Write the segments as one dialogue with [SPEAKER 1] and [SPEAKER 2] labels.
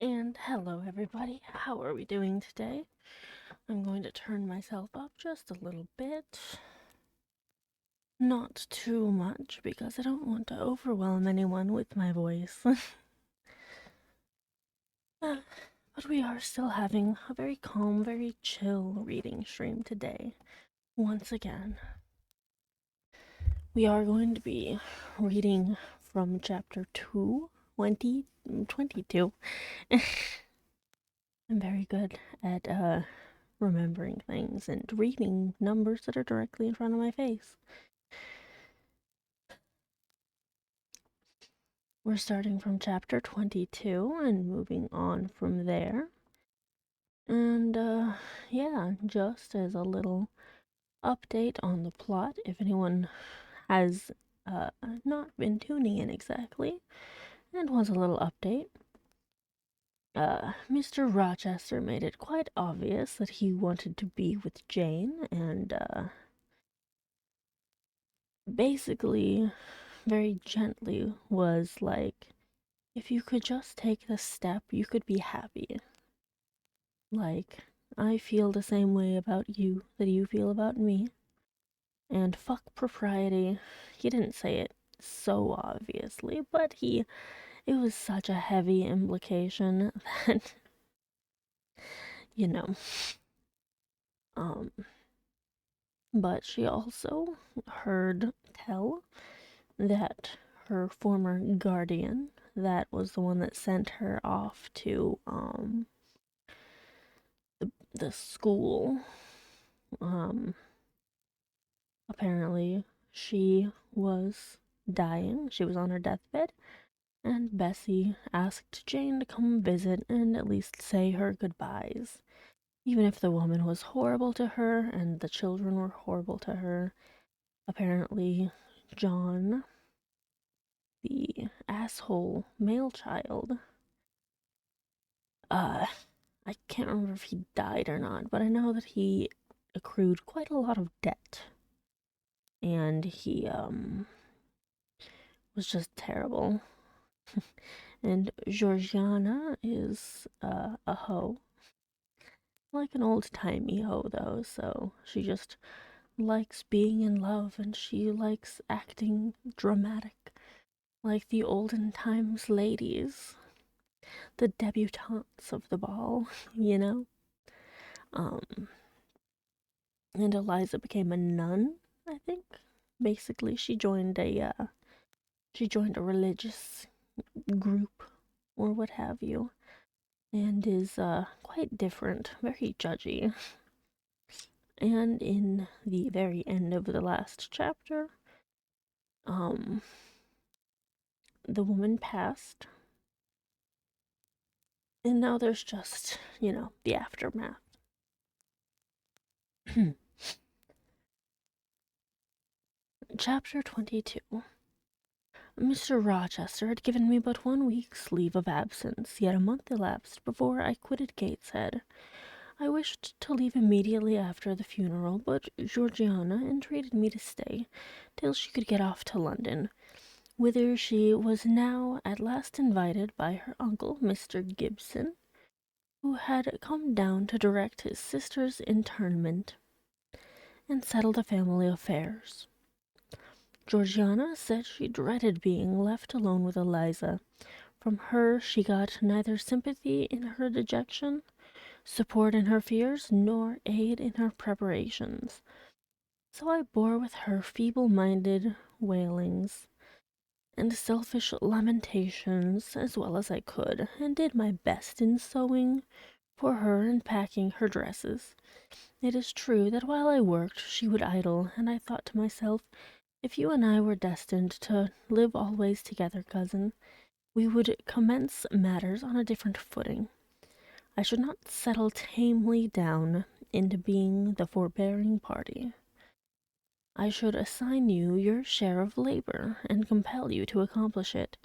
[SPEAKER 1] And hello, everybody. How are we doing today? I'm going to turn myself up just a little bit. Not too much because I don't want to overwhelm anyone with my voice. But we are still having a very calm, very chill reading stream today. Once again, we are going to be reading from chapter 22. I'm very good at remembering things and reading numbers that are directly in front of my face. We're starting from chapter 22 and moving on from there. And, yeah, just as a little update on the plot, if anyone has not been tuning in exactly and wants a little update, Mr. Rochester made it quite obvious that he wanted to be with Jane, and, basically, very gently was like, if you could just take this step, you could be happy. Like, I feel the same way about you that you feel about me. And fuck propriety. He didn't say it so obviously, but it was such a heavy implication that, you know. Um, but she also heard tell that her former guardian, that was the one that sent her off to, the school, um, apparently she was dying. She was on her deathbed, and Bessie asked Jane to come visit and at least say her goodbyes. Even if the woman was horrible to her and the children were horrible to her, apparently John, the asshole male child, I can't remember if he died or not, but I know that he accrued quite a lot of debt. And he, was just terrible. And Georgiana is a hoe. Like an old-timey hoe, though, so she just likes being in love and she likes acting dramatic like the olden times ladies, the debutantes of the ball, you know? Um, and Eliza became a nun, I think. Basically, she joined a religious group or what have you, and is quite different, very judgy. And in the very end of the last chapter, um, the woman passed, and now there's just, the aftermath. Chapter 22. Mr. Rochester had given me but 1 week's leave of absence, yet a month elapsed before I quitted Gateshead. I wished to leave immediately after the funeral, but Georgiana entreated me to stay till she could get off to London, whither she was now at last invited by her uncle, Mr. Gibson, who had come down to direct his sister's interment and settle the family affairs. Georgiana said she dreaded being left alone with Eliza. From her she got neither sympathy in her dejection, support in her fears, nor aid in her preparations. So I bore with her feeble-minded wailings and selfish lamentations as well as I could, and did my best in sewing for her and packing her dresses. It is true that while I worked she would idle, and I thought to myself, if you and I were destined to live always together, cousin, we would commence matters on a different footing. I should not settle tamely down into being the forbearing party. I should assign you your share of labor and compel you to accomplish it,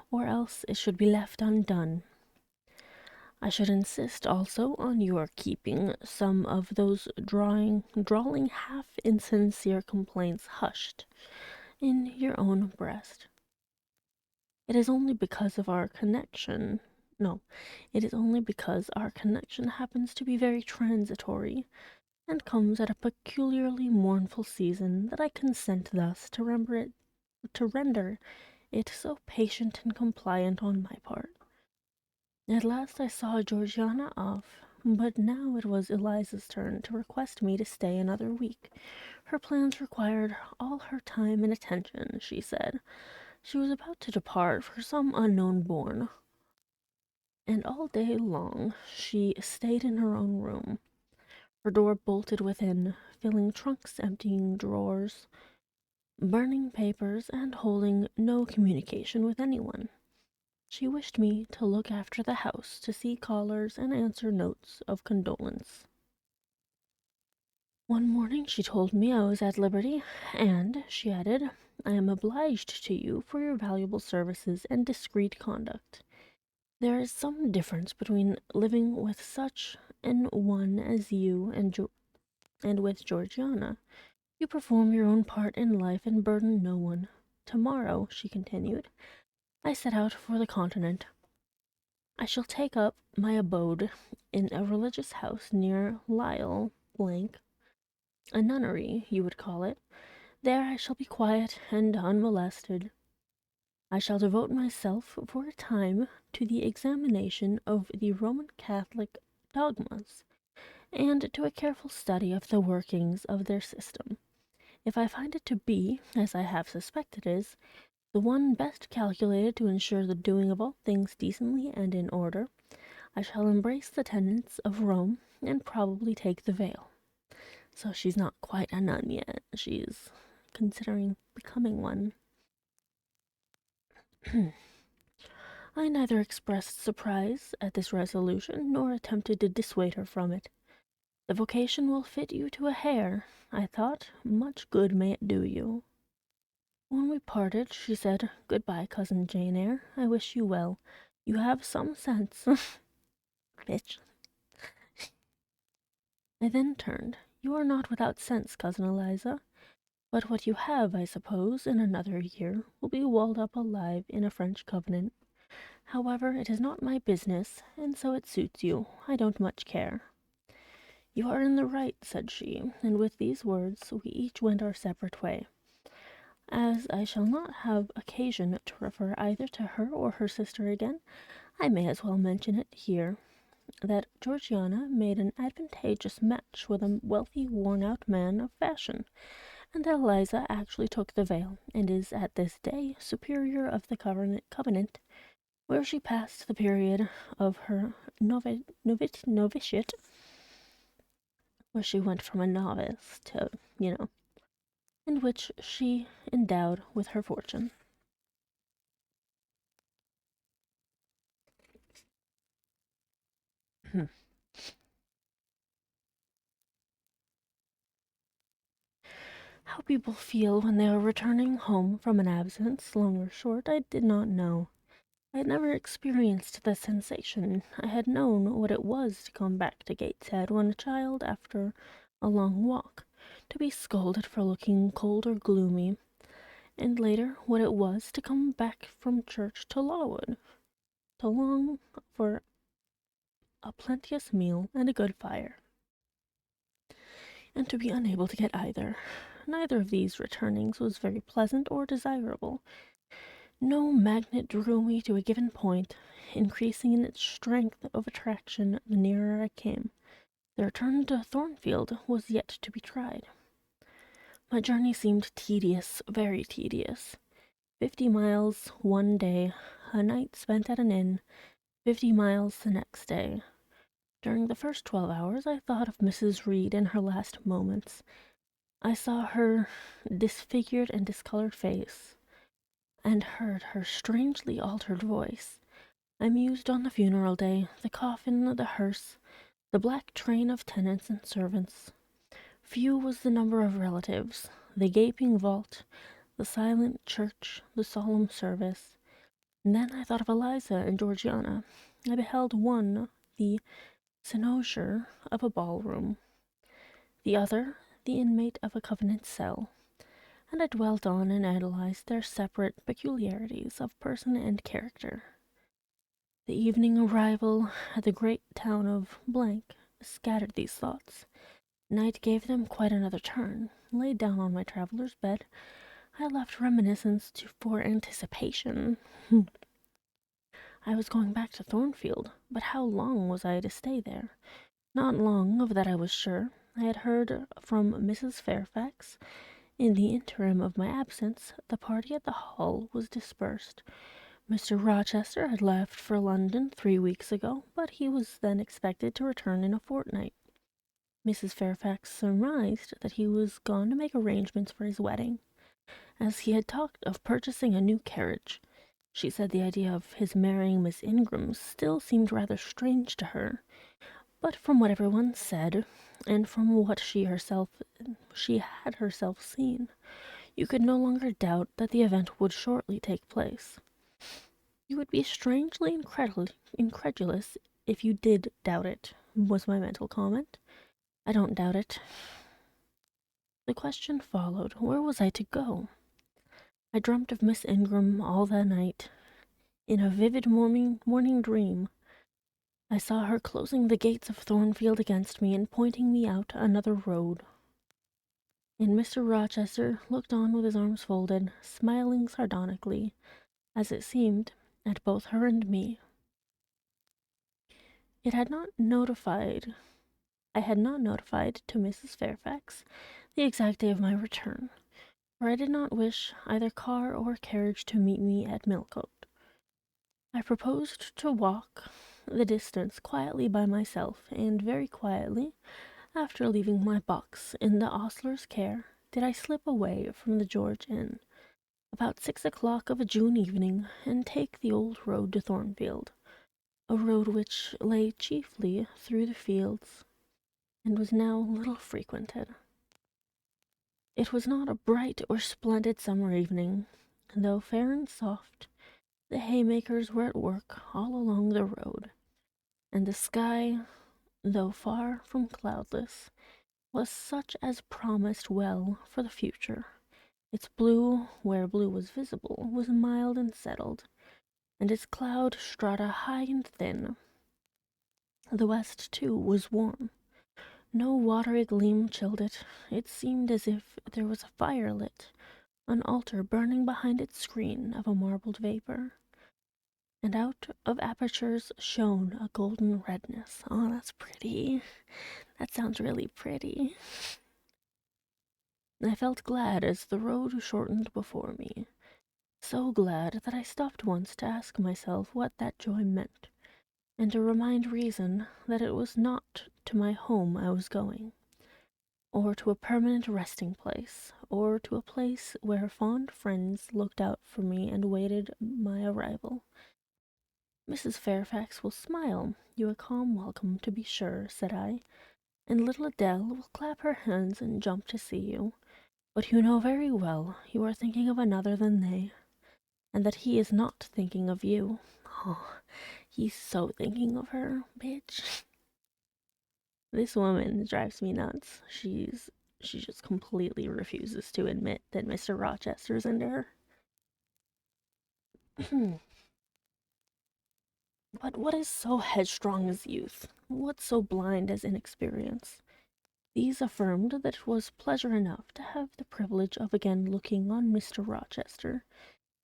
[SPEAKER 1] or else it should be left undone. I should insist also on your keeping some of those drawling half insincere complaints hushed in your own breast. It is only because of our connection No, it is only because our connection happens to be very transitory, and comes at a peculiarly mournful season, that I consent thus to render it so patient and compliant on my part. At last I saw Georgiana off, but now it was Eliza's turn to request me to stay another week. Her plans required all her time and attention, she said. She was about to depart for some unknown bourne, and all day long she stayed in her own room, her door bolted within, filling trunks, emptying drawers, burning papers, and holding no communication with anyone. She wished me to look after the house, to see callers, and answer notes of condolence. One morning she told me I was at liberty, and, she added, I am obliged to you for your valuable services and discreet conduct. There is some difference between living with such an one as you and with Georgiana. You perform your own part in life and burden no one. Tomorrow, she continued, I set out for the continent. I shall take up my abode in a religious house near Lisle, a nunnery, you would call it. There I shall be quiet and unmolested. I shall devote myself for a time to the examination of the Roman Catholic dogmas, and to a careful study of the workings of their system. If I find it to be, as I have suspected it is, the one best calculated to ensure the doing of all things decently and in order, I shall embrace the tenets of Rome, and probably take the veil. So she's not quite a nun yet. She's considering becoming one. I neither expressed surprise at this resolution, nor attempted to dissuade her from it. The vocation will fit you to a hair, I thought. Much good may it do you. When we parted, she said, Good-bye, Cousin Jane Eyre. I wish you well. You have some sense. Bitch. I then turned. You are not without sense, Cousin Eliza. But what you have, I suppose, in another year, will be walled up alive in a French convent. However, it is not my business, and so it suits you. I don't much care. You are in the right, said she, and with these words we each went our separate way. As I shall not have occasion to refer either to her or her sister again, I may as well mention it here, that Georgiana made an advantageous match with a wealthy, worn-out man of fashion, and that Eliza actually took the veil, and is at this day superior of the convent, where she passed the period of her novitiate, where she went from a novice to, in which she endowed with her fortune. How people feel when they are returning home from an absence, long or short, I did not know. I had never experienced the sensation. I had known what it was to come back to Gateshead when a child after a long walk, to be scolded for looking cold or gloomy, and later what it was to come back from church to Lowood, to long for a plenteous meal and a good fire, and to be unable to get either. Neither of these returnings was very pleasant or desirable. No magnet drew me to a given point, increasing in its strength of attraction the nearer I came. The return to Thornfield was yet to be tried. My journey seemed tedious, very tedious. 50 miles one day, a night spent at an inn, 50 miles the next day. During the first 12 hours I thought of Mrs. Reed in her last moments. I saw her disfigured and discolored face, and heard her strangely altered voice. I mused on the funeral day, the coffin, the hearse, the black train of tenants and servants. Few was the number of relatives, the gaping vault, the silent church, the solemn service. And then I thought of Eliza and Georgiana. I beheld one, the cynosure of a ballroom, the other, the inmate of a convent cell, and I dwelt on and analyzed their separate peculiarities of person and character. The evening arrival at the great town of Blank scattered these thoughts. Night gave them quite another turn. Laid down on my traveller's bed, I left reminiscence for anticipation. I was going back to Thornfield, but how long was I to stay there? Not long, of that I was sure. I had heard from Mrs. Fairfax. In the interim of my absence, the party at the Hall was dispersed. Mr. Rochester had left for London 3 weeks ago, but he was then expected to return in a fortnight. Mrs. Fairfax surmised that he was gone to make arrangements for his wedding, as he had talked of purchasing a new carriage. She said the idea of his marrying Miss Ingram still seemed rather strange to her, but from what everyone said, and from what she had herself seen, you could no longer doubt that the event would shortly take place. You would be strangely incredulous if you did doubt it, was my mental comment. I don't doubt it. The question followed, where was I to go? I dreamt of Miss Ingram all that night. In a vivid morning dream, I saw her closing the gates of Thornfield against me and pointing me out another road. And Mr. Rochester looked on with his arms folded, smiling sardonically, as it seemed, at both her and me. I had not notified to Mrs. Fairfax the exact day of my return, for I did not wish either car or carriage to meet me at Millcote. I proposed to walk the distance quietly by myself, and very quietly, after leaving my box in the ostler's care, did I slip away from the George Inn, about 6 o'clock of a June evening, and take the old road to Thornfield, a road which lay chiefly through the fields, and was now little frequented. It was not a bright or splendid summer evening, though fair and soft. The haymakers were at work all along the road, and the sky, though far from cloudless, was such as promised well for the future. Its blue, where blue was visible, was mild and settled, and its cloud strata high and thin. The west, too, was warm. No watery gleam chilled it. It seemed as if there was a fire lit, an altar burning behind its screen of a marbled vapor, and out of apertures shone a golden redness. Oh, that's pretty. That sounds really pretty. I felt glad as the road shortened before me, so glad that I stopped once to ask myself what that joy meant, and to remind reason that it was not to my home I was going, or to a permanent resting place, or to a place where fond friends looked out for me and waited my arrival. Mrs. Fairfax will smile you a calm welcome, to be sure, said I, and little Adele will clap her hands and jump to see you. But you know very well you are thinking of another than they, and that he is not thinking of you. Oh, he's so thinking of her, bitch. This woman drives me nuts. She just completely refuses to admit that Mr. Rochester's into her. But what is so headstrong as youth? What so blind as inexperience? These affirmed that it was pleasure enough to have the privilege of again looking on Mr. Rochester,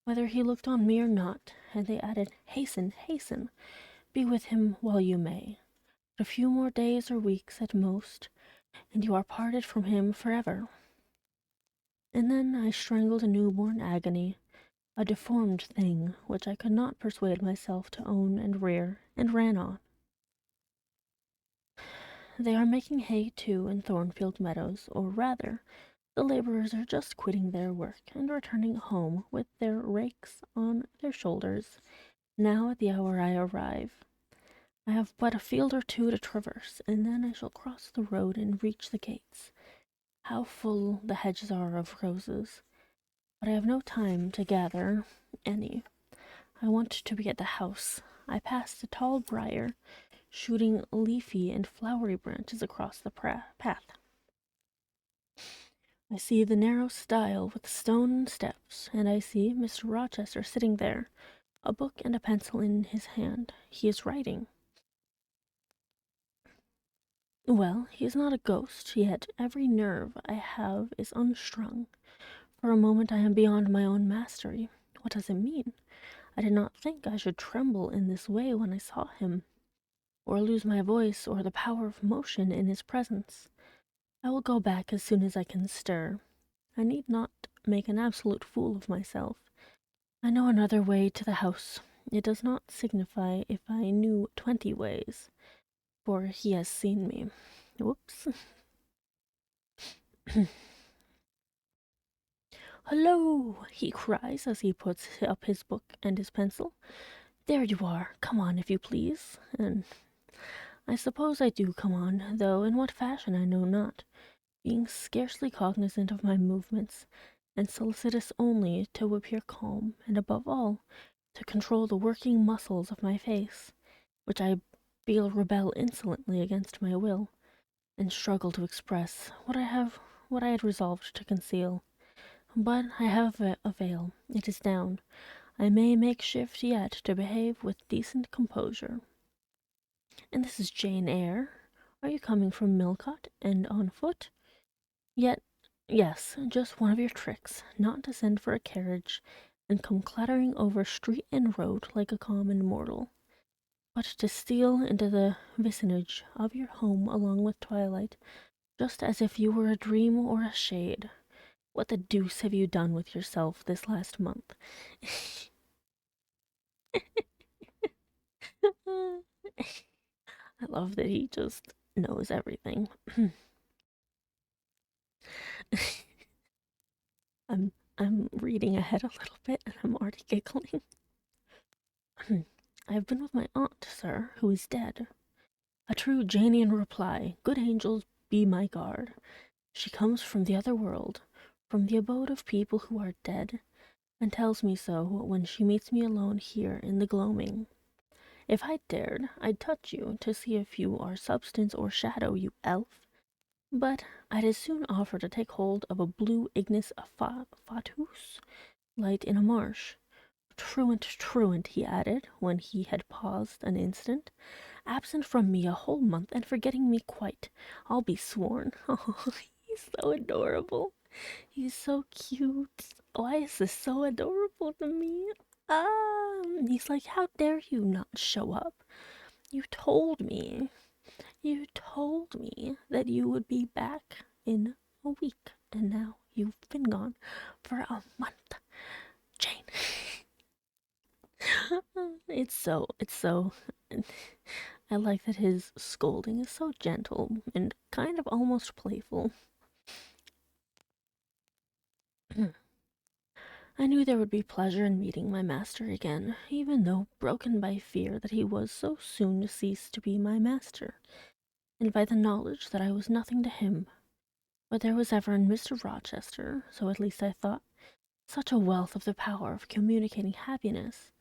[SPEAKER 1] whether he looked on me or not, and they added, hasten, hasten, be with him while you may. But a few more days or weeks at most, and you are parted from him forever. And then I strangled a newborn agony, a deformed thing which I could not persuade myself to own and rear, and ran on. They are making hay, too, in Thornfield Meadows, or rather, the laborers are just quitting their work and returning home with their rakes on their shoulders, now at the hour I arrive. I have but a field or two to traverse, and then I shall cross the road and reach the gates. How full the hedges are of roses! But I have no time to gather any. I want to be at the house. I passed a tall briar, shooting leafy and flowery branches across the path. I see the narrow stile with stone steps, and I see Mr. Rochester sitting there, a book and a pencil in his hand. He is writing. Well, he is not a ghost, yet every nerve I have is unstrung. For a moment I am beyond my own mastery. What does it mean? I did not think I should tremble in this way when I saw him, or lose my voice or the power of motion in his presence. I will go back as soon as I can stir. I need not make an absolute fool of myself. I know another way to the house. It does not signify if I knew 20 ways, for he has seen me. Whoops. Hello, he cries as he puts up his book and his pencil. There you are. Come on, if you please. And I suppose I do come on, though in what fashion I know not, being scarcely cognizant of my movements, and solicitous only to appear calm, and above all, to control the working muscles of my face, which I feel rebel insolently against my will, and struggle to express what I had resolved to conceal. But I have a veil. It is down. I may make shift yet to behave with decent composure. And this is Jane Eyre. Are you coming from Millcote, and on foot? Yet, yes, just one of your tricks, not to send for a carriage, and come clattering over street and road like a common mortal, but to steal into the vicinage of your home along with twilight, just as if you were a dream or a shade. What the deuce have you done with yourself this last month? I love that he just knows everything. I'm reading ahead a little bit and I'm already giggling. I have been with my aunt, sir, who is dead. A true Janian reply. Good angels be my guard. She comes from the other world, from the abode of people who are dead, and tells me so when she meets me alone here in the gloaming. If I dared, I'd touch you to see if you are substance or shadow, you elf. But I'd as soon offer to take hold of a blue ignis fatuus light in a marsh. Truant, truant, he added, when he had paused an instant. Absent from me a whole month, and forgetting me quite, I'll be sworn. Oh, he's so adorable. He's so cute. Why is this so adorable to me? He's like, how dare you not show up? You told me. You told me that you would be back in a week, and now you've been gone for a month. Jane. it's so. I like that his scolding is so gentle and kind of almost playful. I knew there would be pleasure in meeting my master again, even though broken by fear that he was so soon to cease to be my master, and by the knowledge that I was nothing to him. But there was ever in Mr. Rochester, so at least I thought, such a wealth of the power of communicating happiness,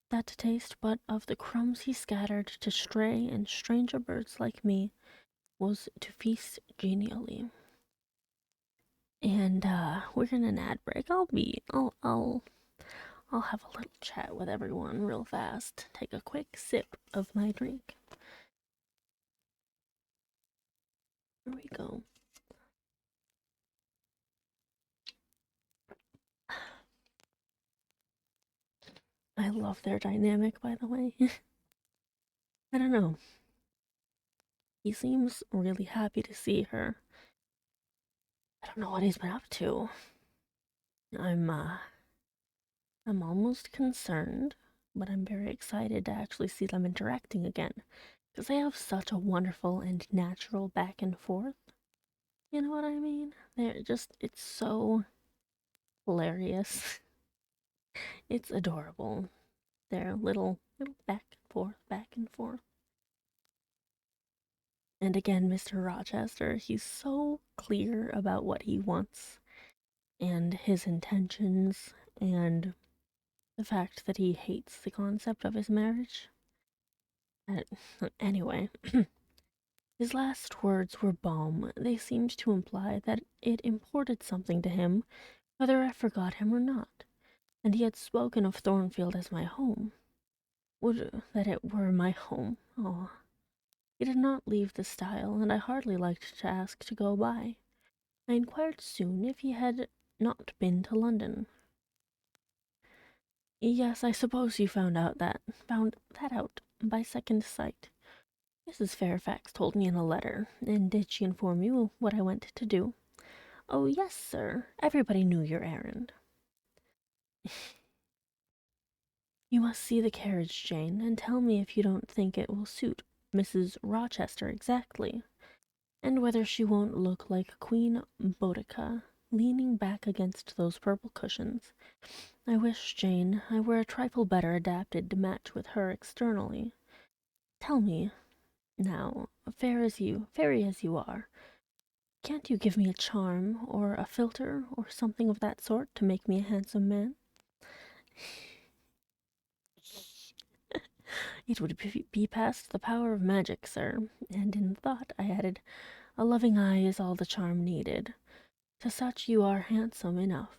[SPEAKER 1] that to taste but of the crumbs he scattered to stray and stranger birds like me was to feast genially. And we're in an ad break. I'll have a little chat with everyone real fast. Take a quick sip of my drink. Here we go. I love their dynamic, by the way. I don't know. He seems really happy to see her. I don't know what he's been up to. I'm I'm almost concerned, but I'm very excited to actually see them interacting again, because they have such a wonderful and natural back and forth. You know what I mean? It's so hilarious. It's adorable. Their little back and forth, back and forth. And again, Mr. Rochester, he's so clear about what he wants and his intentions and the fact that he hates the concept of his marriage. Anyway, his last words were balm. They seemed to imply that it imported something to him, whether I forgot him or not. and he had spoken of Thornfield as my home. Would that it were my home. Oh, he did not leave the stile, and I hardly liked to ask to go by. I inquired soon if he had not been to London. Yes, I suppose you found that out by second sight. Mrs. Fairfax told me in a letter, and did she inform you what I went to do? Oh, yes, sir. Everybody knew your errand. You must see the carriage, Jane, and tell me if you don't think it will suit Mrs. Rochester exactly, and whether she won't look like Queen Boudica, leaning back against those purple cushions. I wish, Jane, I were a trifle better adapted to match with her externally. Tell me, now, fairy as you are, can't you give me a charm, or a philter, or something of that sort, to make me a handsome man? It would be past the power of magic, sir, and in thought I added, a loving eye is all the charm needed. To such you are handsome enough,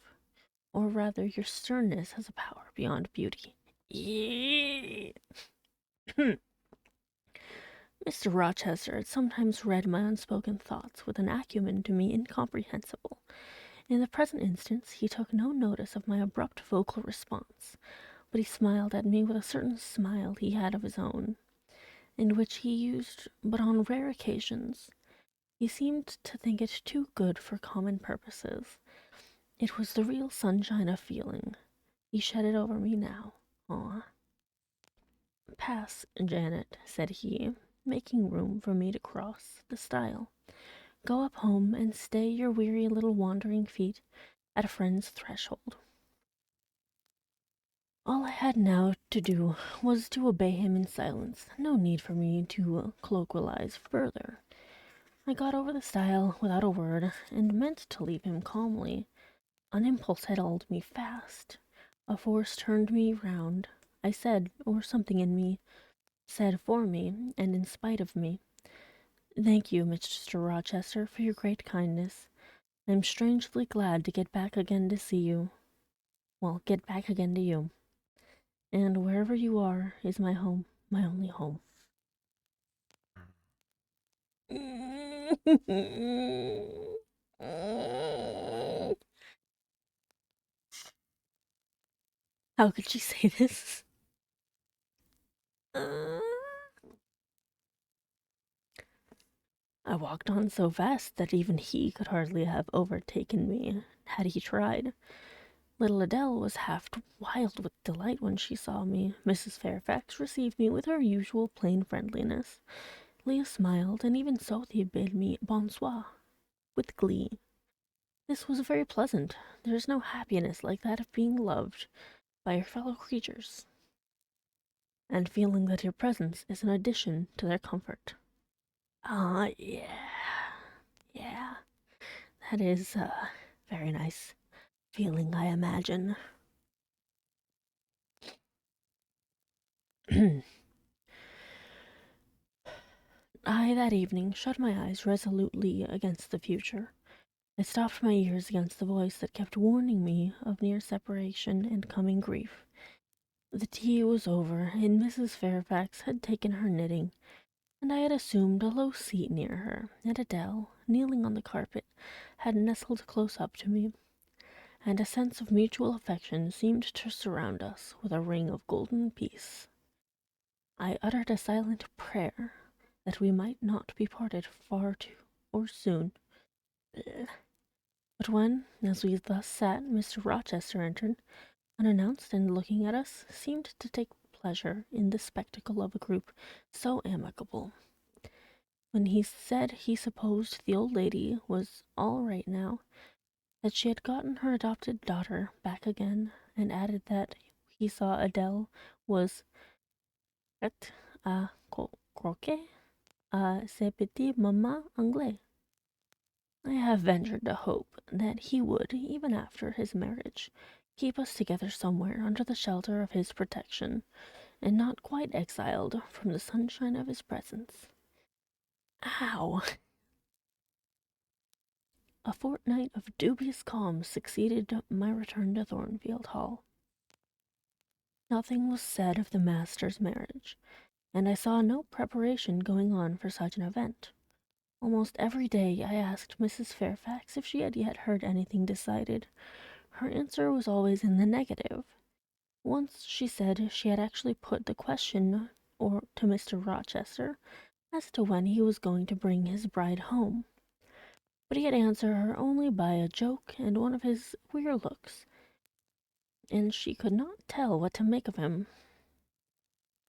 [SPEAKER 1] or rather your sternness has a power beyond beauty. Mr. Rochester had sometimes read my unspoken thoughts with an acumen to me incomprehensible. In the present instance he took no notice of my abrupt vocal response, but he smiled at me with a certain smile he had of his own, and which he used but on rare occasions. He seemed to think it too good for common purposes. It was the real sunshine of feeling. He shed it over me now. Ah, pass, Janet, said he, making room for me to cross the stile. Go up home and stay your weary little wandering feet at a friend's threshold. All I had now to do was to obey him in silence. No need for me to colloquialize further. I got over the stile without a word, and meant to leave him calmly. An impulse had held me fast. A force turned me round. I said, or something in me said for me, and in spite of me, "Thank you, Mr. Rochester, for your great kindness. I am strangely glad to get back again to see you. Well, get back again to you. And wherever you are is my home, my only home." How could she say this? I walked on so fast that even he could hardly have overtaken me had he tried. Little Adele was half wild with delight when she saw me. Mrs. Fairfax received me with her usual plain friendliness. Leah smiled, and even Sophie bid me bonsoir with glee. This was very pleasant. There is no happiness like that of being loved by your fellow creatures, and feeling that your presence is an addition to their comfort. Ah, yeah, that is a very nice feeling, I imagine. I, that evening, shut my eyes resolutely against the future. I stopped my ears against the voice that kept warning me of near separation and coming grief. The tea was over, and Mrs. Fairfax had taken her knitting, and I had assumed a low seat near her, and Adele, kneeling on the carpet, had nestled close up to me, and a sense of mutual affection seemed to surround us with a ring of golden peace. I uttered a silent prayer that we might not be parted far too or soon. But when, as we thus sat, Mr. Rochester entered, unannounced, and looking at us, seemed to take pleasure in the spectacle of a group so amicable. When he said he supposed the old lady was all right now, that she had gotten her adopted daughter back again, and added that he saw Adele was prête à croquer à ses petits mamans anglais, I have ventured to hope that he would, even after his marriage, keep us together somewhere under the shelter of his protection, and not quite exiled from the sunshine of his presence. Ow! A fortnight of dubious calm succeeded my return to Thornfield Hall. Nothing was said of the master's marriage, and I saw no preparation going on for such an event. Almost every day I asked Mrs. Fairfax if she had yet heard anything decided. Her answer was always in the negative. Once she said she had actually put the question to Mr. Rochester as to when he was going to bring his bride home, but he had answered her only by a joke and one of his queer looks, and she could not tell what to make of him.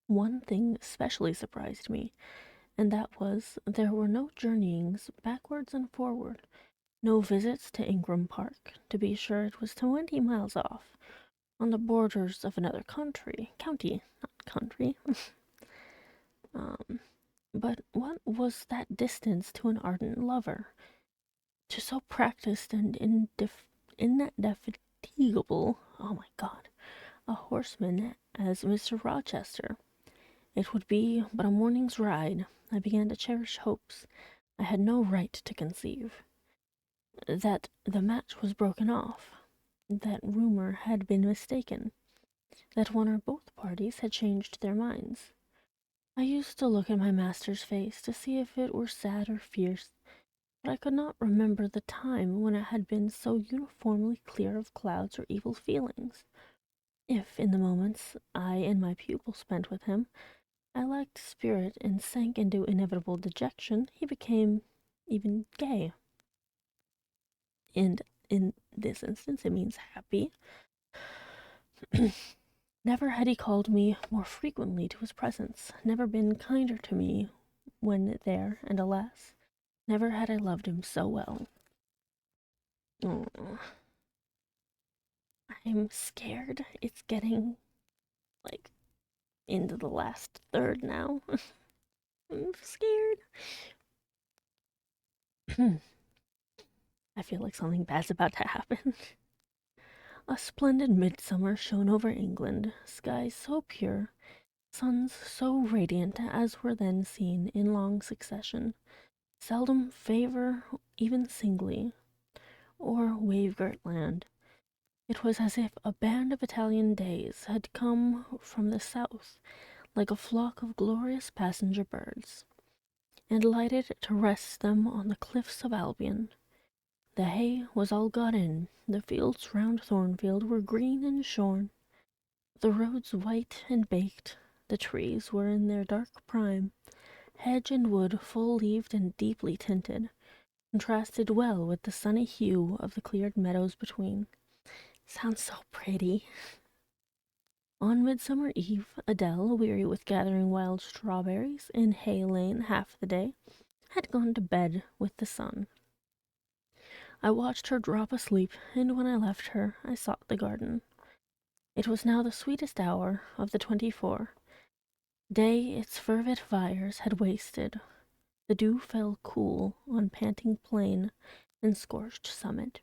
[SPEAKER 1] One thing especially surprised me, and that was there were no journeyings backwards and forward, no visits to Ingram Park. To be sure, it was 20 miles off, on the borders of another county, not country. um, but what was that distance to an ardent lover? To so practiced and indefatigable, oh my God, a horseman as Mr. Rochester. It would be but a morning's ride. I began to cherish hopes I had no right to conceive. That the match was broken off, that rumor had been mistaken, that one or both parties had changed their minds. I used to look at my master's face to see if it were sad or fierce, but I could not remember the time when it had been so uniformly clear of clouds or evil feelings. If, in the moments I and my pupil spent with him, I lacked spirit and sank into inevitable dejection, he became even gay. And in this instance, it means happy. Never had he called me more frequently to his presence, never been kinder to me when there, and alas, never had I loved him so well. Oh, I'm scared. It's getting, like, into the last third now. I'm scared. I feel like something bad's about to happen. A splendid midsummer shone over England, skies so pure, suns so radiant as were then seen in long succession, seldom favor even singly, or wave-girt land. It was as if a band of Italian days had come from the south, like a flock of glorious passenger birds, and lighted to rest them on the cliffs of Albion. The hay was all got in, the fields round Thornfield were green and shorn, the roads white and baked, the trees were in their dark prime, hedge and wood full-leaved and deeply tinted, contrasted well with the sunny hue of the cleared meadows between. Sounds so pretty. On Midsummer Eve, Adele, weary with gathering wild strawberries in Hay Lane half the day, had gone to bed with the sun. I watched her drop asleep, and when I left her, I sought the garden. It was now the sweetest hour of the 24. Day its fervid fires had wasted. The dew fell cool on panting plain and scorched summit,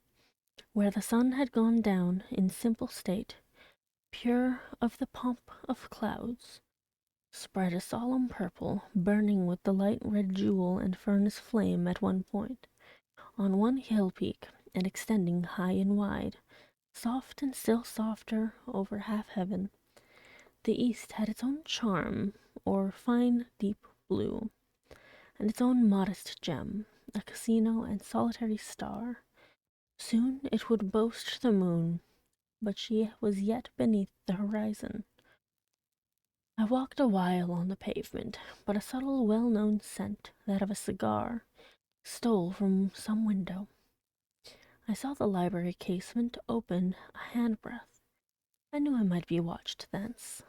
[SPEAKER 1] where the sun had gone down in simple state, pure of the pomp of clouds, spread a solemn purple, burning with the light red jewel and furnace flame at one point, on one hill peak, and extending high and wide, soft and still softer over half heaven. The east had its own charm, or fine deep blue, and its own modest gem, a casino and solitary star. Soon it would boast the moon, but she was yet beneath the horizon. I walked a while on the pavement, but a subtle, well-known scent, that of a cigar, stole from some window. I saw the library casement open a handbreadth. I knew I might be watched thence.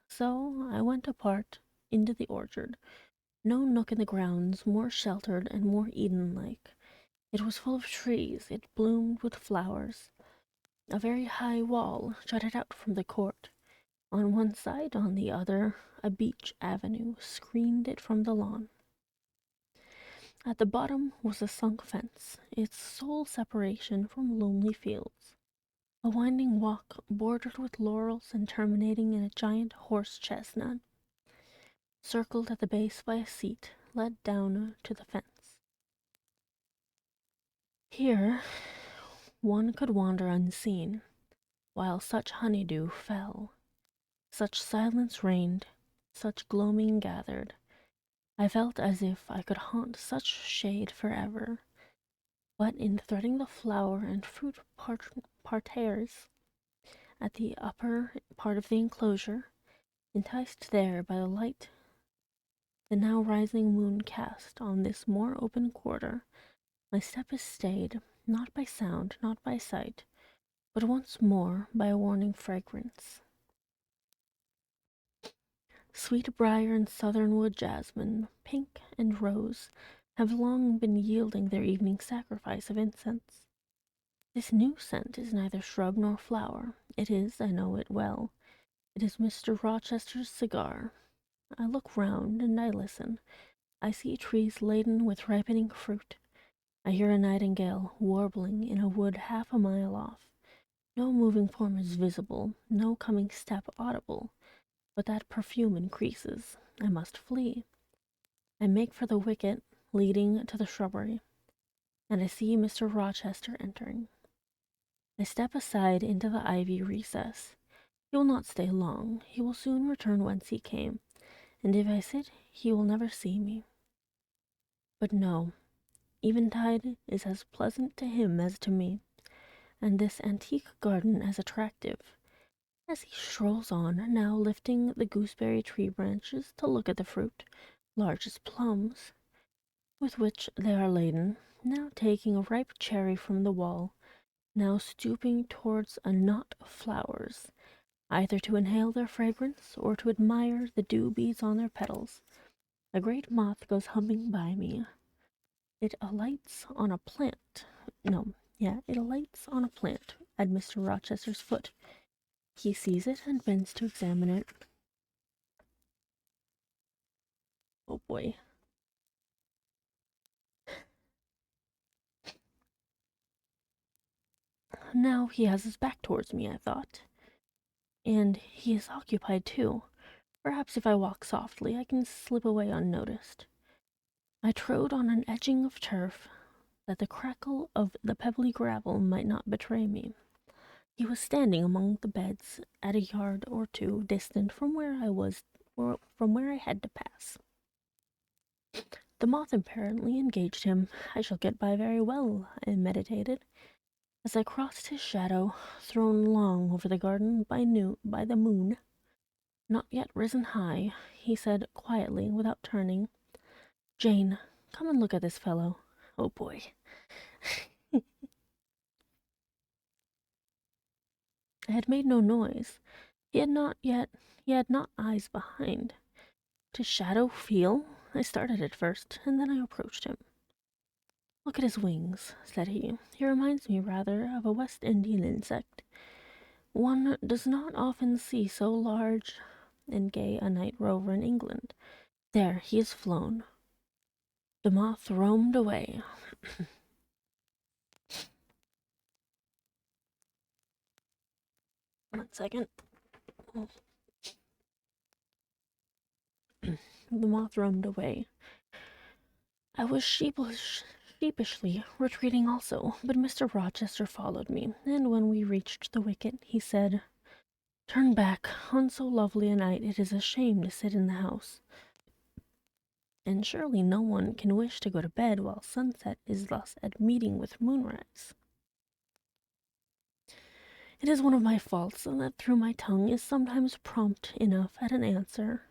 [SPEAKER 1] So I went apart into the orchard. No nook in the grounds more sheltered and more Eden-like. It was full of trees, it bloomed with flowers. A very high wall shut it out from the court. On one side, on the other, a beech avenue screened it from the lawn. At the bottom was a sunk fence, its sole separation from lonely fields. A winding walk bordered with laurels and terminating in a giant horse chestnut, circled at the base by a seat, led down to the fence. Here one could wander unseen, while such honeydew fell. Such silence reigned, such gloaming gathered. I felt as if I could haunt such shade forever. But in threading the flower and fruit parterres at the upper part of the enclosure, enticed there by the light the now rising moon cast on this more open quarter, my step is stayed, not by sound, not by sight, but once more by a warning fragrance. Sweet briar and southernwood jasmine, pink and rose, have long been yielding their evening sacrifice of incense. This new scent is neither shrub nor flower. It is, I know it well, it is Mr. Rochester's cigar. I look round and I listen. I see trees laden with ripening fruit. I hear a nightingale warbling in a wood half a mile off. No moving form is visible, no coming step audible, but that perfume increases. I must flee. I make for the wicket leading to the shrubbery, and I see Mr. Rochester entering. I step aside into the ivy recess. He will not stay long. He will soon return whence he came, and if I sit, he will never see me. But no, eventide is as pleasant to him as to me, and this antique garden as attractive. As he strolls on, now lifting the gooseberry tree branches to look at the fruit, large as plums, with which they are laden, now taking a ripe cherry from the wall, now stooping towards a knot of flowers, either to inhale their fragrance or to admire the dew beads on their petals, a great moth goes humming by me. It alights on a plant. It alights on a plant at Mr. Rochester's foot. He sees it and bends to examine it. Oh boy. Now he has his back towards me, I thought. And he is occupied too. Perhaps if I walk softly, I can slip away unnoticed. I trode on an edging of turf, that the crackle of the pebbly gravel might not betray me. He was standing among the beds at a yard or two distant from where I had to pass. The moth apparently engaged him. I shall get by very well, I meditated, as I crossed his shadow, thrown long over the garden by the moon. Not yet risen high, he said quietly, without turning, "Jane, come and look at this fellow. Oh boy." I had made no noise. He had not eyes behind. To shadow feel? I started at first, and then I approached him. "Look at his wings," said he. "He reminds me rather of a West Indian insect. One does not often see so large and gay a night rover in England. There, he is flown." The moth roamed away. One second. The moth roamed away. I was sheepishly retreating also, but Mr. Rochester followed me, and when we reached the wicket, he said, "Turn back. On so lovely a night it is a shame to sit in the house. And surely no one can wish to go to bed while sunset is thus at meeting with moonrise. It is one of my faults that through my tongue is sometimes prompt enough at an answer.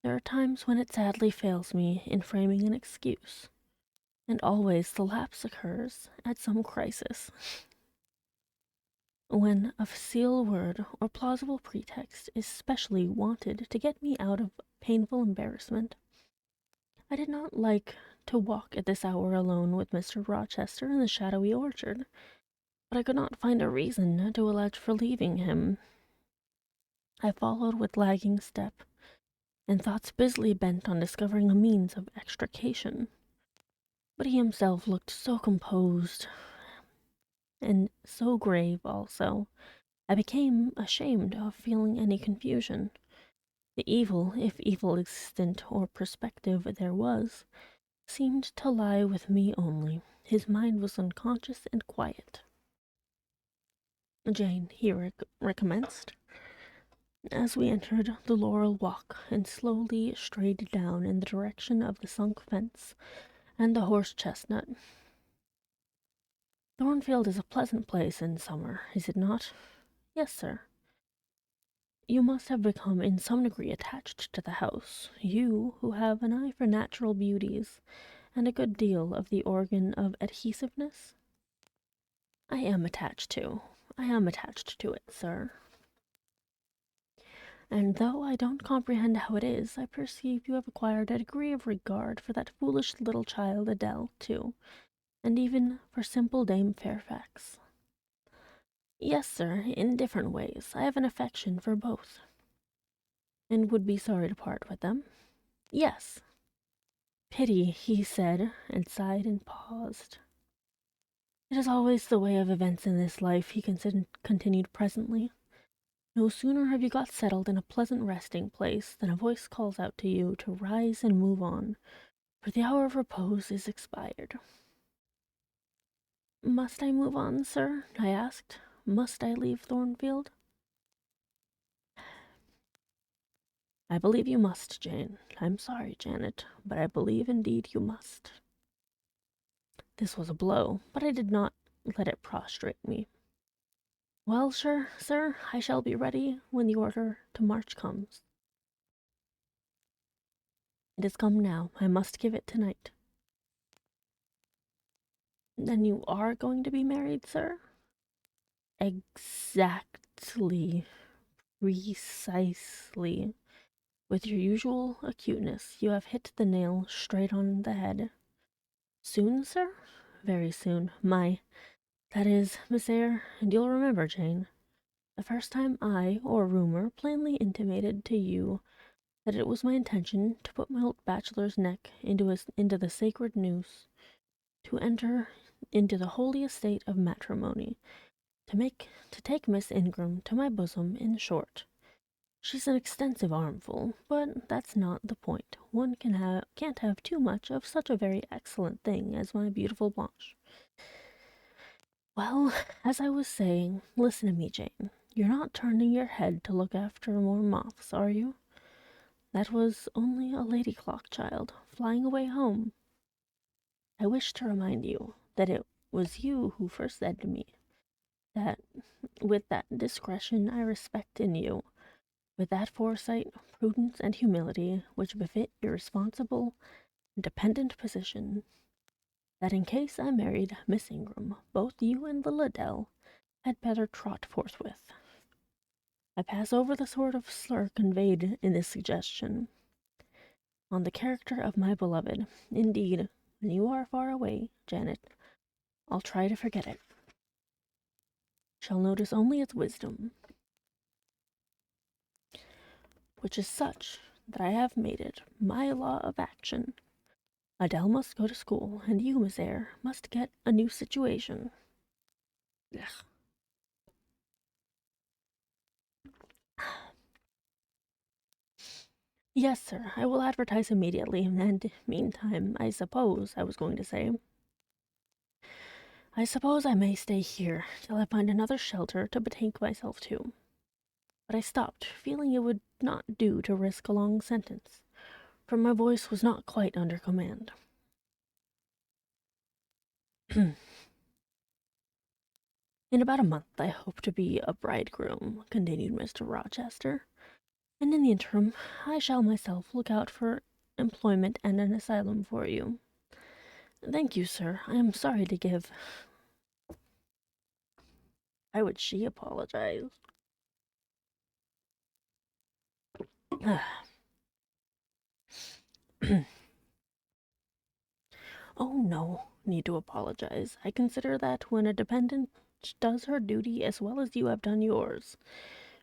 [SPEAKER 1] There are times when it sadly fails me in framing an excuse, and always the lapse occurs at some crisis, when a facile word or plausible pretext is specially wanted to get me out of painful embarrassment. I did not like to walk at this hour alone with Mr. Rochester in the shadowy orchard, but I could not find a reason to allege for leaving him. I followed with lagging step, and thoughts busily bent on discovering a means of extrication. But he himself looked so composed, and so grave also, I became ashamed of feeling any confusion. The evil, if evil existent or prospective there was, seemed to lie with me only. His mind was unconscious and quiet. "Jane," he recommenced, as we entered the Laurel Walk and slowly strayed down in the direction of the sunk fence and the horse chestnut. Thornfield is a pleasant place in summer, is it not? Yes, sir. You must have become in some degree attached to the house, you who have an eye for natural beauties and a good deal of the organ of adhesiveness. I am attached to it, sir. And though I don't comprehend how it is, I perceive you have acquired a degree of regard for that foolish little child Adele, too, and even for simple Dame Fairfax. Yes, sir, in different ways. I have an affection for both. And would be sorry to part with them? Yes. Pity, he said, and sighed and paused. It is always the way of events in this life, he continued presently. No sooner have you got settled in a pleasant resting place than a voice calls out to you to rise and move on, for the hour of repose is expired. Must I move on, sir? I asked. Must I leave Thornfield? I believe you must, Jane. I'm sorry, Janet, but I believe indeed you must. This was a blow, but I did not let it prostrate me. Well, sir, I shall be ready when the order to march comes. It has come now. I must give it tonight. Then you are going to be married, sir? Exactly. Precisely. With your usual acuteness, you have hit the nail straight on the head. Soon, sir? Very soon. That is, Miss Eyre, and you'll remember, Jane, the first time I, or rumor, plainly intimated to you that it was my intention to put my old bachelor's neck into the sacred noose, to enter into the holy estate of matrimony, to take Miss Ingram to my bosom, in short. She's an extensive armful, but that's not the point. One can't have too much of such a very excellent thing as my beautiful Blanche. Well, as I was saying, listen to me, Jane. You're not turning your head to look after more moths, are you? That was only a lady clock, child, flying away home. I wish to remind you that it was you who first said to me that, with that discretion I respect in you, with that foresight, prudence, and humility which befit your responsible, dependent position, that in case I married Miss Ingram, both you and the Liddell had better trot forthwith. I pass over the sort of slur conveyed in this suggestion on the character of my beloved. Indeed, when you are far away, Janet, I'll try to forget it. Shall notice only its wisdom, which is such that I have made it my law of action. Adele must go to school, and you, Miss Eyre, must get a new situation. Ugh. Yes, sir, I will advertise immediately, and meantime, I suppose I may stay here till I find another shelter to betake myself to. But I stopped, feeling it would not do to risk a long sentence, for my voice was not quite under command. In about a month I hope to be a bridegroom, continued Mr. Rochester, and in the interim I shall myself look out for employment and an asylum for you. Thank you, sir. I am sorry to give. Why would she apologize? Oh, no need to apologize. I consider that when a dependent does her duty as well as you have done yours,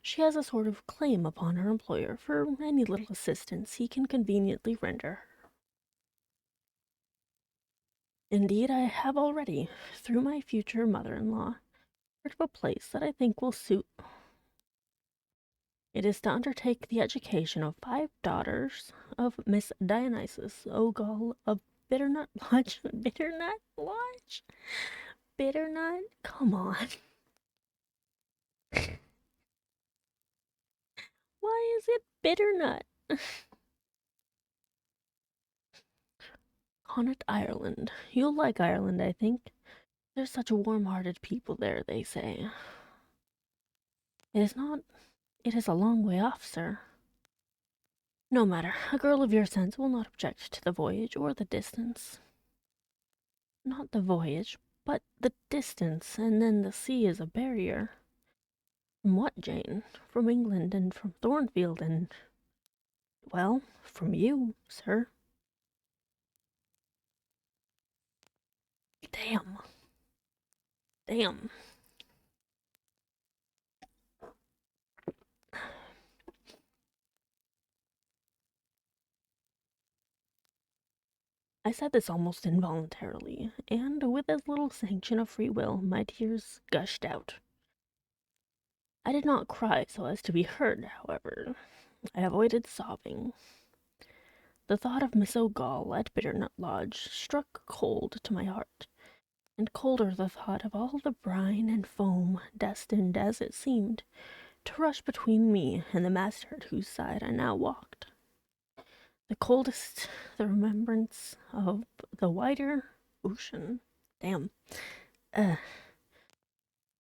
[SPEAKER 1] she has a sort of claim upon her employer for any little assistance he can conveniently render her. Indeed, I have already, through my future mother-in-law, heard of a place that I think will suit. It is to undertake the education of 5 daughters of Miss Dionysus Ogle of Bitternut Lodge. Bitternut Lodge? Bitternut? Come on. Why is it bitternut? Connaught, Ireland. You'll like Ireland, I think. There's such warm-hearted people there, they say. It is not. It is a long way off, sir. No matter. A girl of your sense will not object to the voyage or the distance. Not the voyage, but the distance, and then the sea is a barrier. From what, Jane? From England and from Thornfield and, well, from you, sir. Damn. Damn. I said this almost involuntarily, and with as little sanction of free will, my tears gushed out. I did not cry so as to be heard, however. I avoided sobbing. The thought of Miss O'Gall at Bitternut Lodge struck cold to my heart, and colder the thought of all the brine and foam destined, as it seemed, to rush between me and the masthead at whose side I now walked. The coldest the remembrance of the wider ocean. Damn.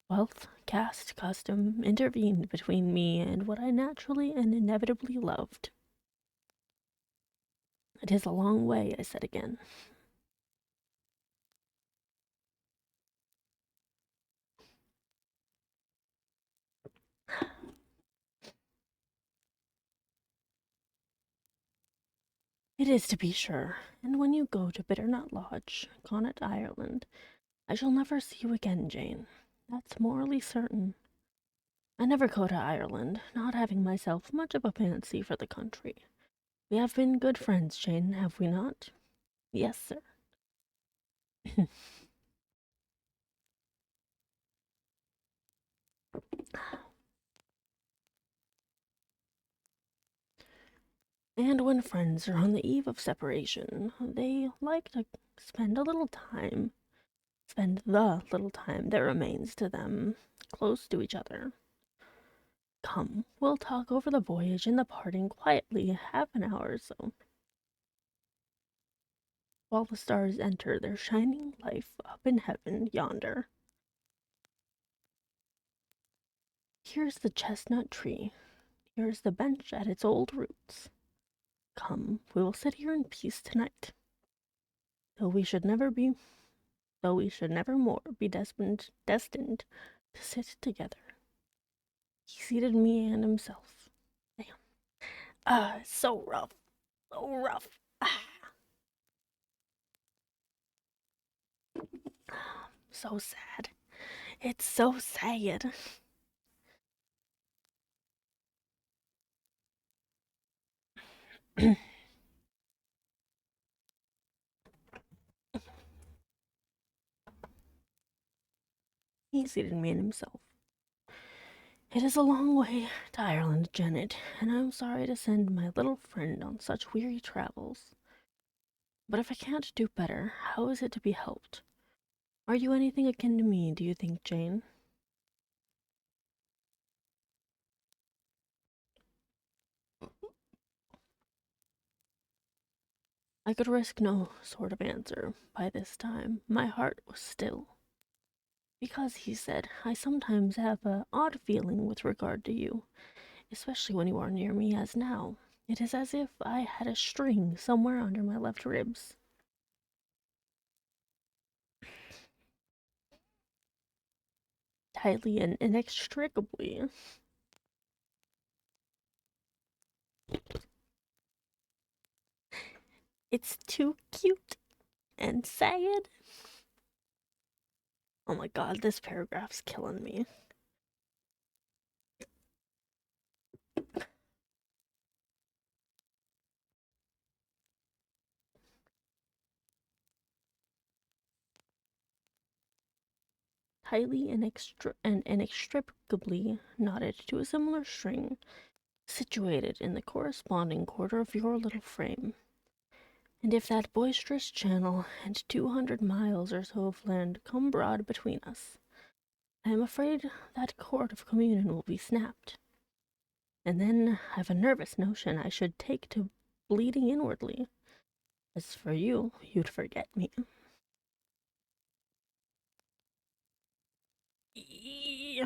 [SPEAKER 1] Wealth, caste, custom intervened between me and what I naturally and inevitably loved. It is a long way, I said again. It is, to be sure, and when you go to Bitternut Lodge, Connaught, Ireland, I shall never see you again, Jane. That's morally certain. I never go to Ireland, not having myself much of a fancy for the country. We have been good friends, Jane, have we not? Yes, sir. And when friends are on the eve of separation, they like to spend the little time that remains to them close to each other. Come, we'll talk over the voyage and the parting quietly half an hour or so, while the stars enter their shining life up in heaven yonder. Here's the chestnut tree. Here's the bench at its old roots. Come, we will sit here in peace tonight, though we should never more be destined to sit together. He seated me and himself. Damn. So rough. So rough. So sad. It's so sad. He seated me in himself. It is a long way to Ireland, Janet, and I'm sorry to send my little friend on such weary travels. But if I can't do better, how is it to be helped? Are you anything akin to me, do you think, Jane? I could risk no sort of answer. By this time, my heart was still. Because, he said, I sometimes have an odd feeling with regard to you, especially when you are near me as now. It is as if I had a string somewhere under my left ribs. Tightly and inextricably. It's too cute and sad. Oh my god, this paragraph's killing me. Tightly and inextricably knotted to a similar string situated in the corresponding quarter of your little frame. And if that boisterous channel and 200 miles or so of land come broad between us, I am afraid that cord of communion will be snapped. And then I've a nervous notion I should take to bleeding inwardly. As for you, you'd forget me. Eee.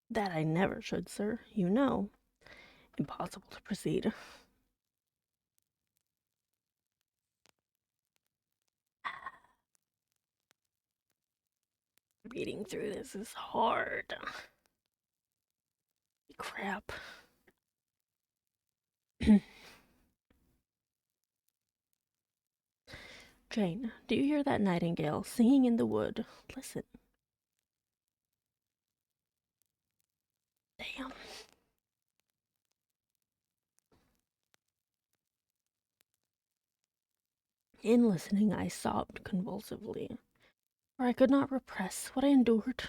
[SPEAKER 1] That I never should, sir, you know. Impossible to proceed. Reading through this is hard. Crap. Jane, do you hear that nightingale singing in the wood? Listen. Damn. In listening, I sobbed convulsively, for I could not repress what I endured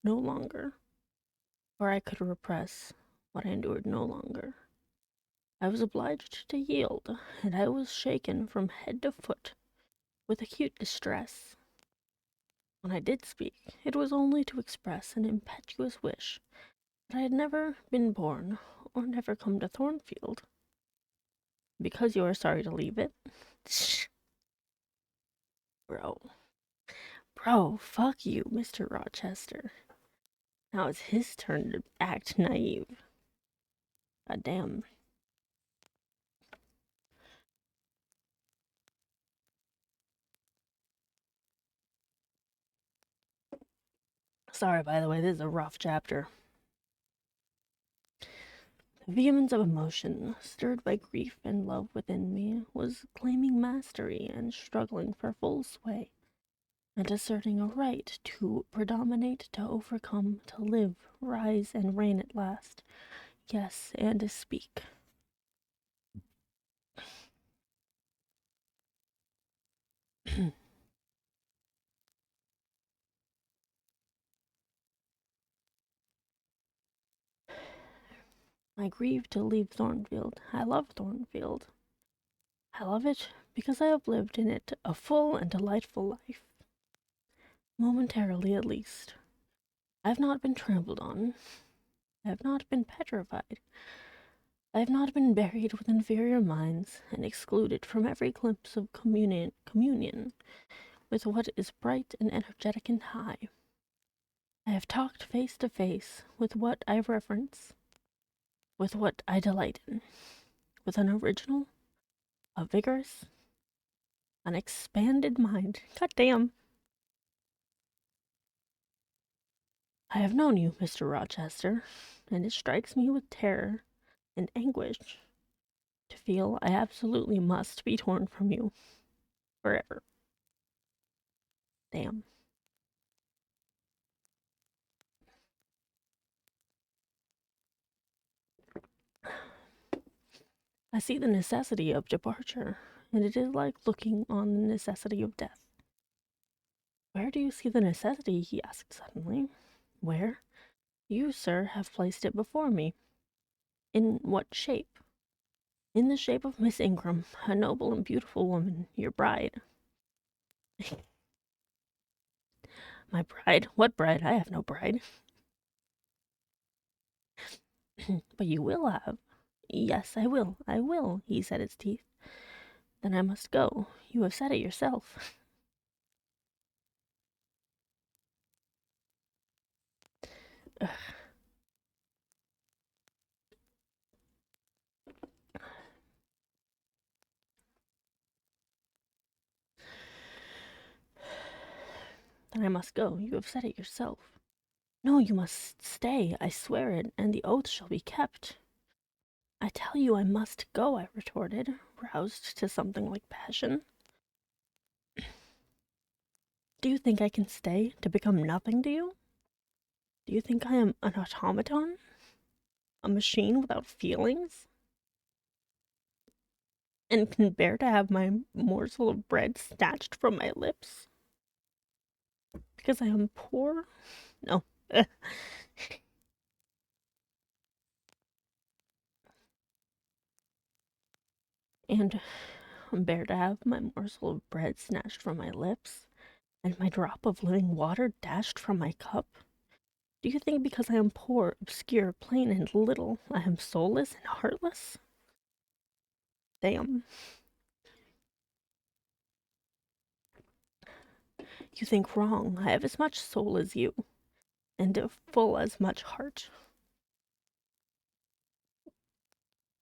[SPEAKER 1] no longer. For I could repress what I endured no longer. I was obliged to yield, and I was shaken from head to foot with acute distress. When I did speak, it was only to express an impetuous wish that I had never been born or never come to Thornfield. Because you are sorry to leave it? Bro. Bro, fuck you, Mr. Rochester. Now it's his turn to act naive. God damn. Sorry, by the way, this is a rough chapter. The vehemence of emotion, stirred by grief and love within me, was claiming mastery and struggling for full sway, and asserting a right to predominate, to overcome, to live, rise, and reign at last. Yes, and to speak. I grieve to leave Thornfield. I love Thornfield. I love it because I have lived in it a full and delightful life. Momentarily, at least. I have not been trampled on. I have not been petrified. I have not been buried with inferior minds and excluded from every glimpse of communion with what is bright and energetic and high. I have talked face to face with what I reverence, with what I delight in, with an original, a vigorous, an expanded mind. God damn. I have known you, Mr. Rochester, and it strikes me with terror and anguish to feel I absolutely must be torn from you forever. Damn. I see the necessity of departure, and it is like looking on the necessity of death. Where do you see the necessity? He asked suddenly. Where? You, sir, have placed it before me. In what shape? In the shape of Miss Ingram, a noble and beautiful woman, your bride. My bride? What bride? I have no bride. But you will have. Yes, I will, he set his teeth. Then I must go. You have said it yourself. Ugh. Then I must go. You have said it yourself. No, you must stay. I swear it, and the oath shall be kept. I tell you I must go, I retorted, roused to something like passion. Do you think I can stay to become nothing to you? Do you think I am an automaton? A machine without feelings? And can bear to have my morsel of bread snatched from my lips? Because I am poor? No. And bear to have my morsel of bread snatched from my lips? and my drop of living water dashed from my cup? Do you think because I am poor, obscure, plain, and little, I am soulless and heartless? Damn. You think wrong. I have as much soul as you, and full as much heart.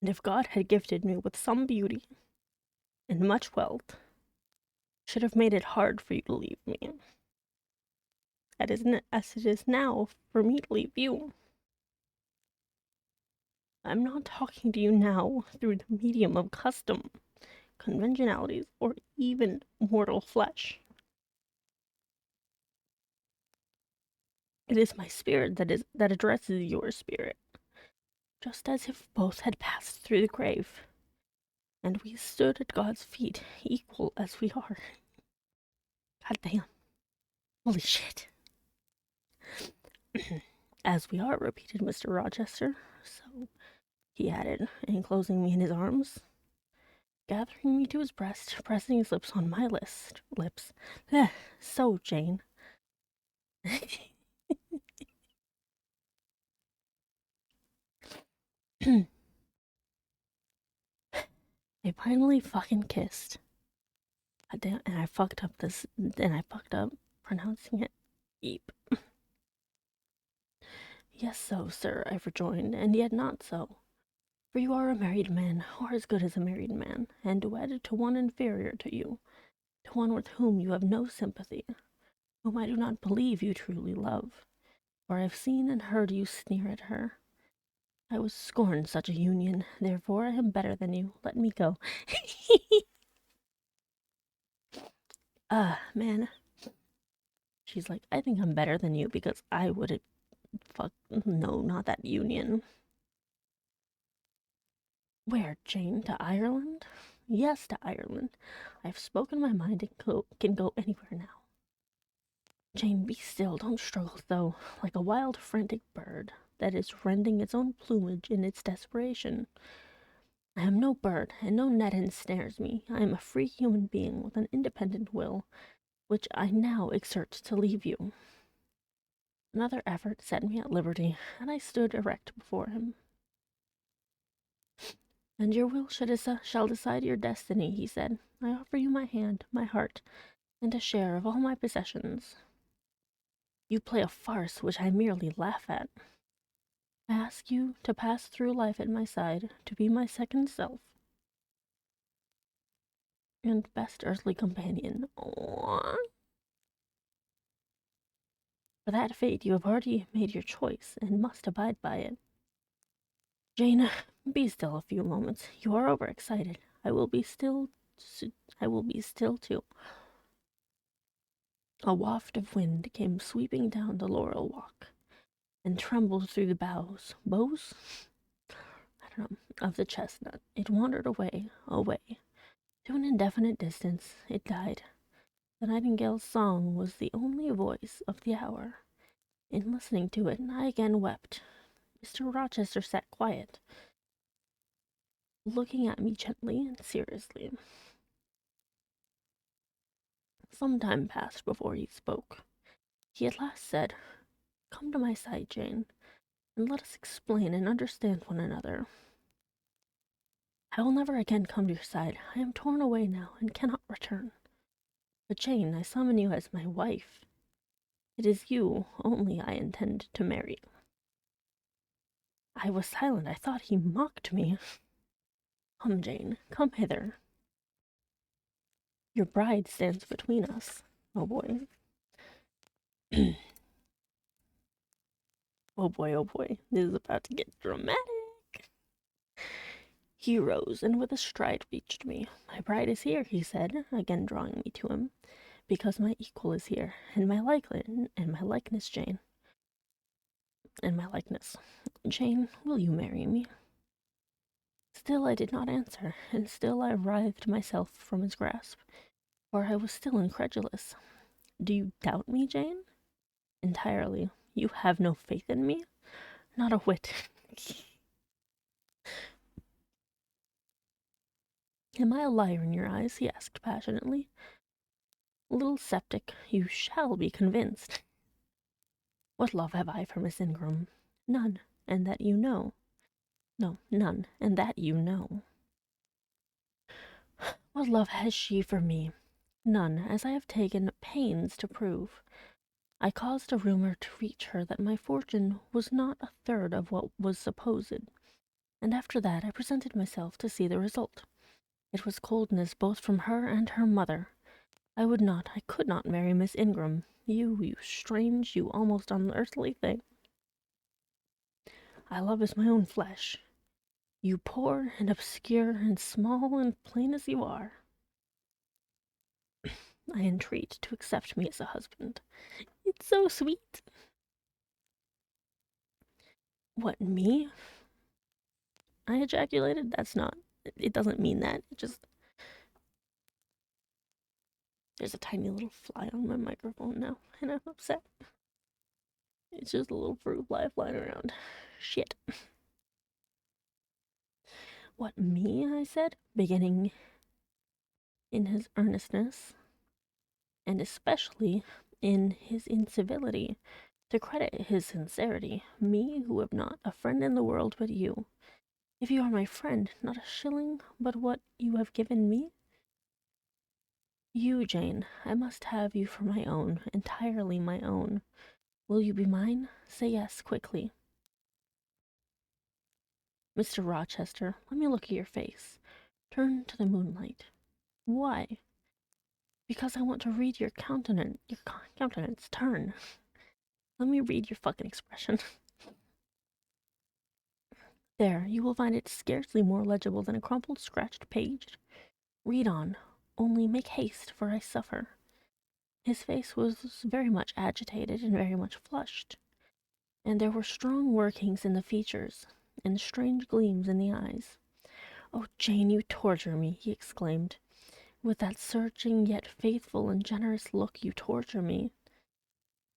[SPEAKER 1] And if God had gifted me with some beauty and much wealth, should have made it hard for you to leave me, as it is now for me to leave you. I'm not talking to you now through the medium of custom, conventionalities, or even mortal flesh. It is my spirit that addresses your spirit, just as if both had passed through the grave, and we stood at God's feet, equal as we are. God damn. Holy shit. As we are, repeated Mr. Rochester. So, he added, enclosing me in his arms, gathering me to his breast, pressing his lips on my lips. So, Jane. They finally fucking kissed. And I fucked up pronouncing it eep. Yes, so, sir, I rejoined, and yet not so. For you are a married man, or as good as a married man, and wedded to one inferior to you, to one with whom you have no sympathy, whom I do not believe you truly love, for I have seen and heard you sneer at her. I would scorn such a union, therefore I am better than you. Let me go. Man. She's like, I think I'm better than you because I would fuck, no, not that union. Where, Jane? To Ireland? Yes, to Ireland. I've spoken my mind and can go anywhere now. Jane, be still. Don't struggle so, like a wild, frantic bird that is rending its own plumage in its desperation. I am no bird, and no net ensnares me. I am a free human being with an independent will, which I now exert to leave you. Another effort set me at liberty, and I stood erect before him. And your will shall decide your destiny, he said. I offer you my hand, my heart, and a share of all my possessions. You play a farce which I merely laugh at. I ask you to pass through life at my side, to be my second self, and best earthly companion. Aww. For that fate you have already made your choice, and must abide by it. Jane, be still a few moments. You are overexcited. I will be still too. A waft of wind came sweeping down the laurel walk, and trembled through the boughs? I don't know, of the chestnut. It wandered away. To an indefinite distance, it died. The nightingale's song was the only voice of the hour. In listening to it, I again wept. Mr. Rochester sat quiet, looking at me gently and seriously. Some time passed before he spoke. He at last said, Come to my side, Jane, and let us explain and understand one another. I will never again come to your side. I am torn away now and cannot return. But, Jane, I summon you as my wife. It is you only I intend to marry. I was silent. I thought he mocked me. Come, Jane, come hither. Your bride stands between us. Oh boy. Oh boy, oh boy. This is about to get dramatic. He rose and with a stride reached me. My bride is here, he said, again drawing me to him, because my equal is here, and my likeness, Jane. And my likeness. Jane, will you marry me? Still I did not answer, and still I writhed myself from his grasp, for I was still incredulous. Do you doubt me, Jane? Entirely. You have no faith in me? Not a whit. Am I a liar in your eyes? He asked passionately. Little sceptic, you shall be convinced. What love have I for Miss Ingram? None, and that you know. No, none, and that you know. What love has she for me? None, as I have taken pains to prove. I caused a rumor to reach her that my fortune was not a third of what was supposed, and after that I presented myself to see the result. It was coldness both from her and her mother. I could not marry Miss Ingram. You strange, you almost unearthly thing. I love as my own flesh. You poor and obscure and small and plain as you are. I entreat to accept me as a husband. It's so sweet. What, me? I ejaculated? It doesn't mean that. There's a tiny little fly on my microphone now, and I'm upset. It's just a little fruit fly flying around. Shit. What, me? I said, beginning in his earnestness, and especially in his incivility, to credit his sincerity. Me, who have not a friend in the world but you. If you are my friend, not a shilling but what you have given me. You, Jane, I must have you for my own, entirely my own. Will you be mine? Say yes, quickly. Mr. Rochester, let me look at your face. Turn to the moonlight. Why? Because I want to read your countenance. Your countenance. Turn. Let me read your fucking expression. There, you will find it scarcely more legible than a crumpled, scratched page. Read on, only make haste, for I suffer. His face was very much agitated and very much flushed, and there were strong workings in the features, and strange gleams in the eyes. "Oh, Jane, you torture me!" he exclaimed. "With that searching yet faithful and generous look you torture me."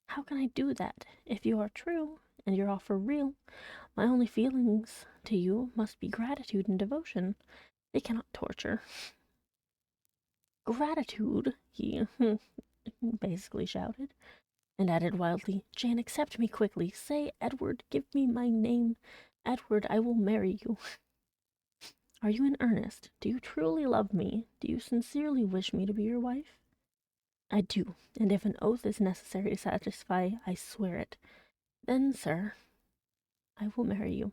[SPEAKER 1] "How can I do that? If you are true, and your offer real, my only feelings to you must be gratitude and devotion. They cannot torture." "Gratitude!" he basically shouted, and added wildly, "Jane, accept me quickly. Say, Edward, give me my name. Edward, I will marry you." "Are you in earnest? Do you truly love me? Do you sincerely wish me to be your wife?" "I do, and if an oath is necessary to satisfy, I swear it. Then, sir, I will marry you."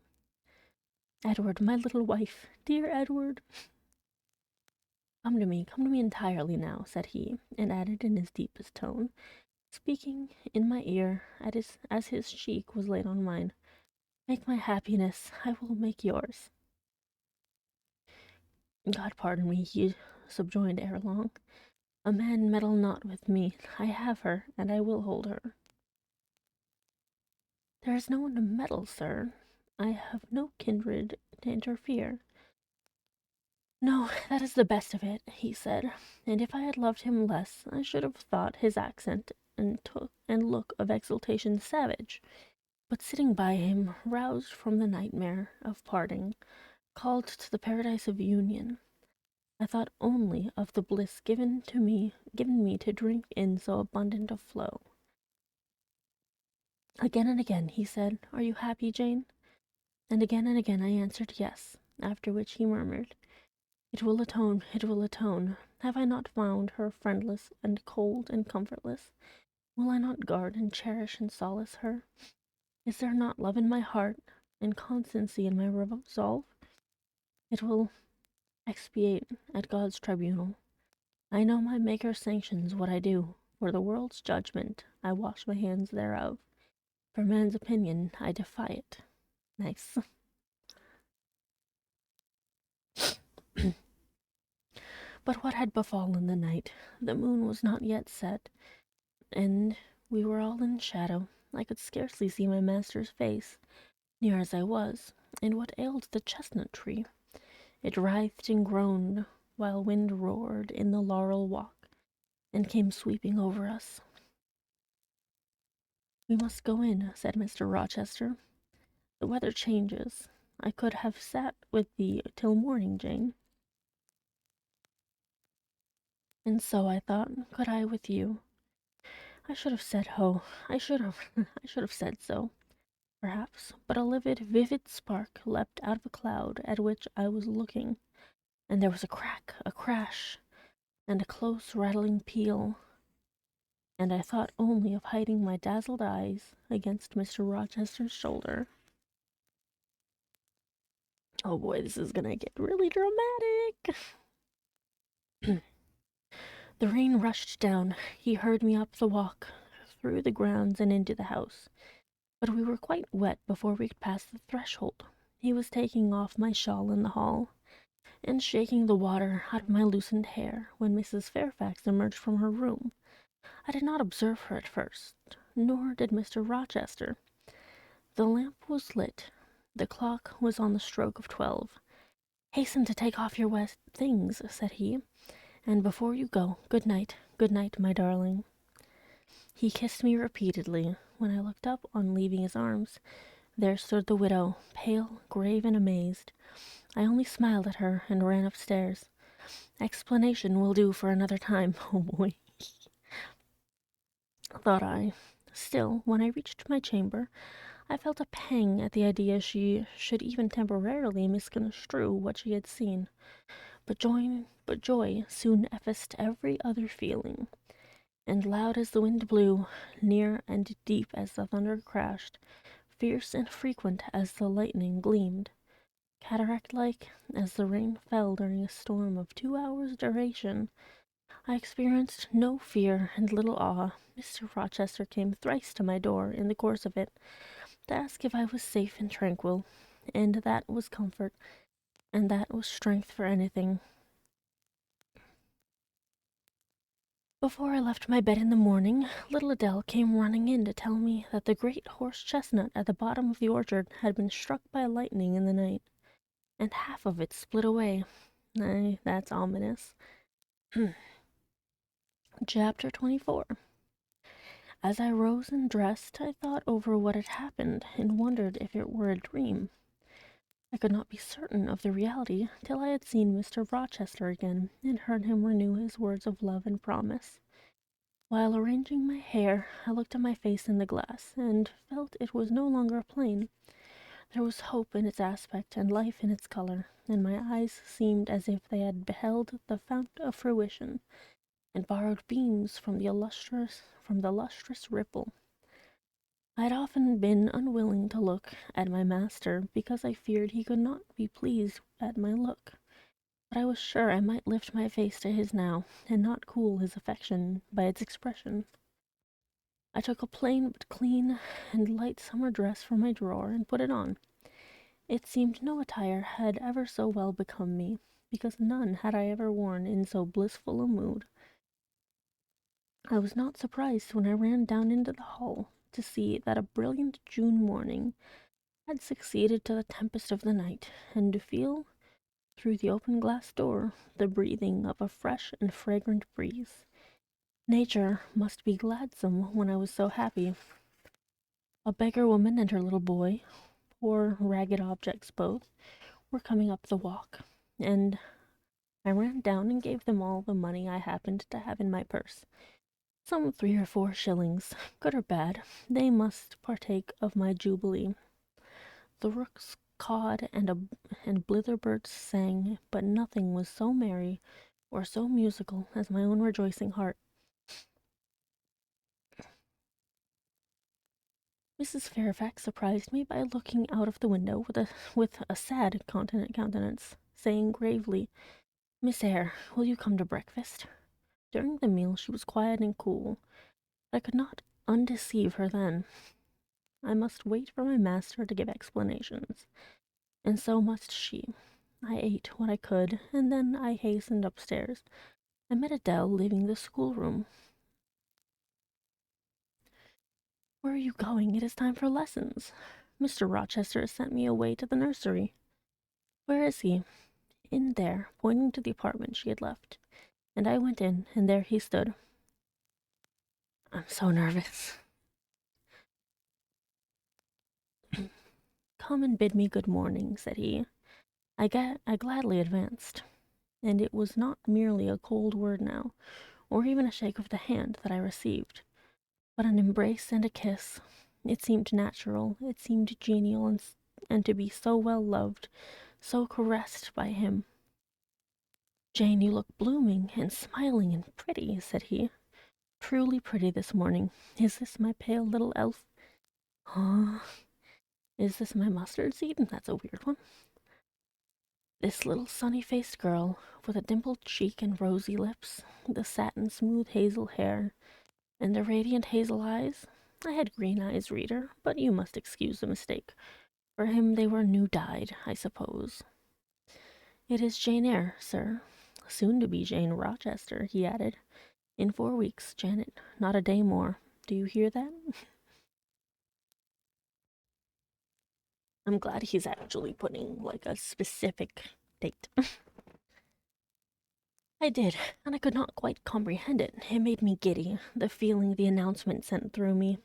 [SPEAKER 1] "Edward, my little wife, dear Edward." Come to me entirely now," said he, and added in his deepest tone, speaking in my ear as his cheek was laid on mine, "Make my happiness, I will make yours." "God pardon me," he subjoined ere long. "A man meddle not with me. I have her, and I will hold her." "There is no one to meddle, sir. I have no kindred to interfere." "No, that is the best of it," he said, "and if I had loved him less, I should have thought his accent and look of exultation savage. But sitting by him, roused from the nightmare of parting, called to the paradise of union, I thought only of the bliss given me to drink in so abundant a flow. Again and again he said, "Are you happy, Jane?" And again I answered yes, after which he murmured, "It will atone, it will atone. Have I not found her friendless and cold and comfortless? Will I not guard and cherish and solace her? Is there not love in my heart and constancy in my resolve? It will expiate at God's tribunal. I know my Maker sanctions what I do. For the world's judgment I wash my hands thereof. For man's opinion I defy it." Nice. But what had befallen the night? The moon was not yet set, and we were all in shadow. I could scarcely see my master's face, near as I was, and what ailed the chestnut tree? It writhed and groaned, while wind roared in the laurel walk, and came sweeping over us. "We must go in," said Mr. Rochester. "The weather changes. I could have sat with thee till morning, Jane." And so I thought, could I with you? I should have said ho. I should have I should have said so, perhaps, but a livid, vivid spark leapt out of a cloud at which I was looking, and there was a crack, a crash, and a close rattling peal, and I thought only of hiding my dazzled eyes against Mr. Rochester's shoulder. Oh boy, this is gonna get really dramatic. The rain rushed down. He heard me up the walk, through the grounds and into the house, but we were quite wet before we could pass the threshold. He was taking off my shawl in the hall, and shaking the water out of my loosened hair when Mrs. Fairfax emerged from her room. I did not observe her at first, nor did Mr. Rochester. The lamp was lit. The clock was on the stroke of 12. "Hasten to take off your wet things," said he, "and before you go, good night, my darling." He kissed me repeatedly. When I looked up on leaving his arms, there stood the widow, pale, grave, and amazed. I only smiled at her and ran upstairs. Explanation will do for another time. Oh boy, thought I. Still, when I reached my chamber, I felt a pang at the idea she should even temporarily misconstrue what she had seen. But joy soon effaced every other feeling, and loud as the wind blew, near and deep as the thunder crashed, fierce and frequent as the lightning gleamed, cataract-like as the rain fell during a storm of 2 hours' duration, I experienced no fear and little awe. Mr. Rochester came thrice to my door in the course of it, to ask if I was safe and tranquil, and that was comfort, and that was strength for anything. Before I left my bed in the morning, little Adele came running in to tell me that the great horse chestnut at the bottom of the orchard had been struck by lightning in the night, and half of it split away. Ay, that's ominous. Chapter 24. As I rose and dressed, I thought over what had happened, and wondered if it were a dream. I could not be certain of the reality till I had seen Mr. Rochester again, and heard him renew his words of love and promise. While arranging my hair, I looked at my face in the glass, and felt it was no longer plain. There was hope in its aspect, and life in its color, and my eyes seemed as if they had beheld the fount of fruition, and borrowed beams from the lustrous ripple. I had often been unwilling to look at my master, because I feared he could not be pleased at my look, but I was sure I might lift my face to his now, and not cool his affection by its expression. I took a plain but clean and light summer dress from my drawer and put it on. It seemed no attire had ever so well become me, because none had I ever worn in so blissful a mood. I was not surprised when I ran down into the hall to see that a brilliant June morning had succeeded to the tempest of the night, and to feel, through the open glass door, the breathing of a fresh and fragrant breeze. Nature must be gladsome when I was so happy. A beggar woman and her little boy, poor ragged objects both, were coming up the walk, and I ran down and gave them all the money I happened to have in my purse. Some 3 or 4 shillings, good or bad, they must partake of my jubilee. The rooks cawed and blither-birds sang, but nothing was so merry or so musical as my own rejoicing heart. Mrs. Fairfax surprised me by looking out of the window with a sad countenance, saying gravely, "Miss Eyre, will you come to breakfast?" During the meal she was quiet and cool. I could not undeceive her then. I must wait for my master to give explanations, and so must she. I ate what I could, and then I hastened upstairs. I met Adele leaving the schoolroom. "Where are you going? It is time for lessons. Mr. Rochester has sent me away to the nursery." "Where is he?" "In there," pointing to the apartment she had left. And I went in, and there he stood. "I'm so nervous." "Come and bid me good morning," said he. I gladly advanced. and it was not merely a cold word now, or even a shake of the hand that I received, but an embrace and a kiss. It seemed natural, it seemed genial, and to be so well loved, so caressed by him. "Jane, you look blooming and smiling and pretty," said he. "Truly pretty this morning. Is this my pale little elf? Ah, is this my mustard seed? That's a weird one. This little sunny-faced girl, with a dimpled cheek and rosy lips, the satin-smooth hazel hair, and the radiant hazel eyes. I had green eyes, reader, but you must excuse the mistake. For him they were new-dyed, I suppose. It is Jane Eyre, sir. Soon to be Jane Rochester," he added. "In 4 weeks, Janet. Not a day more. Do you hear that?" I'm glad he's actually putting, like, a specific date. I did, and I could not quite comprehend it. It made me giddy. The feeling the announcement sent through me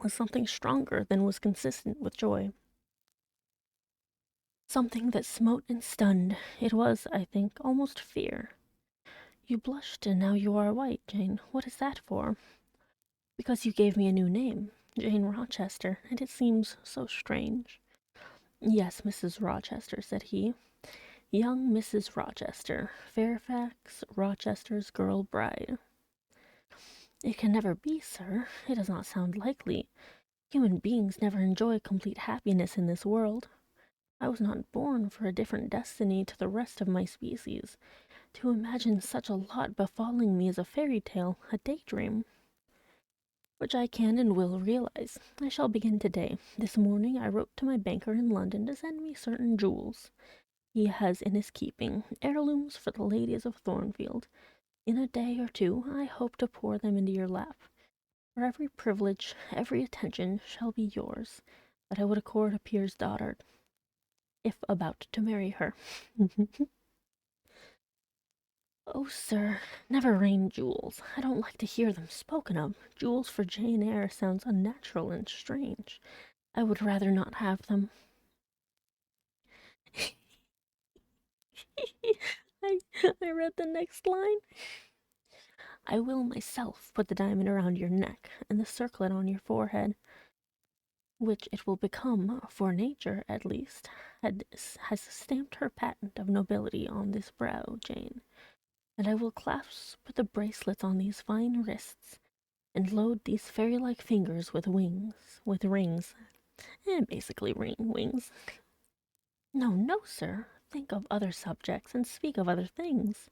[SPEAKER 1] was something stronger than was consistent with joy. Something that smote and stunned. It was, I think, almost fear. "You blushed, and now you are white, Jane. What is that for?" "Because you gave me a new name, Jane Rochester, and it seems so strange." "Yes, Mrs. Rochester," said he. "Young Mrs. Rochester, Fairfax Rochester's girl bride." "It can never be, sir. It does not sound likely. Human beings never enjoy complete happiness in this world. I was not born for a different destiny to the rest of my species. To imagine such a lot befalling me is a fairy tale, a daydream, which I can and will realize. I shall begin today. This morning I wrote to my banker in London to send me certain jewels he has in his keeping, heirlooms for the ladies of Thornfield. In a day or two I hope to pour them into your lap, for every privilege, every attention shall be yours that I would accord a peer's daughter, if about to marry her." "Oh, sir, never rain jewels. I don't like to hear them spoken of. Jewels for Jane Eyre sounds unnatural and strange. I would rather not have them." I, I read the next line. "I will myself put the diamond around your neck and the circlet on your forehead, which it will become, for nature, at least, has stamped her patent of nobility on this brow, Jane. And I will clasp the bracelets on these fine wrists, and load these fairy-like fingers with rings. Basically wings. No, no, sir. Think of other subjects, and speak of other things.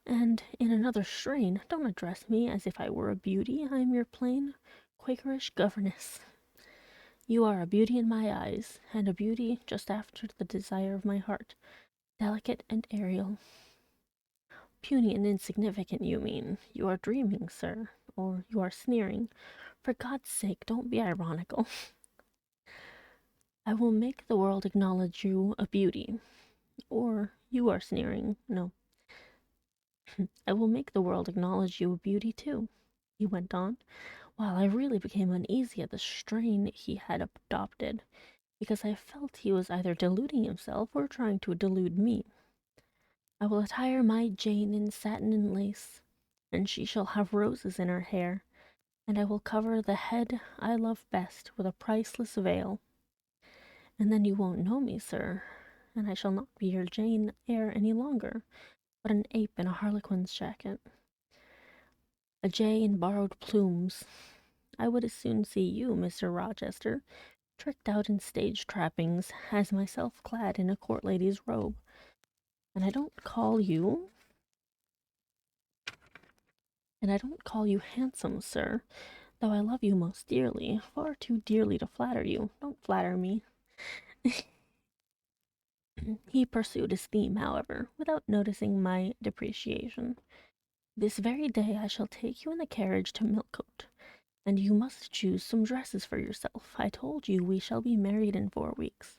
[SPEAKER 1] And in another strain, don't address me as if I were a beauty. I am your plain, Quakerish governess. You are a beauty in my eyes, and a beauty just after the desire of my heart, delicate and aerial." "Puny and insignificant, you mean. You are dreaming, sir, or you are sneering. For God's sake, don't be ironical." "I will make the world acknowledge you a beauty, or you are sneering. No, I will make the world acknowledge you a beauty too," he went on, while I really became uneasy at the strain he had adopted, because I felt he was either deluding himself or trying to delude me. "I will attire my Jane in satin and lace, and she shall have roses in her hair, and I will cover the head I love best with a priceless veil. And then you won't know me, sir, and I shall not be your Jane Eyre any longer, but an ape in a harlequin's jacket, a jay in borrowed plumes. I would as soon see you, Mr. Rochester, tricked out in stage trappings, as myself clad in a court lady's robe. And I don't call you handsome, sir, though I love you most dearly, far too dearly to flatter you. Don't flatter me." He pursued his theme, however, without noticing my depreciation. "This very day I shall take you in the carriage to Millcote, and you must choose some dresses for yourself. I told you we shall be married in 4 weeks.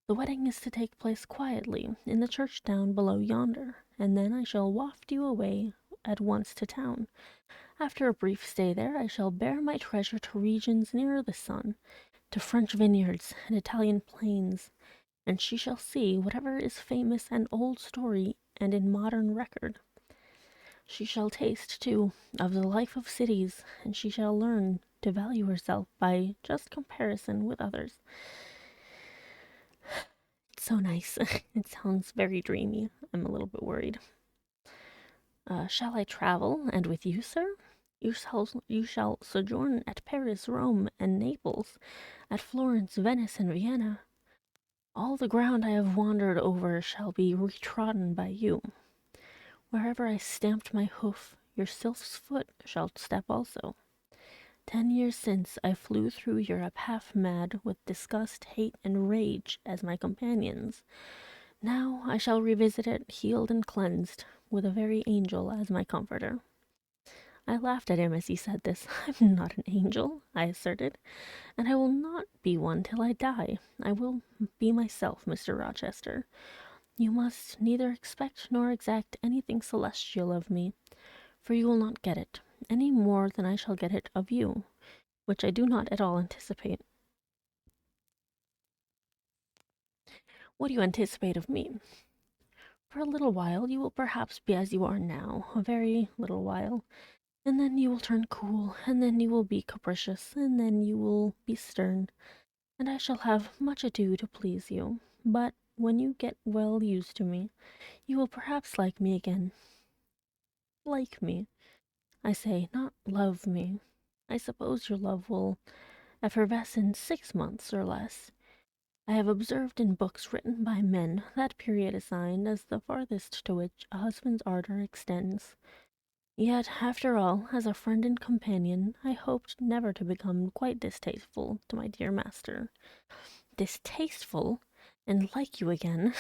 [SPEAKER 1] The wedding is to take place quietly, in the church down below yonder, and then I shall waft you away at once to town. After a brief stay there, I shall bear my treasure to regions nearer the sun, to French vineyards and Italian plains, and she shall see whatever is famous and old story and in modern record. She shall taste, too, of the life of cities, and she shall learn to value herself by just comparison with others. It's so nice. It sounds very dreamy. I'm a little bit worried. Shall I travel, and with you, sir? You shall sojourn at Paris, Rome, and Naples, at Florence, Venice, and Vienna. All the ground I have wandered over shall be retrodden by you. Wherever I stamped my hoof, your sylph's foot shall step also. 10 years since, I flew through Europe half mad with disgust, hate, and rage as my companions. Now I shall revisit it healed and cleansed, with a very angel as my comforter. I laughed at him as he said this. I'm not an angel, I asserted, and I will not be one till I die. I will be myself, Mr. Rochester. You must neither expect nor exact anything celestial of me, for you will not get it, any more than I shall get it of you, which I do not at all anticipate. What do you anticipate of me? For a little while you will perhaps be as you are now, a very little while, and then you will turn cool, and then you will be capricious, and then you will be stern, and I shall have much ado to please you. But when you get well used to me, you will perhaps like me again. Like me, I say, not love me. I suppose your love will effervesce in 6 months or less. I have observed in books written by men that period assigned as the farthest to which a husband's ardor extends. Yet, after all, as a friend and companion, I hoped never to become quite distasteful to my dear master. Distasteful? And like you again?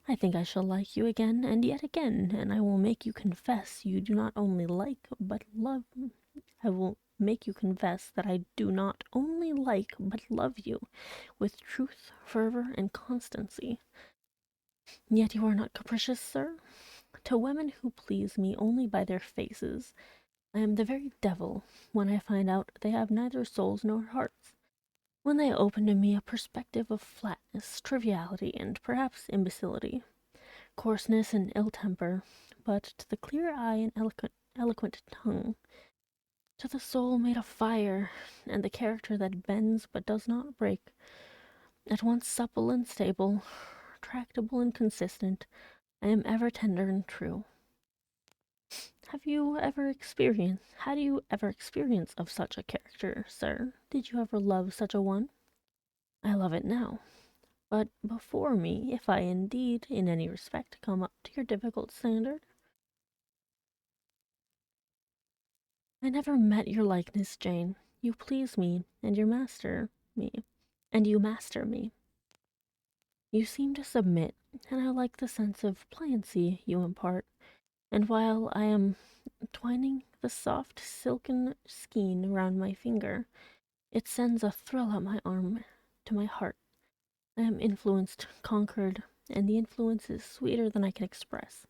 [SPEAKER 1] I think I shall like you again, and yet again, and I will make you confess you do not only like, but love. I will make you confess that I do not only like, but love you, with truth, fervor, and constancy. Yet you are not capricious, sir? To women who please me only by their faces, I am the very devil when I find out they have neither souls nor hearts. When they open to me a perspective of flatness, triviality, and perhaps imbecility, coarseness and ill temper, but to the clear eye and eloquent tongue, to the soul made of fire, and the character that bends but does not break, at once supple and stable, tractable and consistent, I am ever tender and true. Had you ever experience of such a character, sir? Did you ever love such a one? I love it now. But before me, if I indeed, in any respect, come up to your difficult standard, I never met your likeness, Jane. You please me, and you master me. You seem to submit, and I like the sense of pliancy you impart, and while I am twining the soft silken skein round my finger, it sends a thrill up my arm to my heart. I am influenced, conquered, and the influence is sweeter than I can express.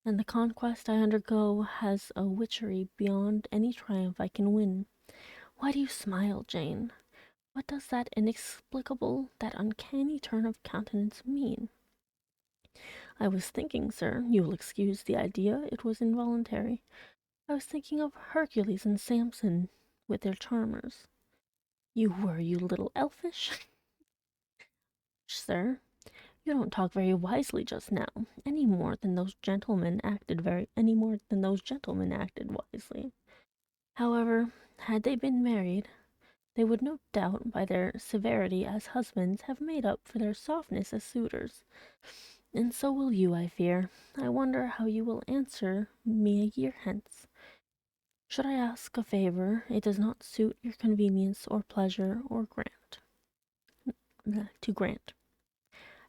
[SPEAKER 1] And the conquest I undergo has a witchery beyond any triumph I can win. Why do you smile, Jane? What does that inexplicable, that uncanny turn of countenance mean? I was thinking, sir, you will excuse the idea, it was involuntary. I was thinking of Hercules and Samson with their charmers. You were, you little elfish? Sir, you don't talk very wisely just now, any more than those gentlemen acted wisely. However, had they been married, they would no doubt by their severity as husbands have made up for their softness as suitors. And so will you, I fear. I wonder how you will answer me a year hence. Should I ask a favor it does not suit your convenience or pleasure or grant.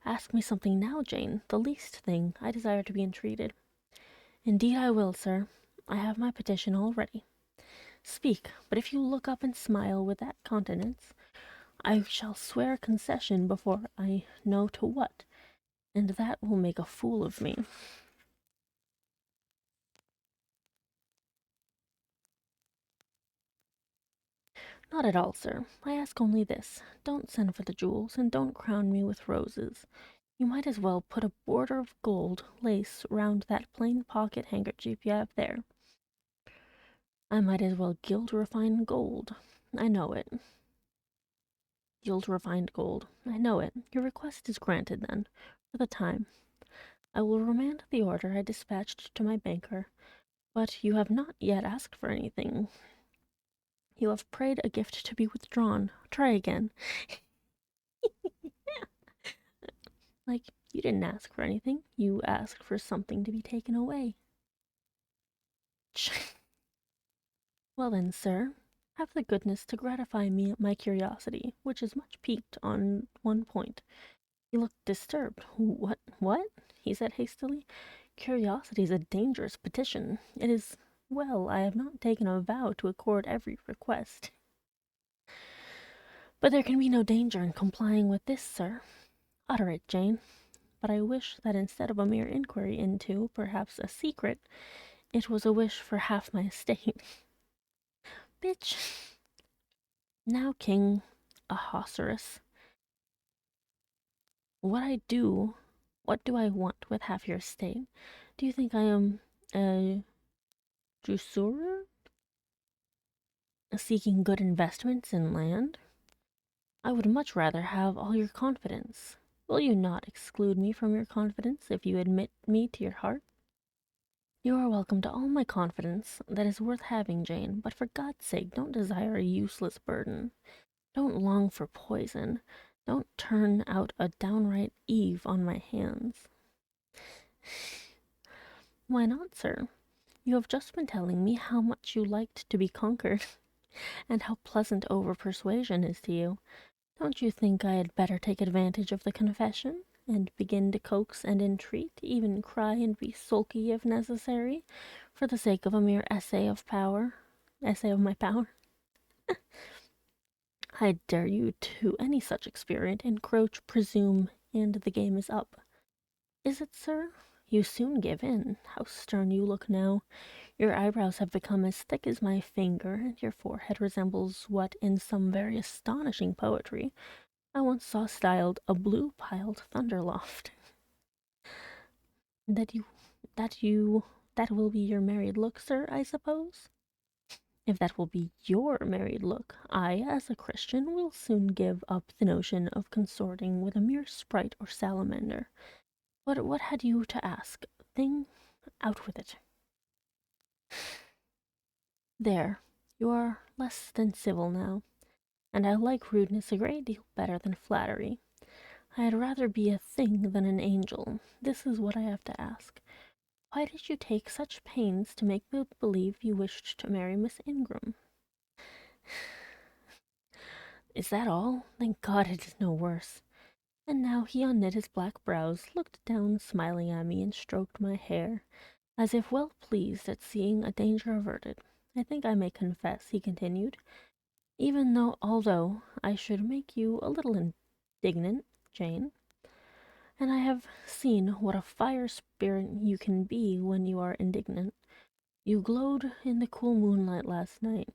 [SPEAKER 1] Ask me something now, Jane, the least thing. I desire to be entreated. Indeed I will, sir. I have my petition all ready. Speak, but if you look up and smile with that countenance, I shall swear a concession before I know to what, and that will make a fool of me. Not at all, sir. I ask only this. Don't send for the jewels, and don't crown me with roses. You might as well put a border of gold lace round that plain pocket handkerchief you have there. I might as well gild refined gold. I know it. Gild refined gold. I know it. Your request is granted, then, for the time. I will remand the order I dispatched to my banker, but you have not yet asked for anything. You have prayed a gift to be withdrawn. Try again. Like, you didn't ask for anything. You asked for something to be taken away. Well then, sir, have the goodness to gratify my curiosity, which is much piqued on one point. He looked disturbed. What? He said hastily. Curiosity is a dangerous petition. It is, well, I have not taken a vow to accord every request. But there can be no danger in complying with this, sir. Utter it, Jane. But I wish that instead of a mere inquiry into, perhaps, a secret, it was a wish for half my estate. Bitch. Now, King Ahasuerus, what do I want with half your estate? Do you think I am a usurer? Seeking good investments in land? I would much rather have all your confidence. Will you not exclude me from your confidence if you admit me to your heart? You are welcome to all my confidence that is worth having, Jane, but for God's sake don't desire a useless burden. Don't long for poison. Don't turn out a downright Eve on my hands. Why not, sir? You have just been telling me how much you liked to be conquered, and how pleasant over-persuasion is to you. Don't you think I had better take advantage of the confession, and begin to coax and entreat, even cry and be sulky if necessary, for the sake of a mere essay of my power? I dare you to any such experiment, encroach, presume, and the game is up. Is it, sir? You soon give in. How stern you look now. Your eyebrows have become as thick as my finger, and your forehead resembles what, in some very astonishing poetry, I once saw styled a blue-piled thunderloft. That you, that will be your married look, sir, I suppose? If that will be your married look, I, as a Christian, will soon give up the notion of consorting with a mere sprite or salamander. But what had you to ask? Thing, out with it. There, you are less than civil now, and I like rudeness a great deal better than flattery. I had rather be a thing than an angel. This is what I have to ask. Why did you take such pains to make me believe you wished to marry Miss Ingram? Is that all? Thank God it is no worse. And now he unknit his black brows, looked down smiling at me, and stroked my hair, as if well pleased at seeing a danger averted. I think I may confess, he continued, although I should make you a little indignant, Jane, and I have seen what a fire spirit you can be when you are indignant. You glowed in the cool moonlight last night,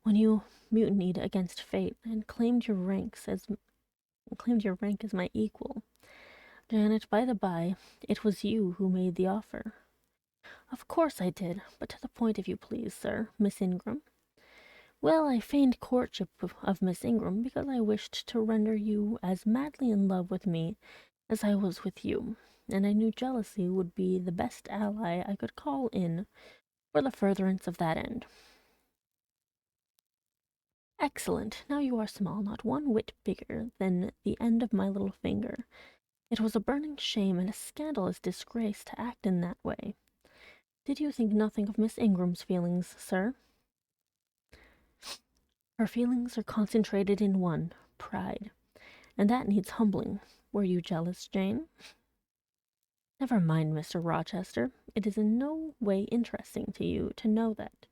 [SPEAKER 1] when you mutinied against fate and claimed your rank as my equal. Janet, by the by, it was you who made the offer. Of course I did, but to the point, if you please, sir, Miss Ingram. Well, I feigned courtship of Miss Ingram because I wished to render you as madly in love with me as I was with you, and I knew jealousy would be the best ally I could call in for the furtherance of that end. Excellent. Now you are small, not one whit bigger than the end of my little finger. It was a burning shame and a scandalous disgrace to act in that way. Did you think nothing of Miss Ingram's feelings, sir? Her feelings are concentrated in one, pride, and that needs humbling. Were you jealous, Jane? Never mind, Mr. Rochester. It is in no way interesting to you to know that.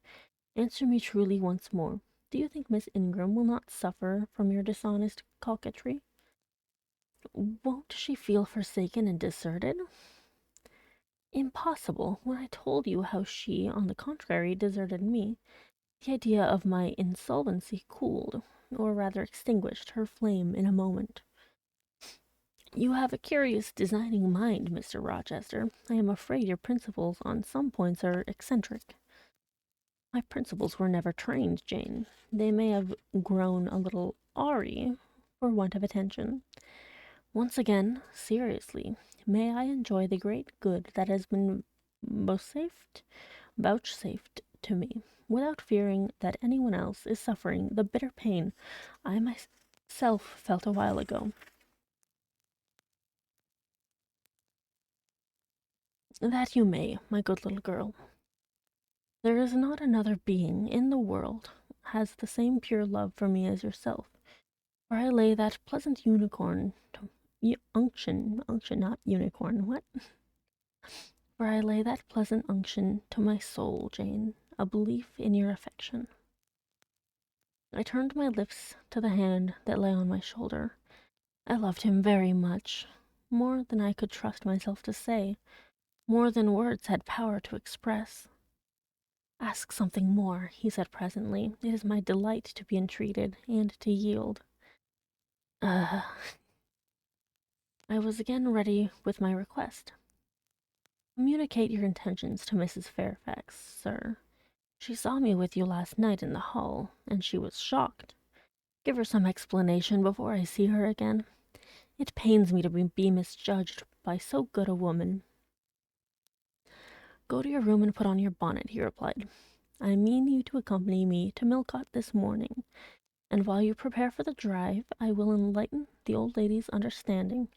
[SPEAKER 1] Answer me truly once more. Do you think Miss Ingram will not suffer from your dishonest coquetry? Won't she feel forsaken and deserted? Impossible. When I told you how she, on the contrary, deserted me, the idea of my insolvency cooled, or rather extinguished, her flame in a moment. You have a curious designing mind, Mr. Rochester. I am afraid your principles on some points are eccentric. My principles were never trained, Jane. They may have grown a little awry for want of attention. Once again, seriously, may I enjoy the great good that has been vouchsafed to me, without fearing that anyone else is suffering the bitter pain I myself felt a while ago. That you may, my good little girl. There is not another being in the world has the same pure love for me as yourself, for I lay that pleasant unction, not unicorn, what? For I lay that pleasant unction to my soul, Jane, a belief in your affection. I turned my lips to the hand that lay on my shoulder. I loved him very much, more than I could trust myself to say, more than words had power to express. Ask something more, he said presently. It is my delight to be entreated and to yield. I was again ready with my request. Communicate your intentions to Mrs. Fairfax, sir. She saw me with you last night in the hall, and she was shocked. Give her some explanation before I see her again. It pains me to be misjudged by so good a woman. Go to your room and put on your bonnet, he replied. I mean you to accompany me to Millcote this morning, and while you prepare for the drive, I will enlighten the old lady's understanding.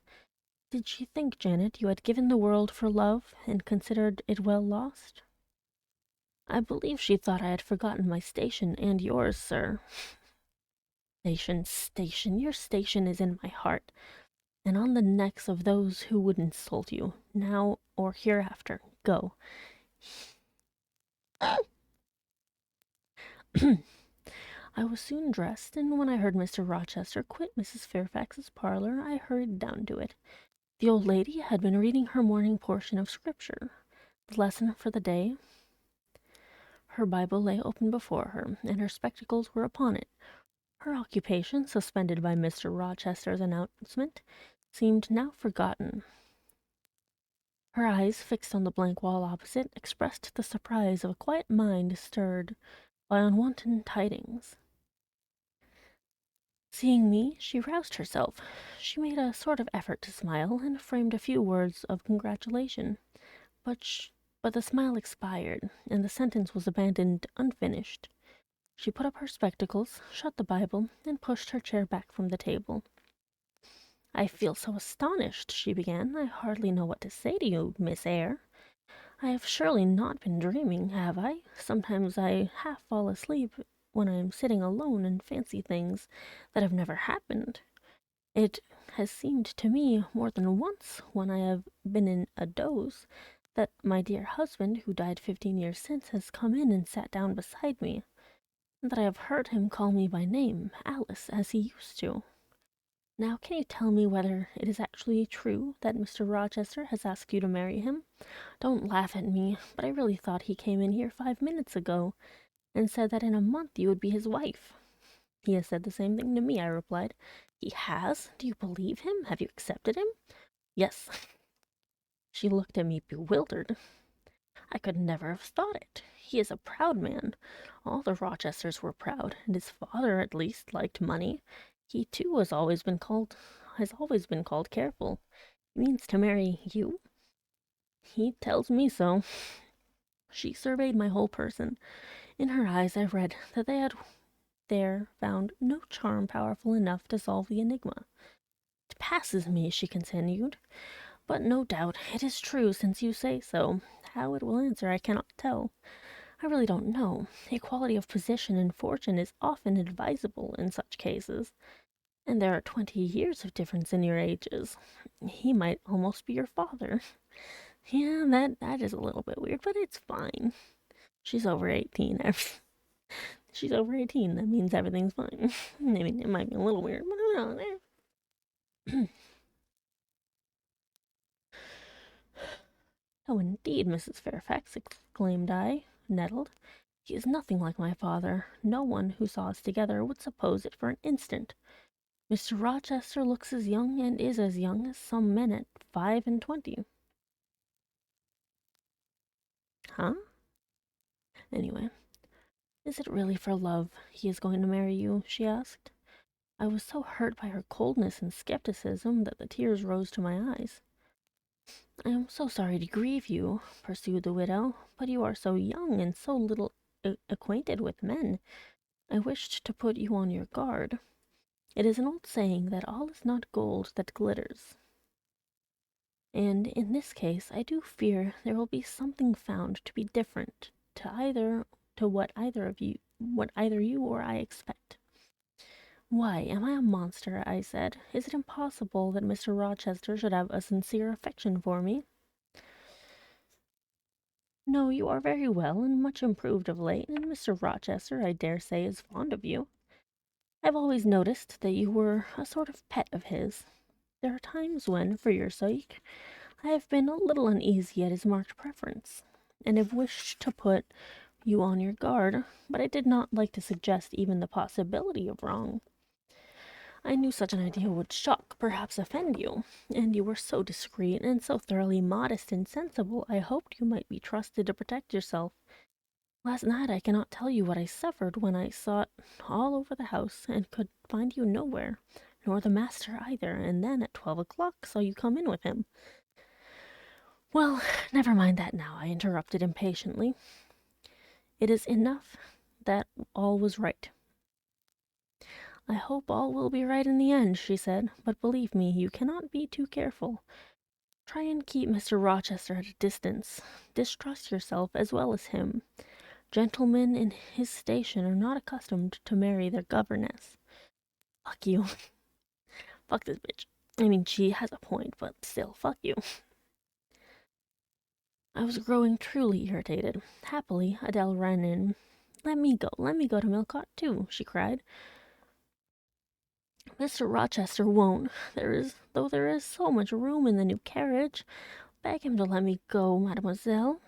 [SPEAKER 1] Did she think, Janet, you had given the world for love, and considered it well lost? I believe she thought I had forgotten my station and yours, sir. Station. Your station is in my heart, and on the necks of those who would insult you, now or hereafter. Go. I was soon dressed, and when I heard Mr. Rochester quit Mrs. Fairfax's parlor, I hurried down to it. The old lady had been reading her morning portion of Scripture. The lesson for the day. Her Bible lay open before her, and her spectacles were upon it. Her occupation, suspended by Mr. Rochester's announcement, seemed now forgotten. Her eyes, fixed on the blank wall opposite, expressed the surprise of a quiet mind stirred by unwonted tidings. Seeing me, she roused herself. She made a sort of effort to smile, and framed a few words of congratulation. But the smile expired, and the sentence was abandoned unfinished. She put up her spectacles, shut the Bible, and pushed her chair back from the table. I feel so astonished, she began. I hardly know what to say to you, Miss Eyre. I have surely not been dreaming, have I? Sometimes I half fall asleep when I am sitting alone and fancy things that have never happened. It has seemed to me more than once, when I have been in a doze, that my dear husband, who died 15 years since, has come in and sat down beside me, and that I have heard him call me by name, Alice, as he used to. Now, can you tell me whether it is actually true that Mr. Rochester has asked you to marry him? Don't laugh at me, but I really thought he came in here 5 minutes ago and said that in a month you would be his wife. He has said the same thing to me, I replied. He has? Do you believe him? Have you accepted him? Yes. She looked at me bewildered. I could never have thought it. He is a proud man. All the Rochesters were proud, and his father, at least, liked money. He, too, has always been called careful. He means to marry you? He tells me so. She surveyed my whole person. In her eyes I read that they had there found no charm powerful enough to solve the enigma. It passes me, she continued, but no doubt it is true since you say so. How it will answer I cannot tell. I really don't know. Equality of position and fortune is often advisable in such cases, and there are 20 years of difference in your ages. He might almost be your father. Yeah, that is a little bit weird, but it's fine. She's over 18. She's over 18. That means everything's fine. I mean, it might be a little weird, but I don't know. Oh, indeed, Mrs. Fairfax, exclaimed I, nettled. He is nothing like my father. No one who saw us together would suppose it for an instant. Mr. Rochester looks as young and is as young as some men at 25. Huh? Anyway, is it really for love he is going to marry you? She asked. I was so hurt by her coldness and skepticism that the tears rose to my eyes. I am so sorry to grieve you, pursued the widow, but you are so young and so little acquainted with men. I wished to put you on your guard. It is an old saying that all is not gold that glitters. And in this case, I do fear there will be something found to be different to what either you or I expect. Why, am I a monster? I said. Is it impossible that Mr. Rochester should have a sincere affection for me? No, you are very well and much improved of late, and Mr. Rochester, I dare say, is fond of you. I've always noticed that you were a sort of pet of his. There are times when, for your sake, I have been a little uneasy at his marked preference, and have wished to put you on your guard, but I did not like to suggest even the possibility of wrong. I knew such an idea would shock, perhaps offend you, and you were so discreet and so thoroughly modest and sensible, I hoped you might be trusted to protect yourself. Last night I cannot tell you what I suffered when I sought all over the house and could find you nowhere, nor the master either, and then at 12 o'clock saw you come in with him. Well, never mind that now, I interrupted impatiently. It is enough that all was right. I hope all will be right in the end, she said, but believe me, you cannot be too careful. Try and keep Mr. Rochester at a distance. Distrust yourself as well as him. Gentlemen in his station are not accustomed to marry their governess. Fuck you. Fuck this bitch. I mean, she has a point, but still, fuck you. I was growing truly irritated. Happily, Adele ran in. Let me go to Millcote too, she cried. Mr. Rochester won't. There is so much room in the new carriage. Beg him to let me go, mademoiselle.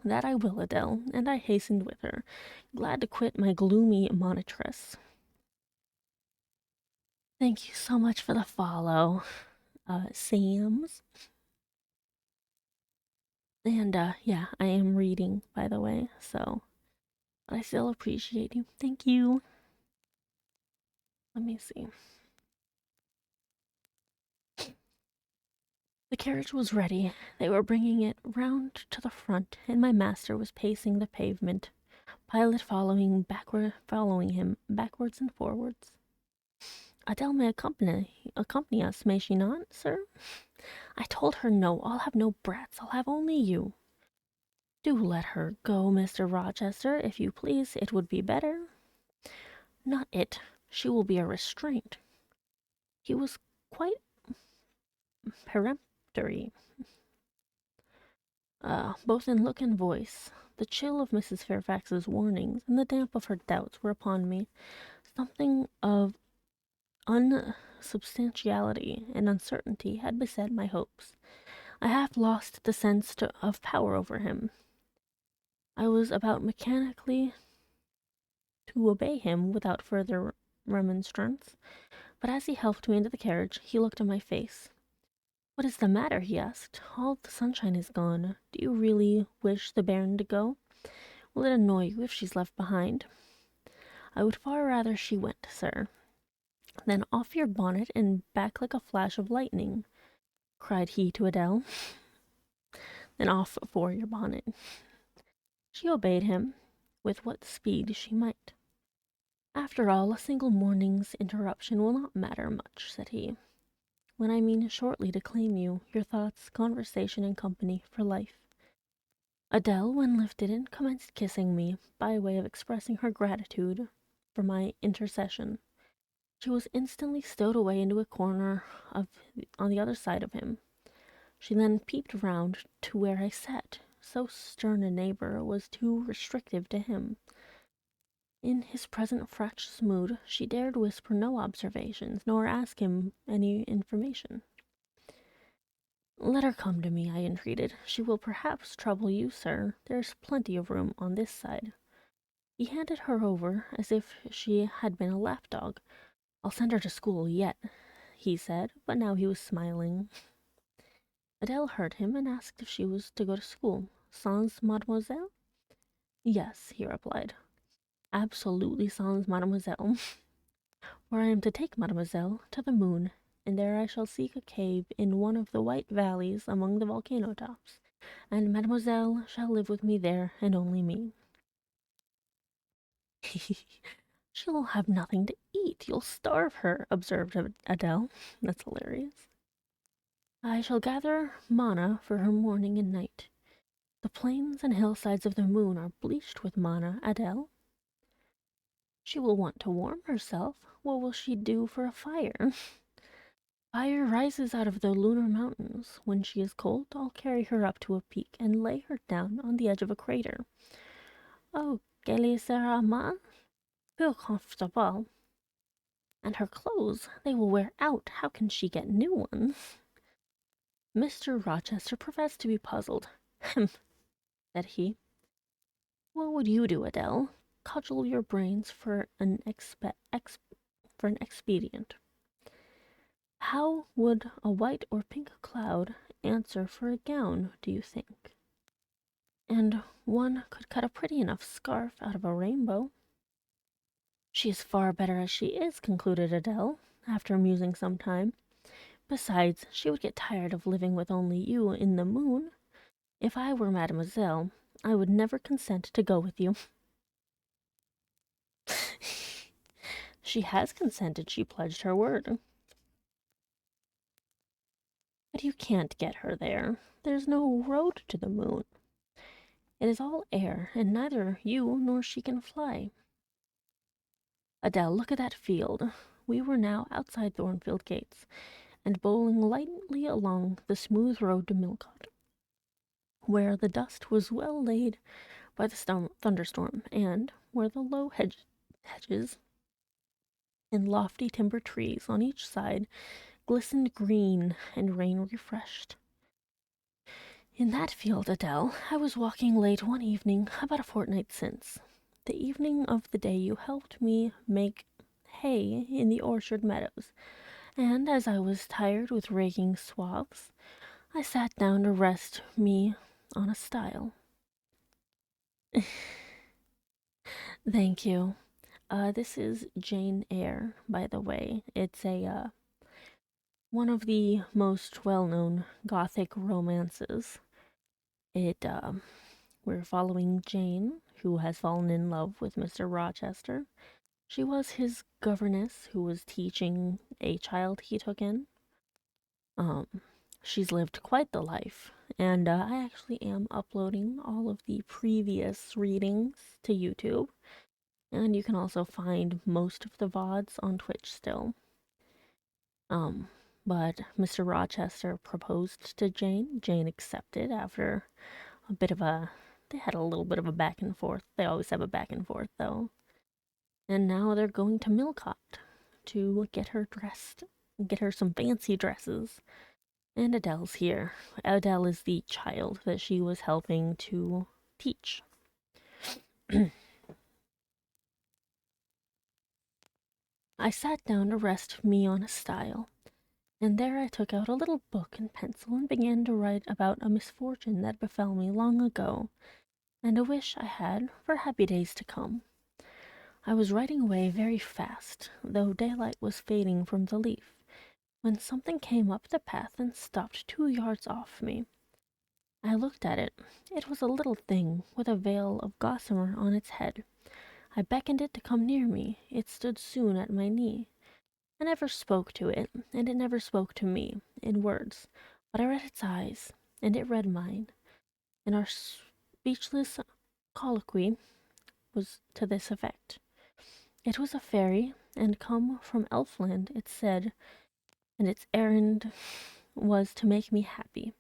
[SPEAKER 1] That I will, Adele, and I hastened with her, glad to quit my gloomy monitress. Thank you so much for the follow, Sam's. And, yeah, I am reading, by the way, so I still appreciate you. Thank you. Let me see. The carriage was ready. They were bringing it round to the front, and my master was pacing the pavement, Pilot following him backwards and forwards. Adele may accompany us, may she not, sir? I told her no, I'll have no brats, I'll have only you. Do let her go, Mr. Rochester, if you please, it would be better. Not it, she will be a restraint. He was quite peremptory, both in look and voice. The chill of Mrs. Fairfax's warnings and the damp of her doubts were upon me. Something of unsubstantiality and uncertainty had beset my hopes. I half lost the sense of power over him. I was about mechanically to obey him without further remonstrance, but as he helped me into the carriage, he looked in my face. What is the matter? He asked. All the sunshine is gone. Do you really wish the bairn to go? Will it annoy you if she's left behind? I would far rather she went, sir. Then off your bonnet and back like a flash of lightning, cried he to Adele. Then off for your bonnet. She obeyed him with what speed she might. After all, a single morning's interruption will not matter much, said he, when I mean shortly to claim you, your thoughts, conversation, and company for life. Adele, when lifted in, commenced kissing me, by way of expressing her gratitude for my intercession. She was instantly stowed away into a corner on the other side of him. She then peeped round to where I sat. So stern a neighbor was too restrictive to him. In his present fractious mood, she dared whisper no observations, nor ask him any information. Let her come to me, I entreated. She will perhaps trouble you, sir. There's plenty of room on this side. He handed her over as if she had been a lapdog. I'll send her to school yet, he said, but now he was smiling. Adele heard him and asked if she was to go to school. Sans mademoiselle? Yes, he replied. Absolutely sans mademoiselle. For I am to take mademoiselle to the moon, and there I shall seek a cave in one of the white valleys among the volcano tops, and mademoiselle shall live with me there, and only me. She'll have nothing to eat. You'll starve her, observed Adele. That's hilarious. I shall gather manna for her morning and night. The plains and hillsides of the moon are bleached with manna, Adele. She will want to warm herself. What will she do for a fire? Fire rises out of the lunar mountains. When she is cold, I'll carry her up to a peak and lay her down on the edge of a crater. Oh, quelle sera ma? Peu comfortable. And her clothes, they will wear out. How can she get new ones? Mr. Rochester professed to be puzzled. Hem, said he. What would you do, Adele? Cudgel your brains for an expedient. How would a white or pink cloud answer for a gown, do you think? And one could cut a pretty enough scarf out of a rainbow. She is far better as she is, concluded Adele, after musing some time. Besides, she would get tired of living with only you in the moon. If I were mademoiselle, I would never consent to go with you. She has consented, she pledged her word. But you can't get her there. There's no road to the moon. It is all air, and neither you nor she can fly. Adele, look at that field. We were now outside Thornfield gates, and bowling lightly along the smooth road to Millcote, where the dust was well laid by the thunderstorm, and where the low hedges and lofty timber trees on each side glistened green and rain refreshed. In that field, Adele, I was walking late one evening about a fortnight since, the evening of the day you helped me make hay in the orchard meadows, and as I was tired with raking swaths, I sat down to rest me on a stile. Thank you. This is Jane Eyre, by the way. It's a one of the most well-known Gothic romances. We're following Jane, who has fallen in love with Mr. Rochester. She was his governess who was teaching a child he took in. She's lived quite the life, and I actually am uploading all of the previous readings to YouTube, and you can also find most of the VODs on Twitch still. But Mr. Rochester proposed to Jane. Jane accepted after they had a little bit of a back and forth. They always have a back and forth, though. And now they're going to Millcote to get her dressed, get her some fancy dresses. And Adele's here. Adele is the child that she was helping to teach. I sat down to rest me on a stile, and there I took out a little book and pencil and began to write about a misfortune that befell me long ago, and a wish I had for happy days to come. I was writing away very fast, though daylight was fading from the leaf, when something came up the path and stopped 2 yards off me. I looked at it. It was a little thing with a veil of gossamer on its head. I beckoned it to come near me. It stood soon at my knee. I never spoke to it, and it never spoke to me, in words, but I read its eyes, and it read mine, and our speechless colloquy was to this effect. It was a fairy, and come from Elfland, it said, and its errand was to make me happy.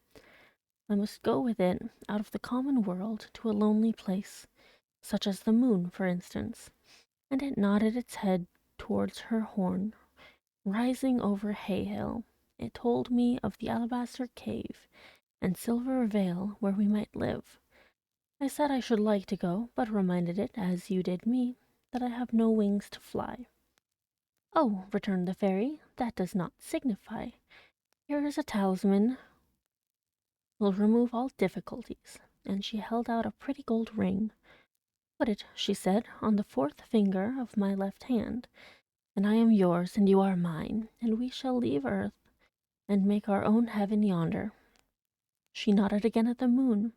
[SPEAKER 1] I must go with it out of the common world to a lonely place, such as the moon, for instance, and it nodded its head towards her horn, rising over Hay Hill. It told me of the alabaster cave and silver vale where we might live. I said I should like to go, but reminded it, as you did me, that I have no wings to fly. Oh, returned the fairy, that does not signify. Here is a talisman will remove all difficulties. And she held out a pretty gold ring. Put it, she said, on the fourth finger of my left hand, and I am yours and you are mine, and we shall leave earth and make our own heaven yonder. She nodded again at the moon.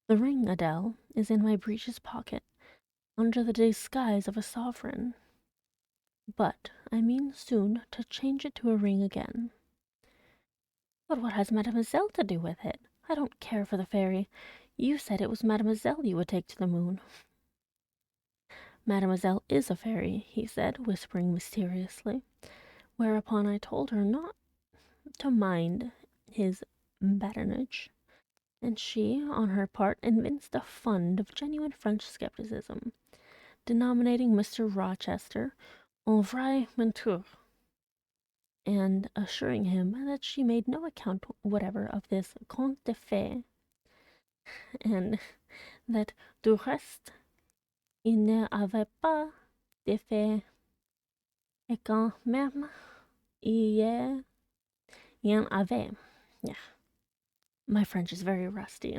[SPEAKER 1] The ring, Adele, is in my breeches pocket, under the disguise of a sovereign. But I mean soon to change it to a ring again. But what has Mademoiselle to do with it? I don't care for the fairy. You said it was Mademoiselle you would take to the moon. Mademoiselle is a fairy, he said, whispering mysteriously, whereupon I told her not to mind his badinage, and she, on her part, evinced a fund of genuine French skepticism, denominating Mr. Rochester un vrai menteur, and assuring him that she made no account whatever of this conte de fées, and that du reste il n'y avait pas de faits, et quand même il y en avait. Yeah, my French is very rusty.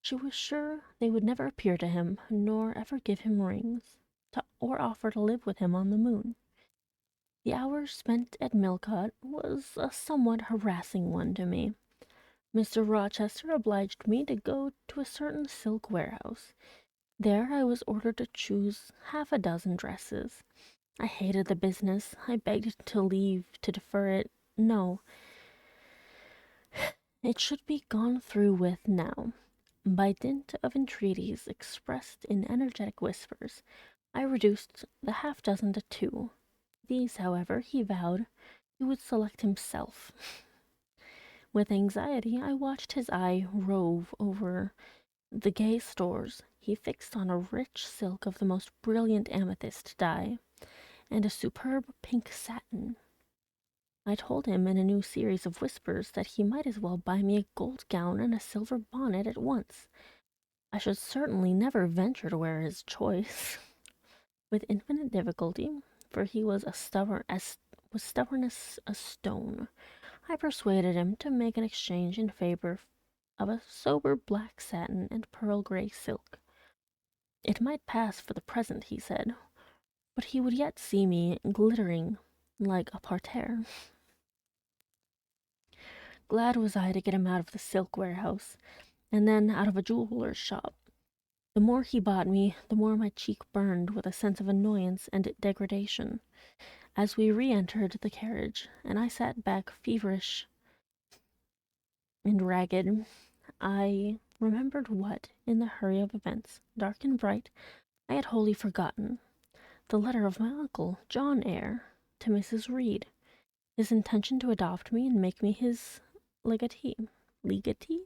[SPEAKER 1] She was sure they would never appear to him, nor ever give him rings, or offer to live with him on the moon. The hour spent at Millcote was a somewhat harassing one to me. Mr. Rochester obliged me to go to a certain silk warehouse. There I was ordered to choose half a dozen dresses. I hated the business. I begged to leave to defer it. No, it should be gone through with now. By dint of entreaties expressed in energetic whispers, I reduced the half dozen to two. These, however, he vowed he would select himself. With anxiety, I watched his eye rove over the gay stores. He fixed on a rich silk of the most brilliant amethyst dye, and a superb pink satin. I told him in a new series of whispers that he might as well buy me a gold gown and a silver bonnet at once. I should certainly never venture to wear his choice. With infinite difficulty, for he was stubborn as a stone, I persuaded him to make an exchange in favor of a sober black satin and pearl gray silk. It might pass for the present, he said, but he would yet see me glittering like a parterre. Glad was I to get him out of the silk warehouse, and then out of a jeweller's shop. The more he bought me, the more my cheek burned with a sense of annoyance and degradation. As we re-entered the carriage, and I sat back feverish and ragged, I remembered what, in the hurry of events, dark and bright, I had wholly forgotten. The letter of my uncle, John Eyre, to Mrs. Reed. His intention to adopt me and make me his legatee. Legatee?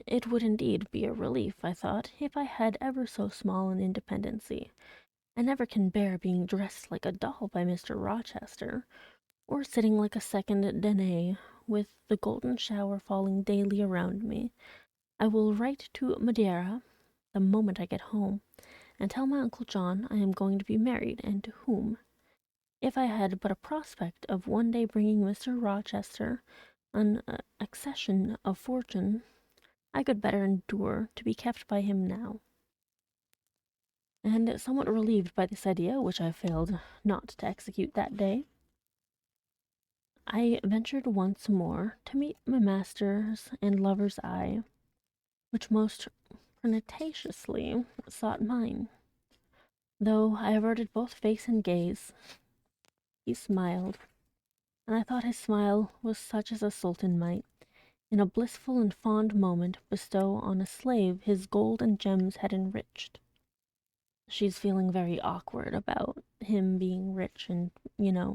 [SPEAKER 1] It would indeed be a relief, I thought, if I had ever so small an independency. I never can bear being dressed like a doll by Mr. Rochester, or sitting like a second Danae, with the golden shower falling daily around me. I will write to Madeira the moment I get home, and tell my Uncle John I am going to be married, and to whom. If I had but a prospect of one day bringing Mr. Rochester an accession of fortune, I could better endure to be kept by him now. And somewhat relieved by this idea, which I failed not to execute that day, I ventured once more to meet my master's and lover's eye, which most pertinaciously sought mine. Though I averted both face and gaze, he smiled, and I thought his smile was such as a sultan might, in a blissful and fond moment, bestow on a slave his gold and gems had enriched. She's feeling very awkward about him being rich and,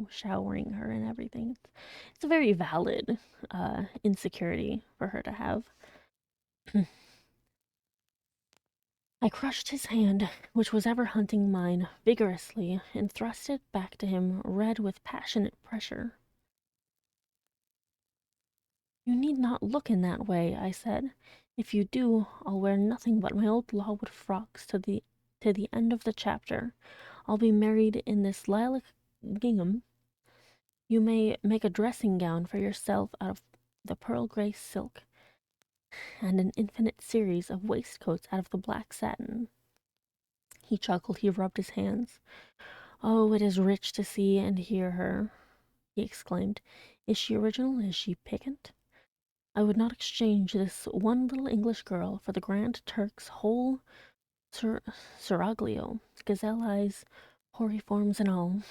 [SPEAKER 1] showering her and everything. It's a very valid insecurity for her to have. I crushed his hand, which was ever hunting mine, vigorously, and thrust it back to him, red with passionate pressure. You need not look in that way, I said. If you do, I'll wear nothing but my old Lowood frocks to the end of the chapter. I'll be married in this lilac gingham. You may make a dressing gown for yourself out of the pearl grey silk, and an infinite series of waistcoats out of the black satin. He chuckled, he rubbed his hands. Oh, it is rich to see and hear her, he exclaimed. Is she original? Is she piquant? I would not exchange this one little English girl for the Grand Turk's whole seraglio, gazelle eyes, hoary forms and all.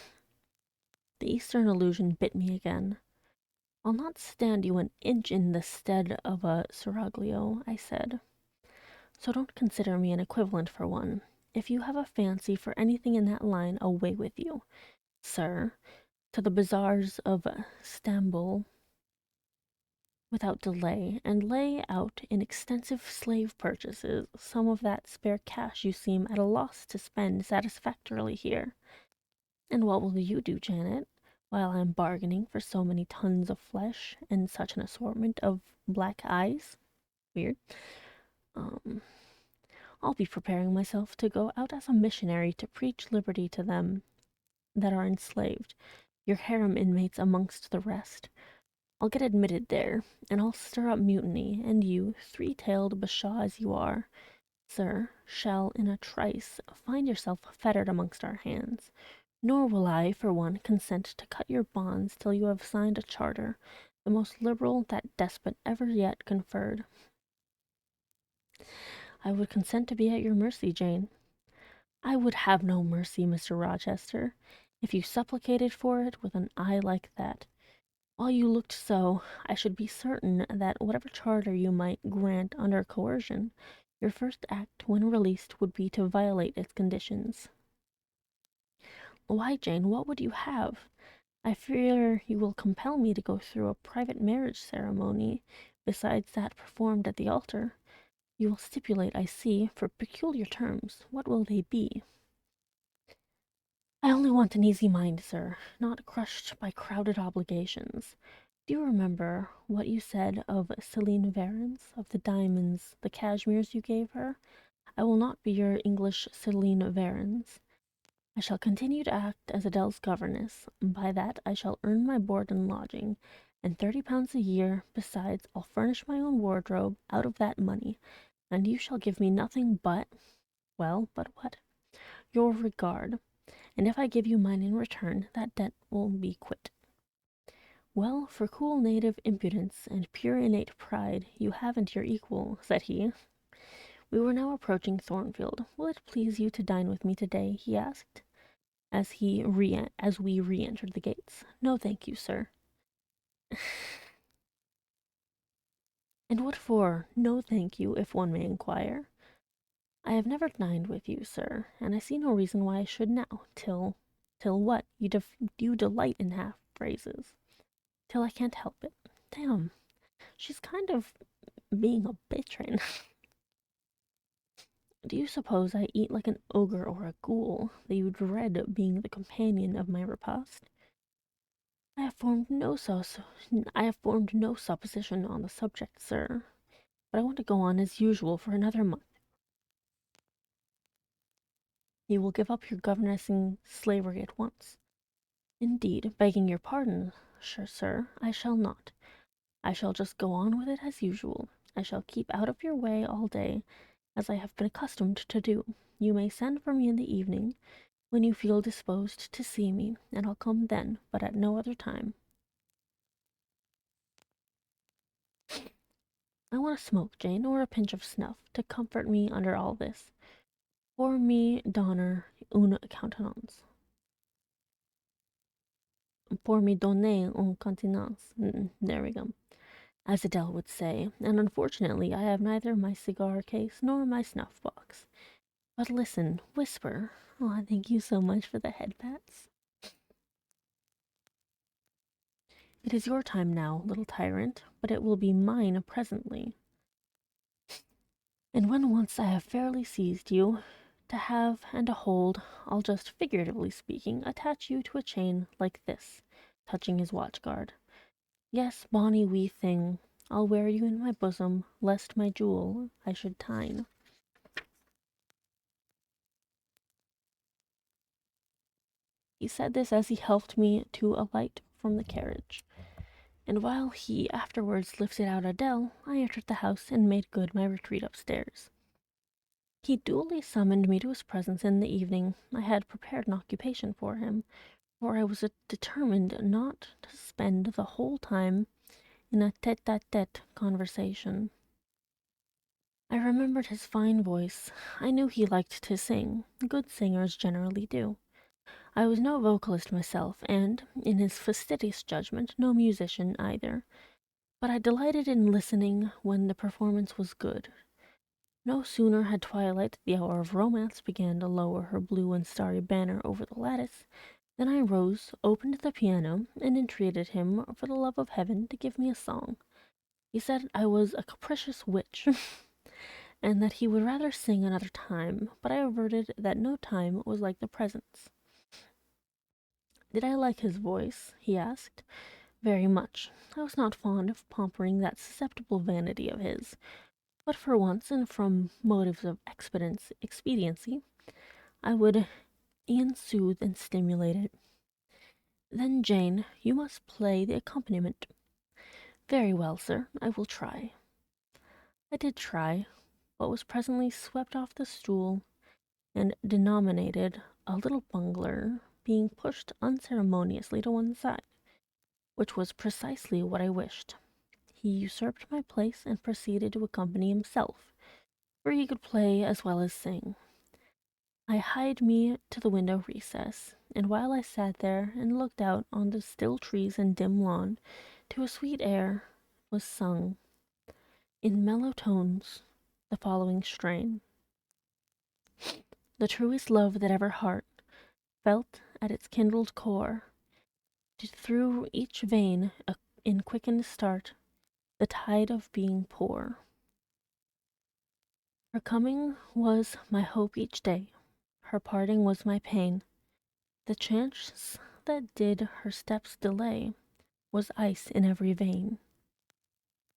[SPEAKER 1] The Eastern allusion bit me again. I'll not stand you an inch in the stead of a seraglio, I said. So don't consider me an equivalent for one. If you have a fancy for anything in that line, away with you, sir, to the bazaars of Stamboul without delay, and lay out in extensive slave purchases some of that spare cash you seem at a loss to spend satisfactorily here. And what will you do, Janet, while I am bargaining for so many tons of flesh and such an assortment of black eyes? Weird. Um, I'll be preparing myself to go out as a missionary to preach liberty to them that are enslaved, your harem inmates amongst the rest. I'll get admitted there, and I'll stir up mutiny, and you, three-tailed bashaw as you are, sir, shall in a trice find yourself fettered amongst our hands. Nor will I, for one, consent to cut your bonds till you have signed a charter, the most liberal that despot ever yet conferred. I would consent to be at your mercy, Jane. I would have no mercy, Mr. Rochester, if you supplicated for it with an eye like that. While you looked so, I should be certain that whatever charter you might grant under coercion, your first act when released would be to violate its conditions. Why, Jane, what would you have? I fear you will compel me to go through a private marriage ceremony, besides that performed at the altar. You will stipulate, I see, for peculiar terms. What will they be? I only want an easy mind, sir, not crushed by crowded obligations. Do you remember what you said of Celine Varens, of the diamonds, the cashmeres you gave her? I will not be your English Celine Varens. I shall continue to act as Adele's governess. By that I shall earn my board and lodging, and £30 a year. Besides, I'll furnish my own wardrobe out of that money, and you shall give me nothing but, well, but what? Your regard. And if I give you mine in return, that debt will be quit. Well, for cool native impudence and pure innate pride, you haven't your equal, said he. We were now approaching Thornfield. Will it please you to dine with me today? He asked, as we re-entered the gates. No, thank you, sir. And what for? No, thank you, if one may inquire. I have never dined with you, sir, and I see no reason why I should now, till what? You delight in half phrases. Till I can't help it. Damn, she's kind of being a bitch right now. Do you suppose I eat like an ogre or a ghoul, that you dread being the companion of my repast? I have formed no supposition on the subject, sir, but I want to go on as usual for another month. You will give up your governessing slavery at once. Indeed, begging your pardon, sir, I shall not. I shall just go on with it as usual. I shall keep out of your way all day, as I have been accustomed to do. You may send for me in the evening, when you feel disposed to see me, and I'll come then, but at no other time. I want a smoke, Jane, or a pinch of snuff, to comfort me under all this. Pour me donner une countenance. Pour me donner une contenance. There we go. As Adele would say, and unfortunately I have neither my cigar case nor my snuff box. But listen, whisper. Oh, thank you so much for the head pats. It is your time now, little tyrant, but it will be mine presently. And when once I have fairly seized you, to have and to hold, I'll just, figuratively speaking, attach you to a chain like this, touching his watch guard. Yes, bonny wee thing, I'll wear you in my bosom, lest my jewel I should tine. He said this as he helped me to alight from the carriage, and while he afterwards lifted out Adele, I entered the house and made good my retreat upstairs. He duly summoned me to his presence in the evening. I had prepared an occupation for him, for I was determined not to spend the whole time in a tete-a-tete conversation. I remembered his fine voice. I knew he liked to sing. Good singers generally do. I was no vocalist myself, and, in his fastidious judgment, no musician either. But I delighted in listening when the performance was good. No sooner had twilight, the hour of romance, began to lower her blue and starry banner over the lattice, than I rose, opened the piano, and entreated him, for the love of heaven, to give me a song. He said I was a capricious witch, and that he would rather sing another time, but I averted that no time was like the present. Did I like his voice? He asked. Very much. I was not fond of pampering that susceptible vanity of his, but for once, and from motives of expediency, I would e'en soothe and stimulate it. Then, Jane, you must play the accompaniment. Very well, sir, I will try. I did try, but was presently swept off the stool and denominated a little bungler, being pushed unceremoniously to one side, which was precisely what I wished. He usurped my place and proceeded to accompany himself, for he could play as well as sing. I hied me to the window recess, and while I sat there and looked out on the still trees and dim lawn, to a sweet air was sung, in mellow tones, the following strain. The truest love that ever heart felt at its kindled core, did through each vein in quickened start the tide of being pour. Her coming was my hope each day, her parting was my pain. The chance that did her steps delay was ice in every vein.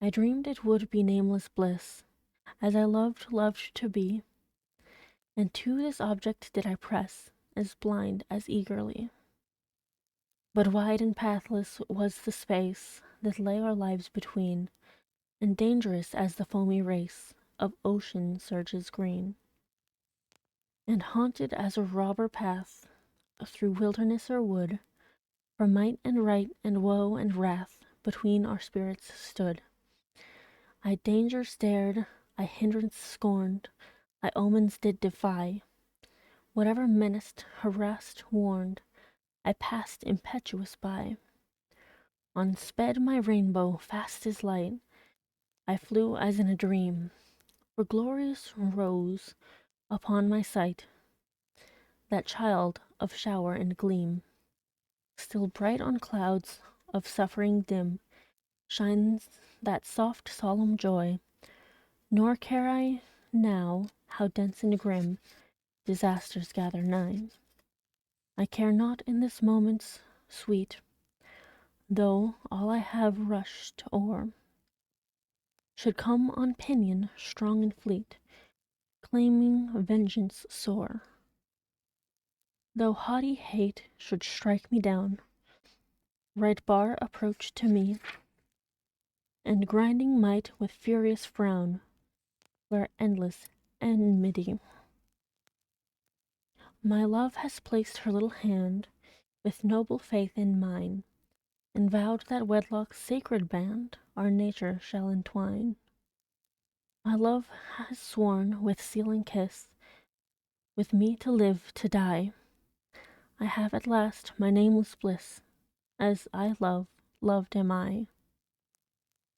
[SPEAKER 1] I dreamed it would be nameless bliss, as I loved to be, and to this object did I press, as blind as eagerly. But wide and pathless was the space that lay our lives between, and dangerous as the foamy race of ocean surges green, and haunted as a robber path through wilderness or wood, for might and right and woe and wrath between our spirits stood. I danger stared, I hindrance scorned, I omens did defy. Whatever menaced, harassed, warned, I passed impetuous by. On sped my rainbow, fast as light, I flew as in a dream, for glorious rose upon my sight that child of shower and gleam. Still bright on clouds of suffering dim shines that soft solemn joy, nor care I now how dense and grim disasters gather nigh. I care not in this moment's sweet, though all I have rushed o'er should come on pinion strong and fleet, claiming vengeance sore. Though haughty hate should strike me down, right bar approach to me, and grinding might with furious frown where endless enmity. My love has placed her little hand with noble faith in mine, and vowed that wedlock's sacred band our nature shall entwine. My love has sworn with sealing kiss, with me to live, to die. I have at last my nameless bliss, as I love, loved am I.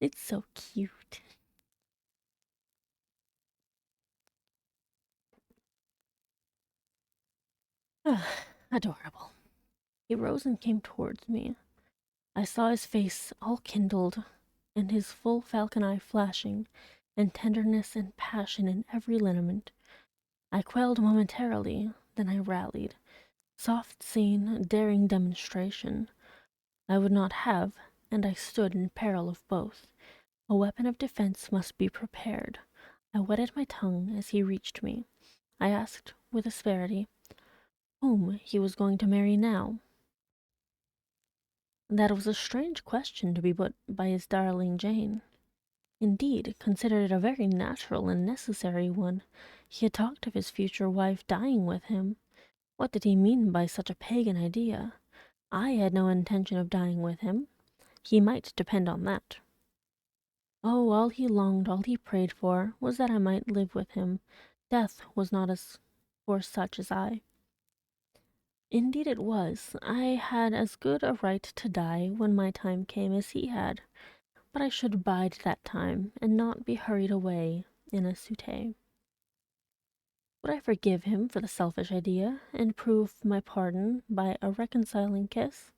[SPEAKER 1] It's so cute. Adorable. He rose and came towards me. I saw his face all kindled, and his full falcon eye flashing, and tenderness and passion in every lineament. I quailed momentarily, then I rallied. Soft scene, daring demonstration, I would not have, and I stood in peril of both. A weapon of defense must be prepared. I wetted my tongue as he reached me. I asked with asperity whom he was going to marry now. That was a strange question to be put by his darling Jane. Indeed, considered a very natural and necessary one. He had talked of his future wife dying with him. What did he mean by such a pagan idea? I had no intention of dying with him. He might depend on that. Oh, all he longed, all he prayed for, was that I might live with him. Death was not as for such as I. Indeed it was. I had as good a right to die when my time came as he had, but I should bide that time, and not be hurried away in a suite. Would I forgive him for the selfish idea, and prove my pardon by a reconciling kiss?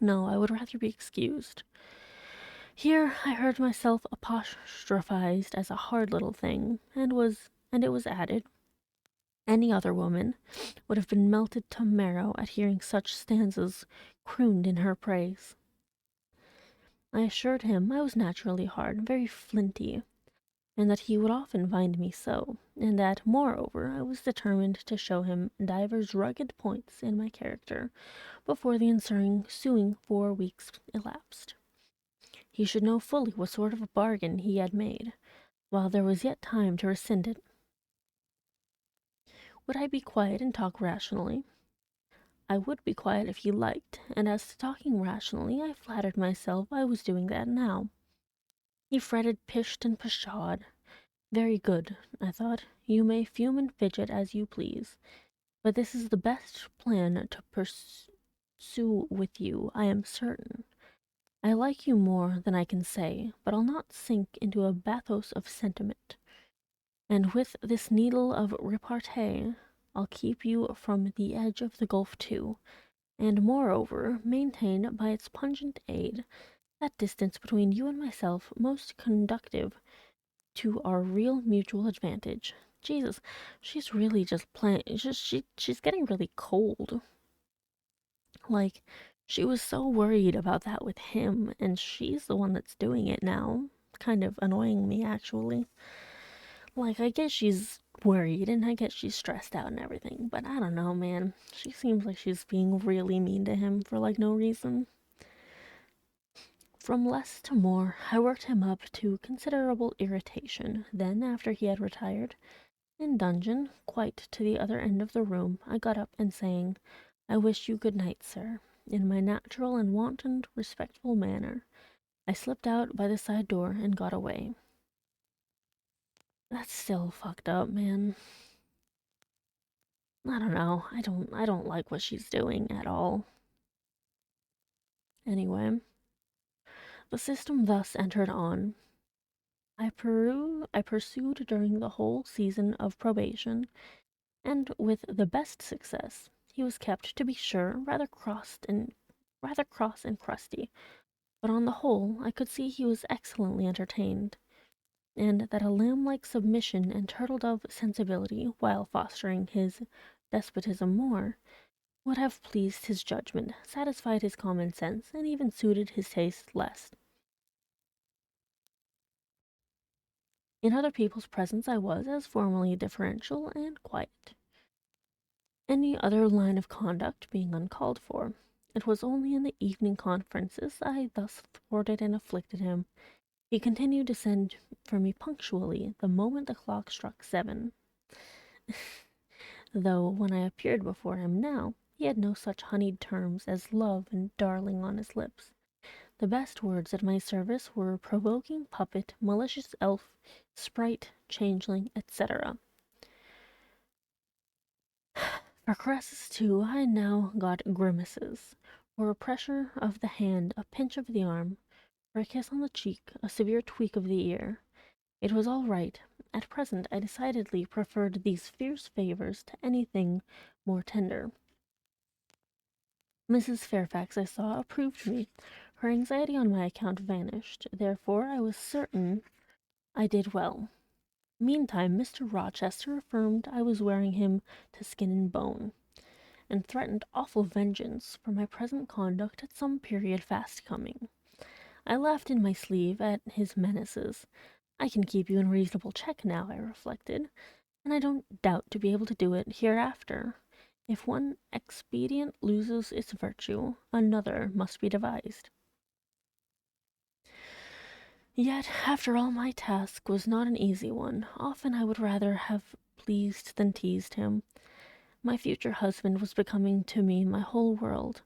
[SPEAKER 1] No, I would rather be excused. Here I heard myself apostrophized as a hard little thing, and it was added, any other woman would have been melted to marrow at hearing such stanzas crooned in her praise. I assured him I was naturally hard, very flinty, and that he would often find me so, and that, moreover, I was determined to show him divers rugged points in my character before the ensuing 4 weeks elapsed. He should know fully what sort of a bargain he had made, while there was yet time to rescind it. Would I be quiet and talk rationally? I would be quiet if he liked, and as to talking rationally, I flattered myself I was doing that now. He fretted, pished, and pshawed. Very good, I thought. You may fume and fidget as you please, but this is the best plan to pursue with you, I am certain. I like you more than I can say, but I'll not sink into a bathos of sentiment. And with this needle of repartee, I'll keep you from the edge of the gulf too, and moreover maintain by its pungent aid that distance between you and myself most conducive to our real mutual advantage. Jesus, she's really just playing. She's getting really cold. Like, she was so worried about that with him, and she's the one that's doing it now. Kind of annoying me, actually. Like, I guess she's worried and I guess she's stressed out and everything, but I don't know, man. She seems like she's being really mean to him for like no reason. From less to more, I worked him up to considerable irritation. Then, after he had retired, in dudgeon, quite to the other end of the room, I got up and saying, I wish you good night, sir, in my natural and wonted respectful manner, I slipped out by the side door and got away. That's still fucked up, man. I don't know. I don't like what she's doing at all. Anyway, the system thus entered on. I pursued during the whole season of probation, and with the best success. He was kept, to be sure, rather cross and crusty, but on the whole I could see he was excellently entertained, and that a lamb-like submission and turtle-dove sensibility, while fostering his despotism more, would have pleased his judgment, satisfied his common sense, and even suited his taste less. In other people's presence I was, as formerly, deferential and quiet, any other line of conduct being uncalled for. It was only in the evening conferences I thus thwarted and afflicted him. He continued to send for me punctually the moment the clock struck 7, though when I appeared before him now, he had no such honeyed terms as love and darling on his lips. The best words at my service were provoking puppet, malicious elf, sprite, changeling, etc. For caresses, too, I now got grimaces. For a pressure of the hand, a pinch of the arm, for a kiss on the cheek, a severe tweak of the ear. It was all right. At present I decidedly preferred these fierce favors to anything more tender. Mrs. Fairfax, I saw, approved me. Her anxiety on my account vanished. Therefore I was certain I did well. Meantime Mr. Rochester affirmed I was wearing him to skin and bone, and threatened awful vengeance for my present conduct at some period fast coming. I laughed in my sleeve at his menaces. I can keep you in reasonable check now, I reflected, and I don't doubt to be able to do it hereafter. If one expedient loses its virtue, another must be devised. Yet, after all, my task was not an easy one. Often I would rather have pleased than teased him. My future husband was becoming to me my whole world,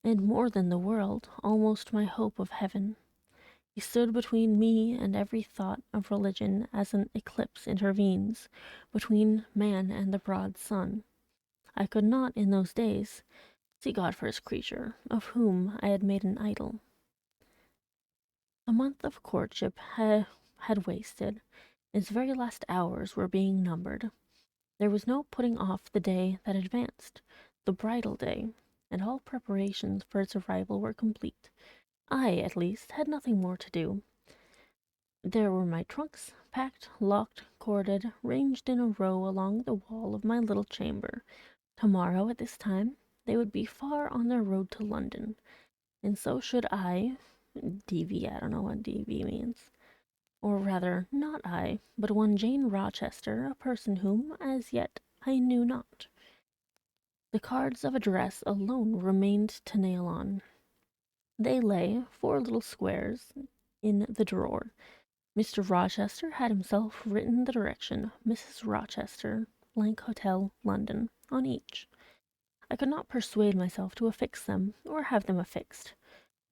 [SPEAKER 1] and more than the world, almost my hope of heaven. He stood between me and every thought of religion as an eclipse intervenes between man and the broad sun. I could not, in those days, see God for his creature, of whom I had made an idol. A month of courtship had wasted. Its very last hours were being numbered. There was no putting off the day that advanced, the bridal day, and all preparations for its arrival were complete. I, at least, had nothing more to do. There were my trunks, packed, locked, corded, ranged in a row along the wall of my little chamber. Tomorrow, at this time, they would be far on their road to London, and so should I. DV, I don't know what DV means. Or rather, not I, but one Jane Rochester, a person whom, as yet, I knew not. The cards of address alone remained to nail on. They lay, 4 little squares, in the drawer. Mr. Rochester had himself written the direction, Mrs. Rochester, Hotel, London, on each. I could not persuade myself to affix them, or have them affixed.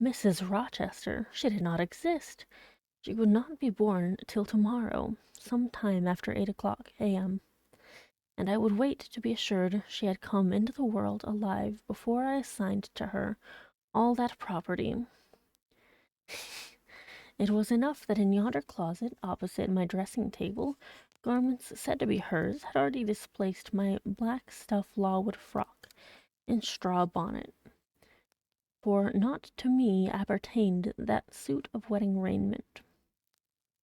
[SPEAKER 1] Mrs. Rochester, she did not exist. She would not be born till tomorrow, some time after 8 o'clock a.m., and I would wait to be assured she had come into the world alive before I assigned to her all that property. It was enough that in yonder closet, opposite my dressing table, garments said to be hers had already displaced my black stuff lawwood frock and straw bonnet, for not to me appertained that suit of wedding raiment.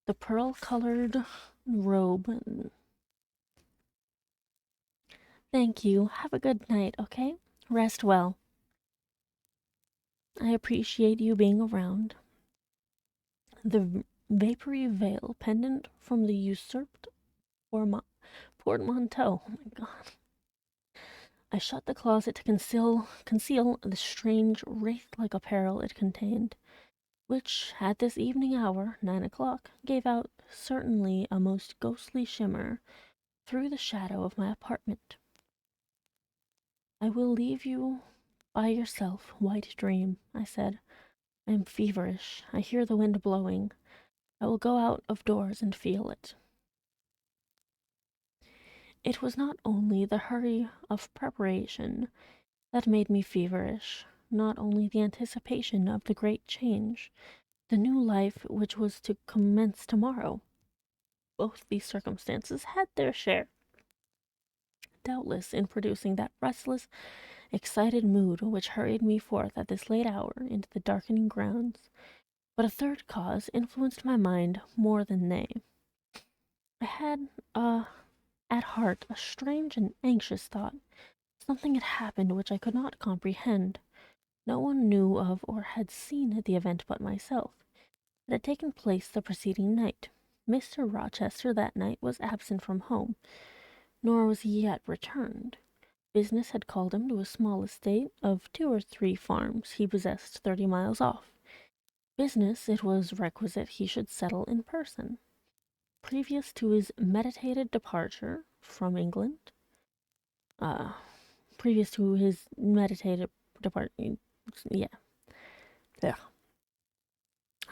[SPEAKER 1] The pearl-colored robe. Thank you. Have a good night, okay? Rest well. I appreciate you being around. The vapory veil pendant from the usurped portmanteau. Oh my god. I shut the closet to conceal the strange wraith-like apparel it contained, which, at this evening hour, 9 o'clock, gave out certainly a most ghostly shimmer through the shadow of my apartment. I will leave you by yourself, white dream, I said. I am feverish. I hear the wind blowing. I will go out of doors and feel it. It was not only the hurry of preparation that made me feverish, not only the anticipation of the great change, the new life which was to commence tomorrow. Both these circumstances had their share, doubtless, in producing that restless, excited mood which hurried me forth at this late hour into the darkening grounds. But a third cause influenced my mind more than they. I had, at heart, a strange and anxious thought. Something had happened which I could not comprehend. No one knew of or had seen the event but myself. It had taken place the preceding night. Mr. Rochester that night was absent from home, nor was he yet returned. Business had called him to a small estate of 2 or 3 farms he possessed 30 miles off. Business it was requisite he should settle in person. Previous to his meditated departure from England, uh, previous to his meditated departure, yeah, there.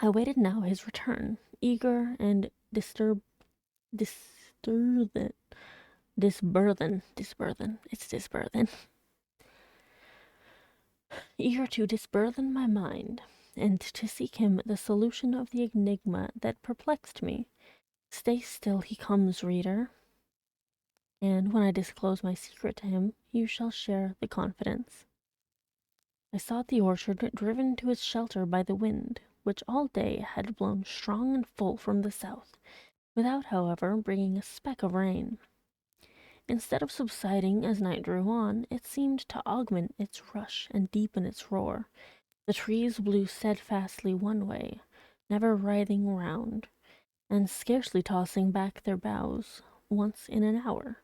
[SPEAKER 1] I waited now his return, eager and disburthened, eager to disburthen my mind, and to seek him the solution of the enigma that perplexed me. Stay still, he comes, reader, and when I disclose my secret to him, you shall share the confidence. I sought the orchard, driven to its shelter by the wind, which all day had blown strong and full from the south, without, however, bringing a speck of rain. Instead of subsiding as night drew on, it seemed to augment its rush and deepen its roar. The trees blew steadfastly one way, never writhing round, and scarcely tossing back their boughs once in an hour.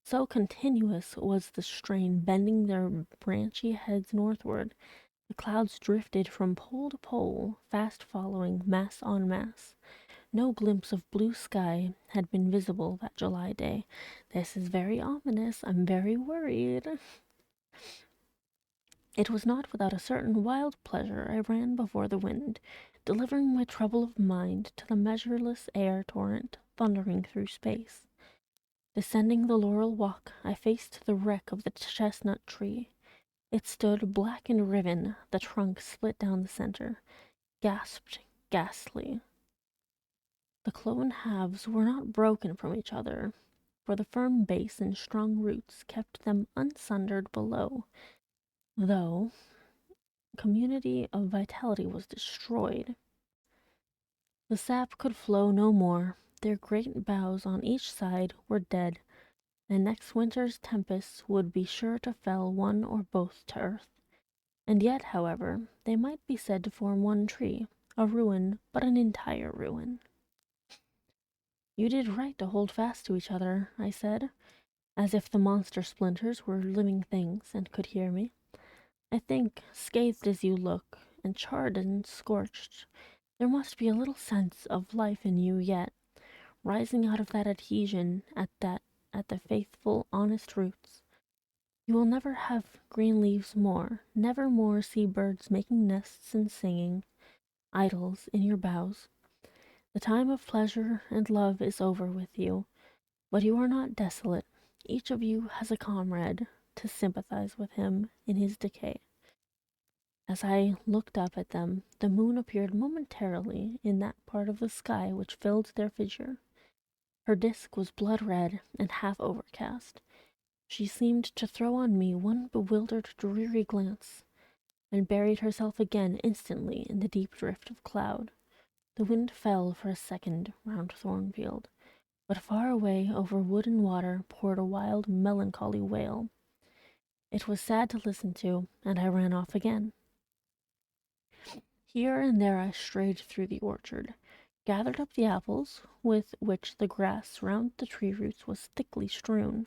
[SPEAKER 1] So continuous was the strain bending their branchy heads northward, the clouds drifted from pole to pole, fast following, mass on mass. No glimpse of blue sky had been visible that July day. This is very ominous. I'm very worried. It was not without a certain wild pleasure I ran before the wind, delivering my trouble of mind to the measureless air torrent thundering through space. Descending the laurel walk, I faced the wreck of the chestnut tree. It stood black and riven, the trunk split down the center, gasped ghastly. The cloven halves were not broken from each other, for the firm base and strong roots kept them unsundered below, though community of vitality was destroyed. The sap could flow no more. Their great boughs on each side were dead, and next winter's tempests would be sure to fell one or both to earth. And yet, however, they might be said to form one tree, a ruin, but an entire ruin. You did right to hold fast to each other, I said, as if the monster splinters were living things and could hear me. I think, scathed as you look, and charred and scorched, there must be a little sense of life in you yet, rising out of that adhesion at the faithful, honest roots. You will never have green leaves more, never more see birds making nests and singing, idols in your boughs. The time of pleasure and love is over with you, but you are not desolate. Each of you has a comrade to sympathize with him in his decay. As I looked up at them, the moon appeared momentarily in that part of the sky which filled their figure. Her disk was blood red and half overcast. She seemed to throw on me one bewildered, dreary glance, and buried herself again instantly in the deep drift of cloud. The wind fell for a second round Thornfield, but far away over wood and water poured a wild, melancholy wail. It was sad to listen to, and I ran off again. Here and there I strayed through the orchard, gathered up the apples, with which the grass round the tree roots was thickly strewn.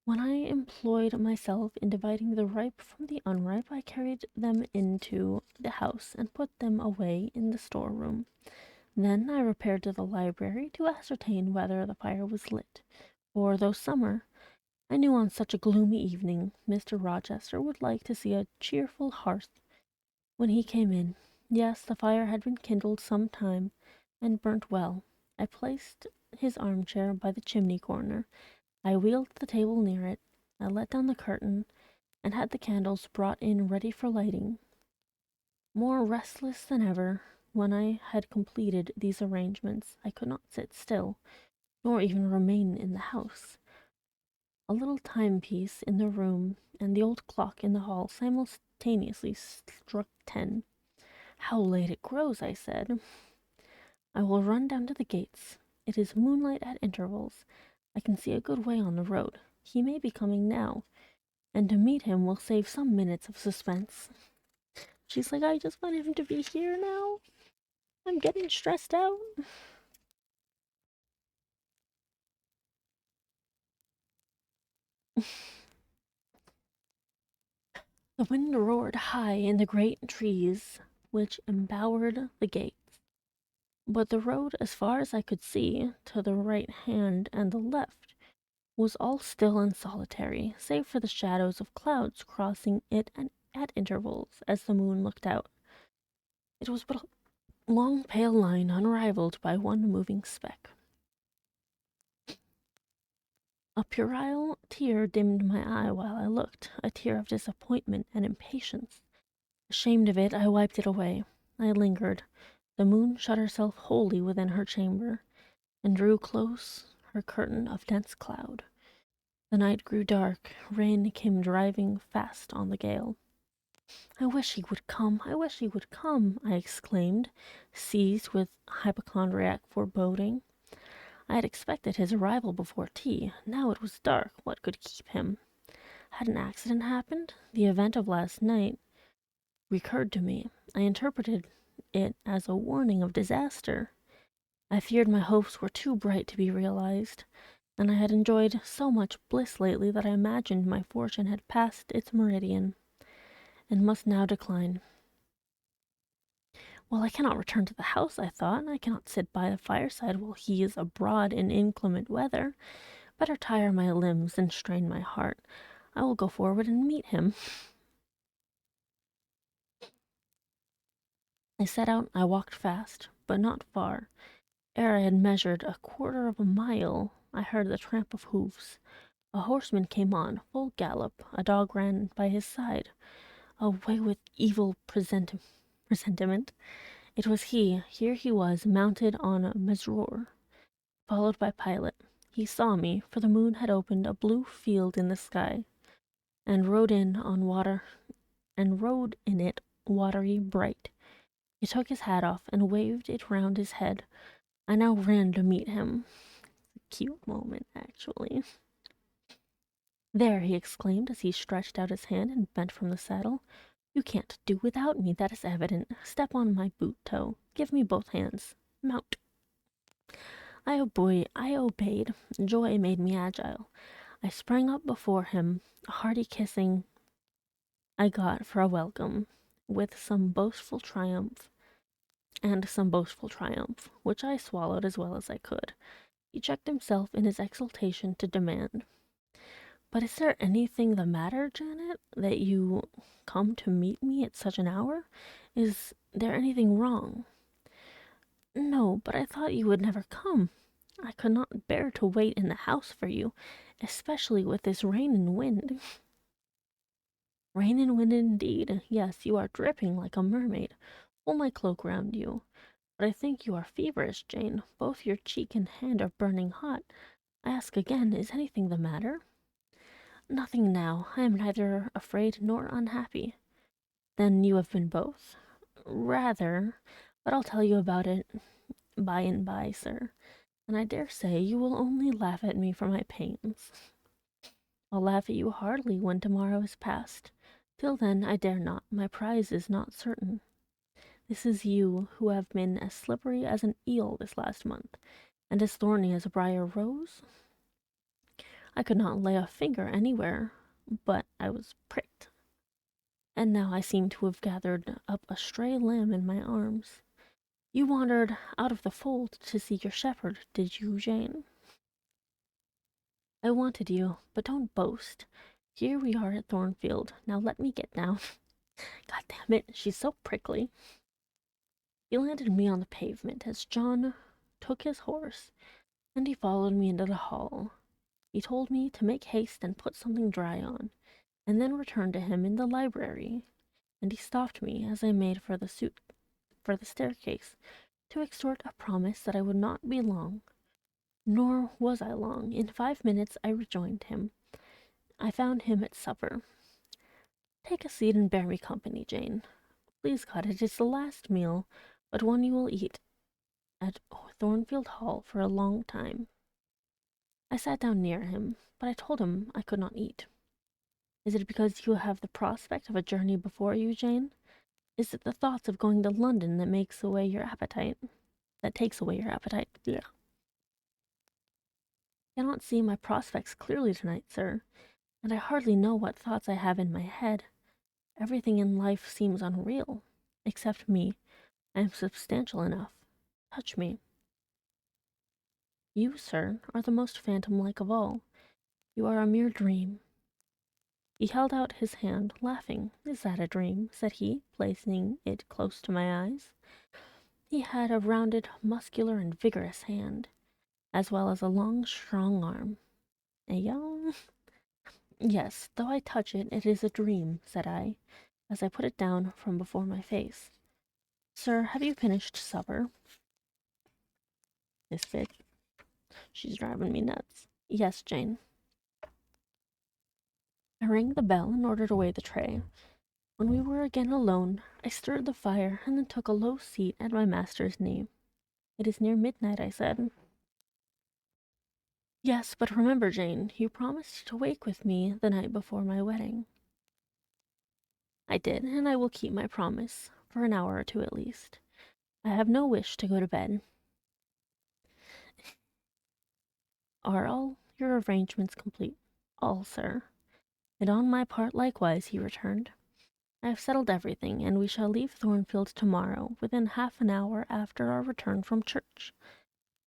[SPEAKER 1] When I employed myself in dividing the ripe from the unripe, I carried them into the house and put them away in the storeroom. Then I repaired to the library to ascertain whether the fire was lit, for though summer, I knew on such a gloomy evening Mr. Rochester would like to see a cheerful hearth when he came in. Yes, the fire had been kindled some time, and burnt well. I placed his armchair by the chimney corner. I wheeled the table near it. I let down the curtain, and had the candles brought in ready for lighting. More restless than ever, when I had completed these arrangements, I could not sit still, nor even remain in the house. A little timepiece in the room and the old clock in the hall simultaneously struck 10. How late it grows, I said. I will run down to the gates. It is moonlight at intervals. I can see a good way on the road. He may be coming now, and to meet him will save some minutes of suspense. She's like, I just want him to be here now. I'm getting stressed out. The wind roared high in the great trees which embowered the gates, but the road, as far as I could see, to the right hand and the left, was all still and solitary, save for the shadows of clouds crossing it at intervals as the moon looked out. It was but a long pale line unrivalled by one moving speck. A puerile tear dimmed my eye while I looked, a tear of disappointment and impatience. Ashamed of it, I wiped it away. I lingered. The moon shut herself wholly within her chamber, and drew close her curtain of dense cloud. The night grew dark. Rain came driving fast on the gale. I wish he would come. I wish he would come, I exclaimed, seized with hypochondriac foreboding. I had expected his arrival before tea. Now it was dark. What could keep him? Had an accident happened? The event of last night recurred to me. I interpreted it as a warning of disaster. I feared my hopes were too bright to be realized, and I had enjoyed so much bliss lately that I imagined my fortune had passed its meridian, and must now decline. Well, I cannot return to the house, I thought. I cannot sit by the fireside while he is abroad in inclement weather. Better tire my limbs and strain my heart. I will go forward and meet him. I set out. I walked fast, but not far. Ere I had measured a quarter of a mile, I heard the tramp of hoofs. A horseman came on, full gallop. A dog ran by his side. Away with evil presentiment. It was he. Here he was, mounted on Mesrour, followed by Pilot. He saw me, for the moon had opened a blue field in the sky, and rode in it watery bright. He took his hat off and waved it round his head. I now ran to meet him. Cute moment, actually. There, he exclaimed as he stretched out his hand and bent from the saddle. You can't do without me, that is evident. Step on my boot toe. Give me both hands. Mount. I obeyed. Joy made me agile. I sprang up before him, a hearty kissing I got for a welcome, with some boastful triumph, which I swallowed as well as I could. He checked himself in his exultation to demand, But is there anything the matter, Janet, that you come to meet me at such an hour? Is there anything wrong? No, but I thought you would never come. I could not bear to wait in the house for you, especially with this rain and wind. Rain and wind indeed. Yes, you are dripping like a mermaid. Pull my cloak round you. But I think you are feverish, Jane. Both your cheek and hand are burning hot. I ask again, is anything the matter? Nothing now. I am neither afraid nor unhappy. Then you have been both? Rather, but I'll tell you about it by and by, sir. And I dare say you will only laugh at me for my pains. I'll laugh at you heartily when tomorrow is past. Till then I dare not. My prize is not certain. This is you who have been as slippery as an eel this last month, and as thorny as a briar rose. I could not lay a finger anywhere, but I was pricked. And now I seem to have gathered up a stray lamb in my arms. You wandered out of the fold to seek your shepherd, did you, Jane? I wanted you, but don't boast. Here we are at Thornfield. Now let me get down. God damn it, she's so prickly. He landed me on the pavement as John took his horse, and he followed me into the hall. He told me to make haste and put something dry on, and then return to him in the library. And he stopped me as I made for the staircase, to extort a promise that I would not be long. Nor was I long. In 5 minutes I rejoined him. I found him at supper. Take a seat and bear me company, Jane. Please God, it is the last meal, but one you will eat at Thornfield Hall for a long time. I sat down near him, but I told him I could not eat. Is it because you have the prospect of a journey before you, Jane? Is it the thoughts of going to London that makes away your appetite? That takes away your appetite? Yeah. I cannot see my prospects clearly tonight, sir, and I hardly know what thoughts I have in my head. Everything in life seems unreal, except me. I am substantial enough. Touch me. You, sir, are the most phantom-like of all. You are a mere dream. He held out his hand, laughing. Is that a dream? Said he, placing it close to my eyes. He had a rounded, muscular, and vigorous hand, as well as a long, strong arm. A young... Yes, though I touch it, it is a dream, said I, as I put it down from before my face. Sir, have you finished supper? This bitch. She's driving me nuts. Yes, Jane. I rang the bell and ordered away the tray. When we were again alone, I stirred the fire and then took a low seat at my master's knee. It is near midnight, I said. Yes, but remember, Jane, you promised to wake with me the night before my wedding. I did, and I will keep my promise, for an hour or two at least. I have no wish to go to bed. Are all your arrangements complete? All, sir. And on my part likewise, he returned. I have settled everything, and we shall leave Thornfield tomorrow, within half an hour after our return from church.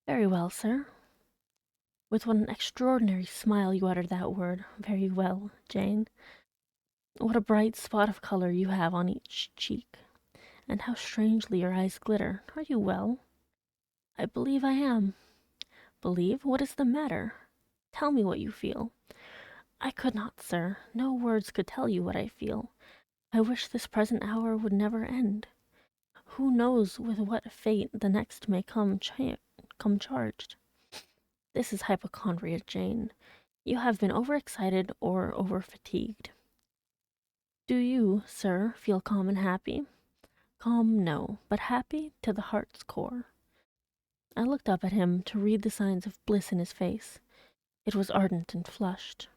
[SPEAKER 1] Very well, sir. With what an extraordinary smile you uttered that word. Very well, Jane. What a bright spot of color you have on each cheek, and how strangely your eyes glitter. Are you well? I believe I am. Believe? What is the matter? Tell me what you feel. I could not, sir. No words could tell you what I feel. I wish this present hour would never end. Who knows with what fate the next may come charged? This is hypochondria, Jane. You have been overexcited or overfatigued. Do you, sir, feel calm and happy? Calm, no, but happy to the heart's core. I looked up at him to read the signs of bliss in his face. It was ardent and flushed.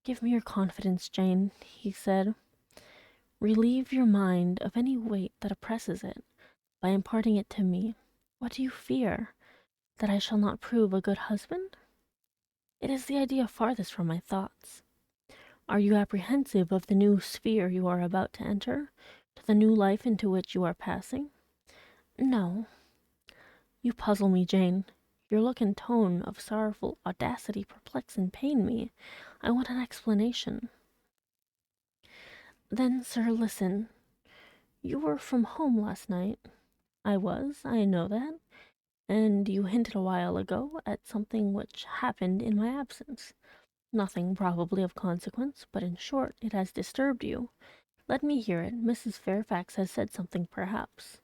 [SPEAKER 1] Give me your confidence, Jane, he said. Relieve your mind of any weight that oppresses it by imparting it to me. What do you fear? That I shall not prove a good husband? It is the idea farthest from my thoughts. Are you apprehensive of the new sphere you are about to enter, to the new life into which you are passing? No. You puzzle me, Jane. Your look and tone of sorrowful audacity perplex and pain me. I want an explanation. Then, sir, listen. You were from home last night. I was, I know that. And you hinted a while ago at something which happened in my absence. Nothing probably of consequence, but in short, it has disturbed you. Let me hear it. Mrs. Fairfax has said something, perhaps.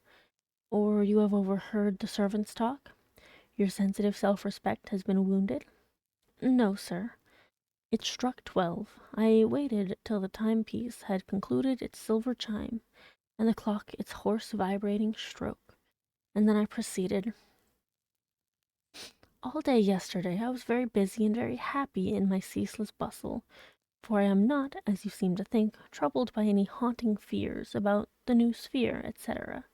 [SPEAKER 1] Or you have overheard the servants talk? Your sensitive self-respect has been wounded? No, sir. It struck 12. I waited till the timepiece had concluded its silver chime, and the clock its hoarse vibrating stroke, and then I proceeded. All day yesterday I was very busy and very happy in my ceaseless bustle, for I am not, as you seem to think, troubled by any haunting fears about the new sphere, etc.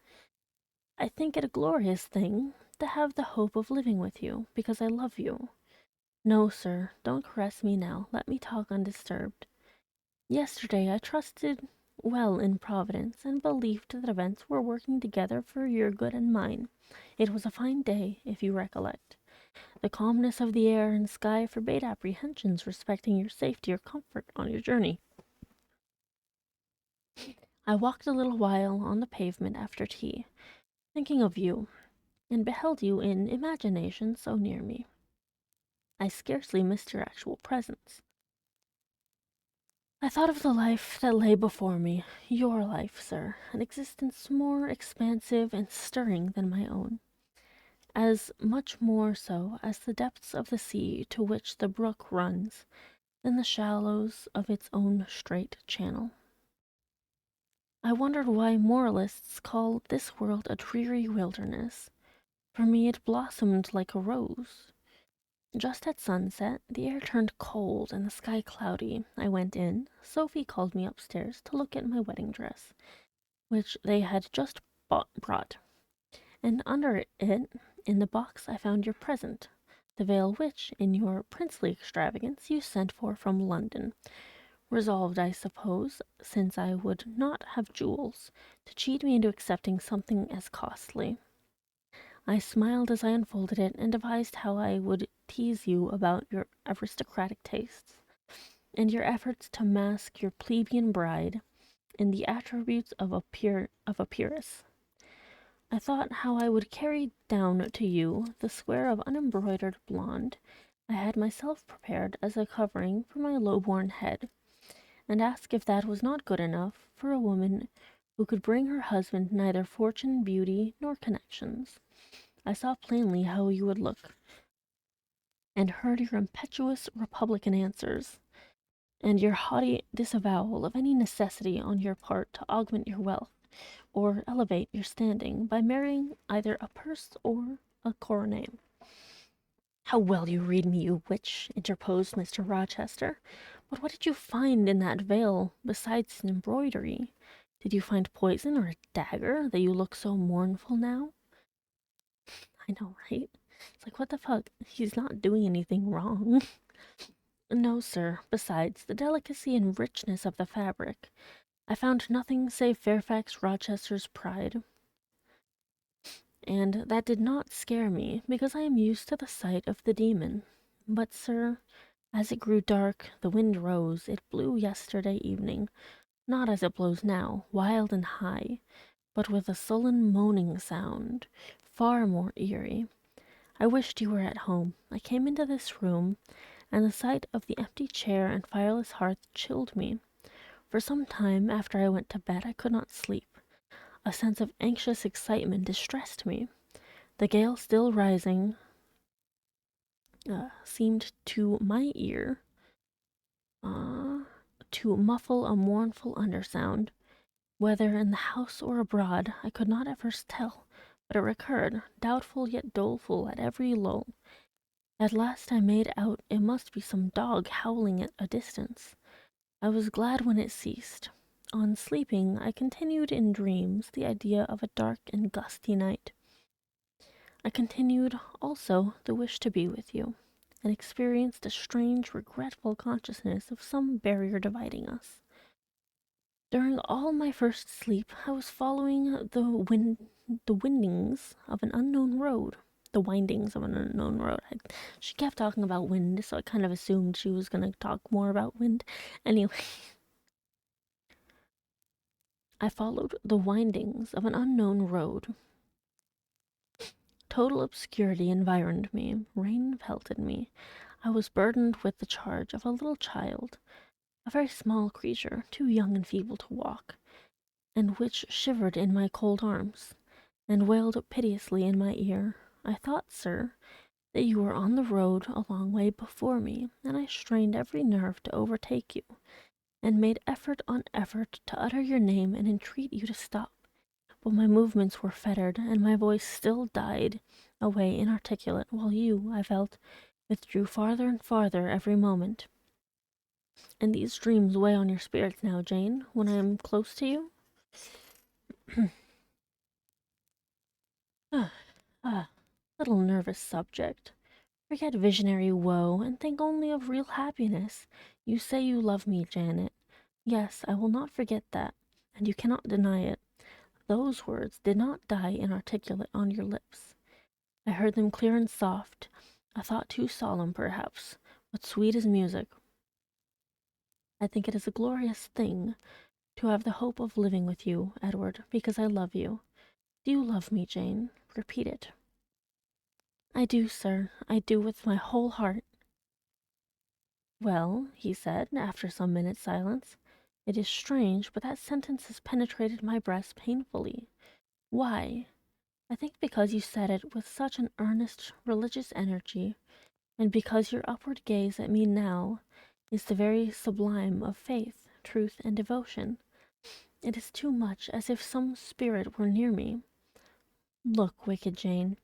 [SPEAKER 1] I think it a glorious thing to have the hope of living with you, because I love you. No, sir, don't caress me now. Let me talk undisturbed. Yesterday I trusted well in Providence, and believed that events were working together for your good and mine. It was a fine day, if you recollect. The calmness of the air and sky forbade apprehensions respecting your safety or comfort on your journey. I walked a little while on the pavement after tea, thinking of you, and beheld you in imagination so near me. I scarcely missed your actual presence. I thought of the life that lay before me, your life, sir, an existence more expansive and stirring than my own, as much more so as the depths of the sea to which the brook runs, than the shallows of its own straight channel. I wondered why moralists call this world a dreary wilderness. For me it blossomed like a rose. Just at sunset, the air turned cold and the sky cloudy. I went in. Sophie called me upstairs to look at my wedding dress, which they had just brought, and under it, in the box, I found your present, the veil which, in your princely extravagance, you sent for from London, resolved, I suppose, since I would not have jewels, to cheat me into accepting something as costly. I smiled as I unfolded it, and devised how I would tease you about your aristocratic tastes, and your efforts to mask your plebeian bride in the attributes of a peeress. I thought how I would carry down to you the square of unembroidered blonde I had myself prepared as a covering for my low-born head, and ask if that was not good enough for a woman who could bring her husband neither fortune, beauty, nor connections. I saw plainly how you would look, and heard your impetuous republican answers, and your haughty disavowal of any necessity on your part to augment your wealth, or elevate your standing, by marrying either a purse or a coronet. How well you read me, you witch, interposed Mr. Rochester. But what did you find in that veil besides embroidery? Did you find poison or a dagger that you look so mournful now? I know, right? It's like, what the fuck? He's not doing anything wrong. No, sir. Besides, the delicacy and richness of the fabric. I found nothing save Fairfax Rochester's pride. And that did not scare me, because I am used to the sight of the demon. But, sir, as it grew dark, the wind rose. It blew yesterday evening, not as it blows now, wild and high, but with a sullen moaning sound, far more eerie. I wished you were at home. I came into this room, and the sight of the empty chair and fireless hearth chilled me. For some time after I went to bed, I could not sleep. A sense of anxious excitement distressed me. The gale still rising seemed to my ear to muffle a mournful undersound. Whether in the house or abroad, I could not at first tell, but it recurred, doubtful yet doleful at every lull. At last I made out it must be some dog howling at a distance. I was glad when it ceased. On sleeping, I continued in dreams the idea of a dark and gusty night. I continued also the wish to be with you, and experienced a strange, regretful consciousness of some barrier dividing us. During all my first sleep, I was following the windings of an unknown road. The windings of an unknown road. She kept talking about wind, so I kind of assumed she was going to talk more about wind. Anyway, I followed the windings of an unknown road. Total obscurity environed me. Rain pelted me. I was burdened with the charge of a little child, a very small creature, too young and feeble to walk, and which shivered in my cold arms, and wailed piteously in my ear. I thought, sir, that you were on the road a long way before me, and I strained every nerve to overtake you, and made effort on effort to utter your name and entreat you to stop. But my movements were fettered, and my voice still died away inarticulate, while you, I felt, withdrew farther and farther every moment. And these dreams weigh on your spirits now, Jane, when I am close to you? Little nervous subject. Forget visionary woe, and think only of real happiness. You say you love me, Janet. Yes, I will not forget that, and you cannot deny it. Those words did not die inarticulate on your lips. I heard them clear and soft, a thought too solemn, perhaps, but sweet as music. I think it is a glorious thing to have the hope of living with you, Edward, because I love you. Do you love me, Jane? Repeat it. I do, sir. I do with my whole heart. Well, he said, after some minutes' silence, it is strange, but that sentence has penetrated my breast painfully. Why? I think because you said it with such an earnest, religious energy, and because your upward gaze at me now is the very sublime of faith, truth, and devotion. It is too much as if some spirit were near me. Look, wicked Jane,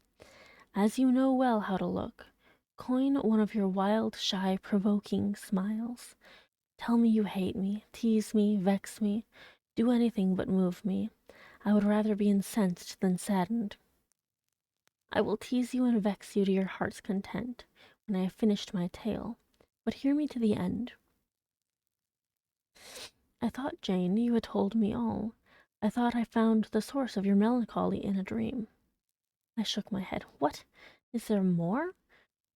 [SPEAKER 1] as you know well how to look. Coin one of your wild, shy, provoking smiles. Tell me you hate me, tease me, vex me, do anything but move me. I would rather be incensed than saddened. I will tease you and vex you to your heart's content when I have finished my tale, but hear me to the end. I thought, Jane, you had told me all. I thought I found the source of your melancholy in a dream. I shook my head. What? Is there more?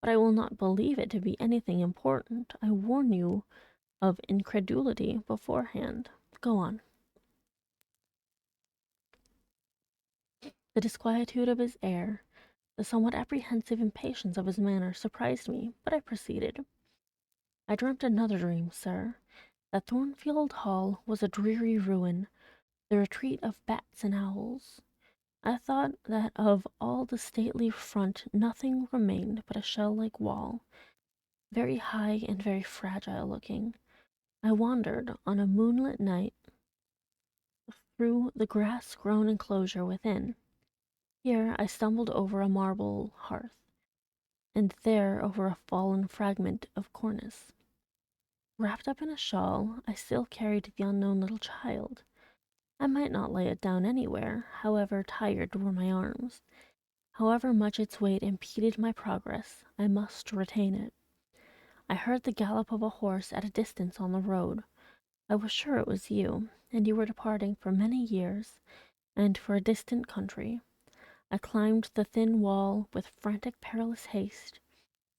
[SPEAKER 1] But I will not believe it to be anything important. I warn you of incredulity beforehand. Go on. The disquietude of his air, the somewhat apprehensive impatience of his manner surprised me, but I proceeded. I dreamt another dream, sir. That Thornfield Hall was a dreary ruin, the retreat of bats and owls. I thought that of all the stately front nothing remained but a shell-like wall, very high and very fragile looking. I wandered on a moonlit night through the grass-grown enclosure within. Here I stumbled over a marble hearth, and there over a fallen fragment of cornice. Wrapped up in a shawl, I still carried the unknown little child. I might not lay it down anywhere, however tired were my arms. However much its weight impeded my progress, I must retain it. I heard the gallop of a horse at a distance on the road. I was sure it was you, and you were departing for many years, and for a distant country. I climbed the thin wall with frantic, perilous haste,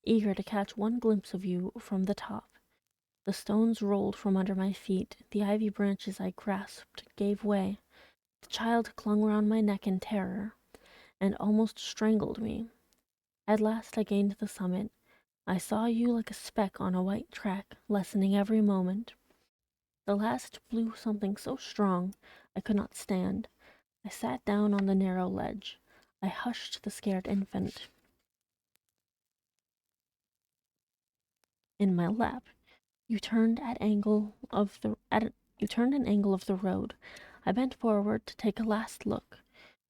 [SPEAKER 1] eager to catch one glimpse of you from the top. The stones rolled from under my feet, the ivy branches I grasped gave way. The child clung round my neck in terror, and almost strangled me. At last I gained the summit. I saw you like a speck on a white track, lessening every moment. The last blew something so strong I could not stand. I sat down on the narrow ledge. I hushed the scared infant in my lap. You turned an angle of the road. I bent forward to take a last look.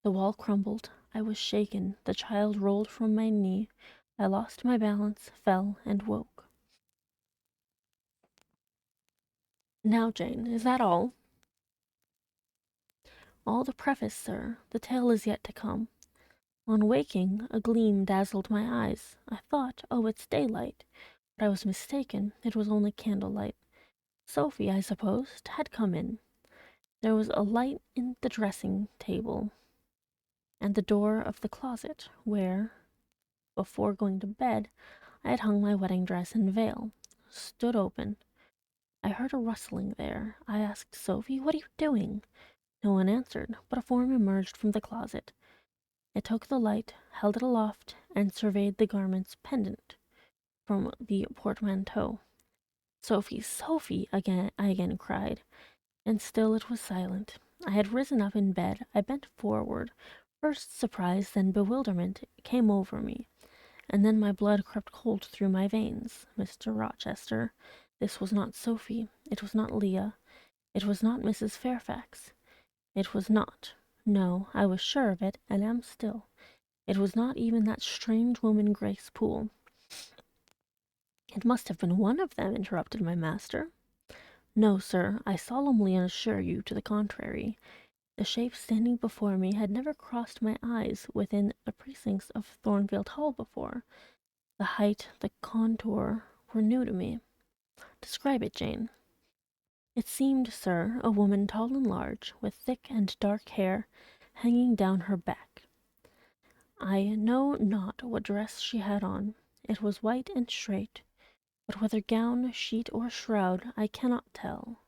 [SPEAKER 1] The wall crumbled. I was shaken. The child rolled from my knee. I lost my balance, fell, and woke. Now, Jane, is that all? All the preface, sir. The tale is yet to come. On waking, a gleam dazzled my eyes. I thought, oh, it's daylight. But I was mistaken. It was only candlelight. Sophie, I supposed, had come in. There was a light in the dressing table, and the door of the closet, where, before going to bed, I had hung my wedding dress and veil, stood open. I heard a rustling there. I asked Sophie, "What are you doing?" No one answered, but a form emerged from the closet. It took the light, held it aloft, and surveyed the garments pendant from the portmanteau. "Sophie, Sophie!" I again cried, and still it was silent. I had risen up in bed. I bent forward. First surprise, then bewilderment came over me, and then my blood crept cold through my veins. Mr. Rochester, this was not Sophie. It was not Leah. It was not Mrs. Fairfax. It was not. No, I was sure of it, and am still. It was not even that strange woman, Grace Poole. It must have been one of them, interrupted my master. No, sir, I solemnly assure you to the contrary. The shape standing before me had never crossed my eyes within the precincts of Thornfield Hall before. The height, the contour, were new to me. Describe it, Jane. It seemed, sir, a woman tall and large, with thick and dark hair hanging down her back. I know not what dress she had on. It was white and straight, but whether gown, sheet, or shroud, I cannot tell.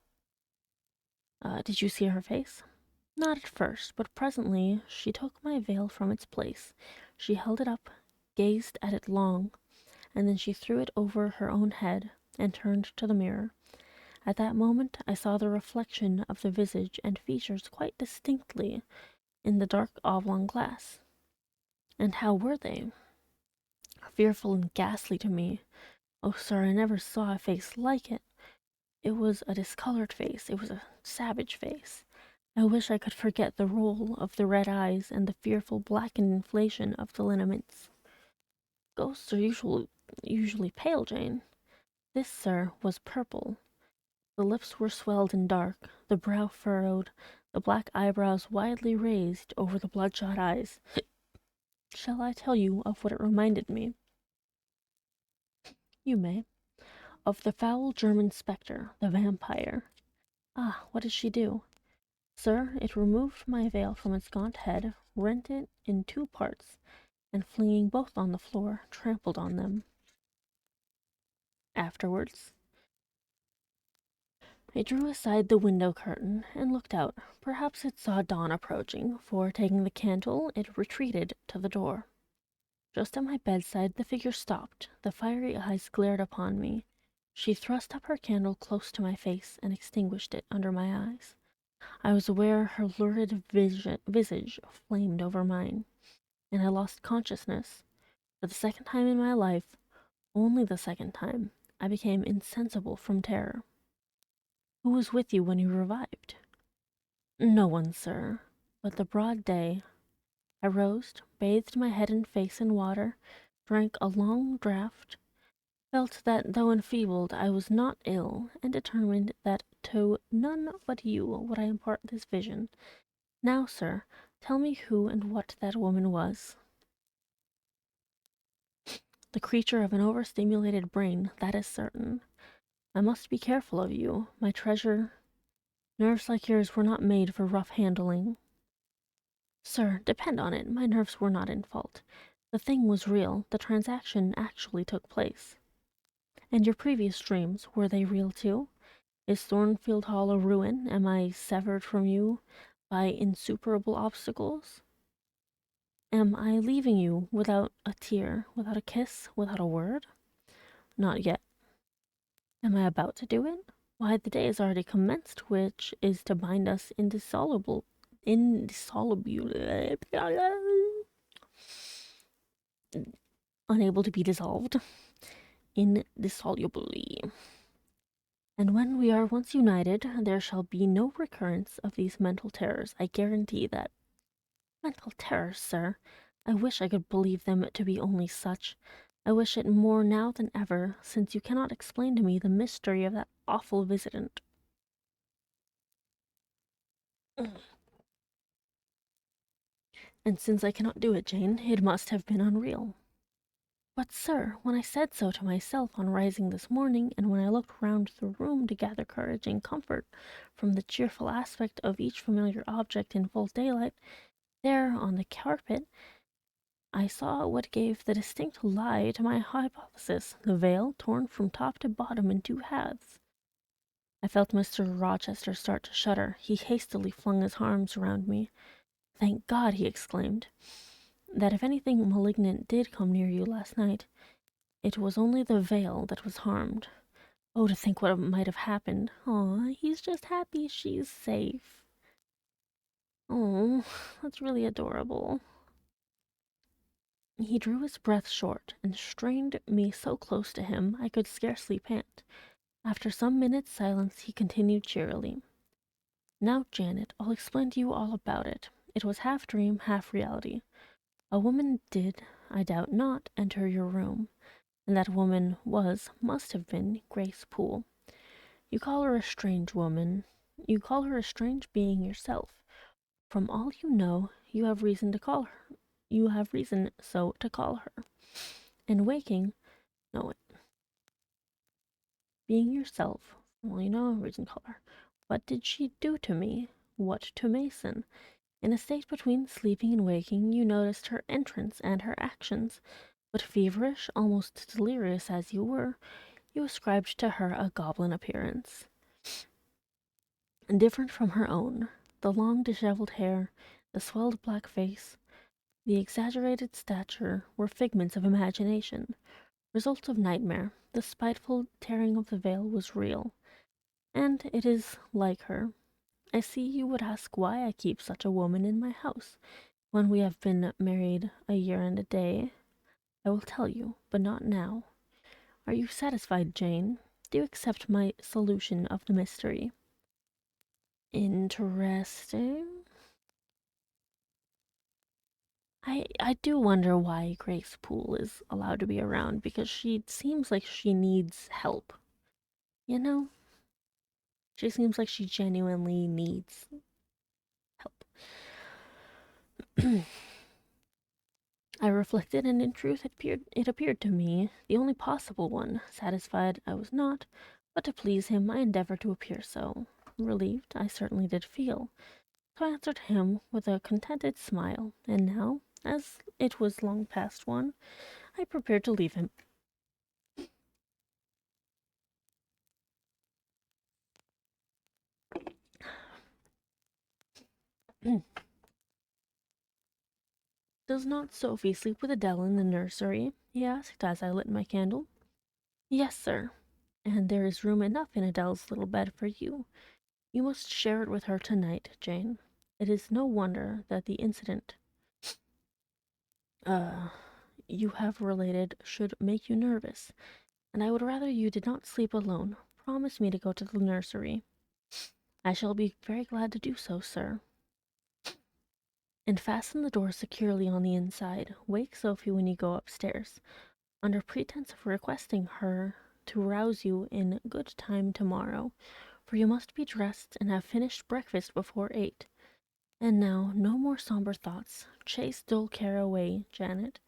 [SPEAKER 1] Did you see her face? Not at first, but presently she took my veil from its place. She held it up, gazed at it long, and then she threw it over her own head and turned to the mirror. At that moment I saw the reflection of the visage and features quite distinctly in the dark oblong glass. And how were they? Fearful and ghastly to me. Oh, sir, I never saw a face like it. It was a discolored face. It was a savage face. I wish I could forget the roll of the red eyes and the fearful blackened inflation of the lineaments. Ghosts are usually pale, Jane. This, sir, was purple. The lips were swelled and dark, the brow furrowed, the black eyebrows widely raised over the bloodshot eyes. Shall I tell you of what it reminded me? You may. Of the foul German spectre, the vampire. Ah, what did she do? Sir, it removed my veil from its gaunt head, rent it in two parts, and flinging both on the floor, trampled on them. Afterwards, I drew aside the window curtain and looked out. Perhaps it saw dawn approaching, for, taking the candle, it retreated to the door. Just at my bedside the figure stopped. The fiery eyes glared upon me. She thrust up her candle close to my face and extinguished it under my eyes. I was aware her lurid visage flamed over mine, and I lost consciousness. For the second time in my life, only the second time, I became insensible from terror. Who was with you when you revived? No one, sir, but the broad day. I rose, bathed my head and face in water, drank a long draught, felt that though enfeebled, I was not ill, and determined that to none but you would I impart this vision. Now, sir, tell me who and what that woman was. The creature of an overstimulated brain, that is certain. I must be careful of you, my treasure. Nerves like yours were not made for rough handling. Sir, depend on it, my nerves were not in fault. The thing was real, the transaction actually took place. And your previous dreams, were they real too? Is Thornfield Hall a ruin? Am I severed from you by insuperable obstacles? Am I leaving you without a tear, without a kiss, without a word? Not yet. Am I about to do it? Why, the day has already commenced, which is to bind us indissoluble, unable to be dissolved, indissolubly. And when we are once united, there shall be no recurrence of these mental terrors. I guarantee that. Mental terrors, sir. I wish I could believe them to be only such. I wish it more now than ever, since you cannot explain to me the mystery of that awful visitant. And since I cannot do it, Jane, it must have been unreal. But, sir, when I said so to myself on rising this morning, and when I looked round the room to gather courage and comfort from the cheerful aspect of each familiar object in full daylight, there on the carpet, I saw what gave the distinct lie to my hypothesis, the veil torn from top to bottom in two halves. I felt Mr. Rochester start to shudder. He hastily flung his arms around me. Thank God, he exclaimed, that if anything malignant did come near you last night, it was only the veil that was harmed. Oh, to think what might have happened. Aw, he's just happy she's safe. Oh, that's really adorable. He drew his breath short and strained me so close to him I could scarcely pant. After some minutes' silence, he continued cheerily. Now, Janet, I'll explain to you all about it. It was half dream, half reality. A woman did, I doubt not, enter your room, and that woman must have been Grace Poole. You call her a strange woman. You call her a strange being yourself. From all you know, you have reason so to call her. And waking, no, being yourself, well, you know, reason to call her. What did she do to me? What to Mason? In a state between sleeping and waking, you noticed her entrance and her actions, but feverish, almost delirious as you were, you ascribed to her a goblin appearance, different from her own. The long disheveled hair, the swelled black face, the exaggerated stature were figments of imagination, results of nightmare. The spiteful tearing of the veil was real, and it is like her. I see you would ask why I keep such a woman in my house, when we have been married a year and a day. I will tell you, but not now. Are you satisfied, Jane? Do you accept my solution of the mystery? Interesting. I do wonder why Grace Poole is allowed to be around, because she seems like she needs help. You know? She seems like she genuinely needs help. I reflected, and in truth it appeared to me the only possible one. Satisfied I was not, but to please him I endeavored to appear so. Relieved I certainly did feel, so I answered him with a contented smile, and now, as it was long past 1, I prepared to leave him. Does not Sophie sleep with Adele in the nursery? He asked as I lit my candle. Yes, sir, and there is room enough in Adele's little bed for you. You must share it with her tonight, Jane. It is no wonder that the incident uh you have related should make you nervous, and I would rather you did not sleep alone. Promise me to go to the nursery. I shall be very glad to do so, sir. And fasten the door securely on the inside. Wake Sophie when you go upstairs. under pretense of requesting her to rouse you in good time tomorrow, for you must be dressed and have finished breakfast before 8. And now, no more somber thoughts. Chase dull care away, Janet.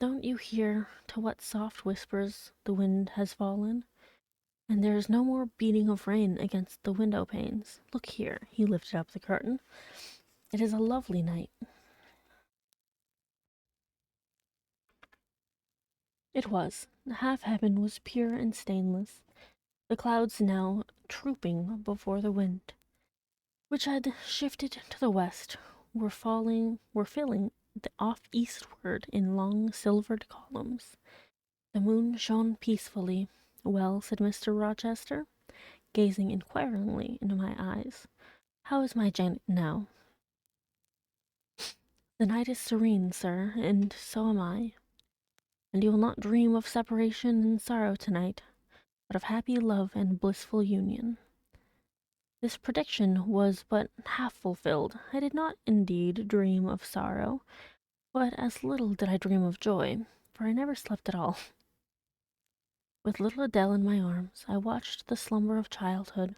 [SPEAKER 1] Don't you hear to what soft whispers the wind has fallen? And there is no more beating of rain against the window panes. Look here, he lifted up the curtain. It is a lovely night. It was. Half heaven was pure and stainless, the clouds now trooping before the wind, which had shifted to the west, were filling the off eastward in long silvered columns. The moon shone peacefully. Well, said Mr. Rochester, gazing inquiringly into my eyes, how is my Janet now? The night is serene, sir, and so am I. And you will not dream of separation and sorrow tonight, but of happy love and blissful union. This prediction was but half fulfilled. I did not indeed dream of sorrow, but as little did I dream of joy, for I never slept at all. With little Adele in my arms, I watched the slumber of childhood,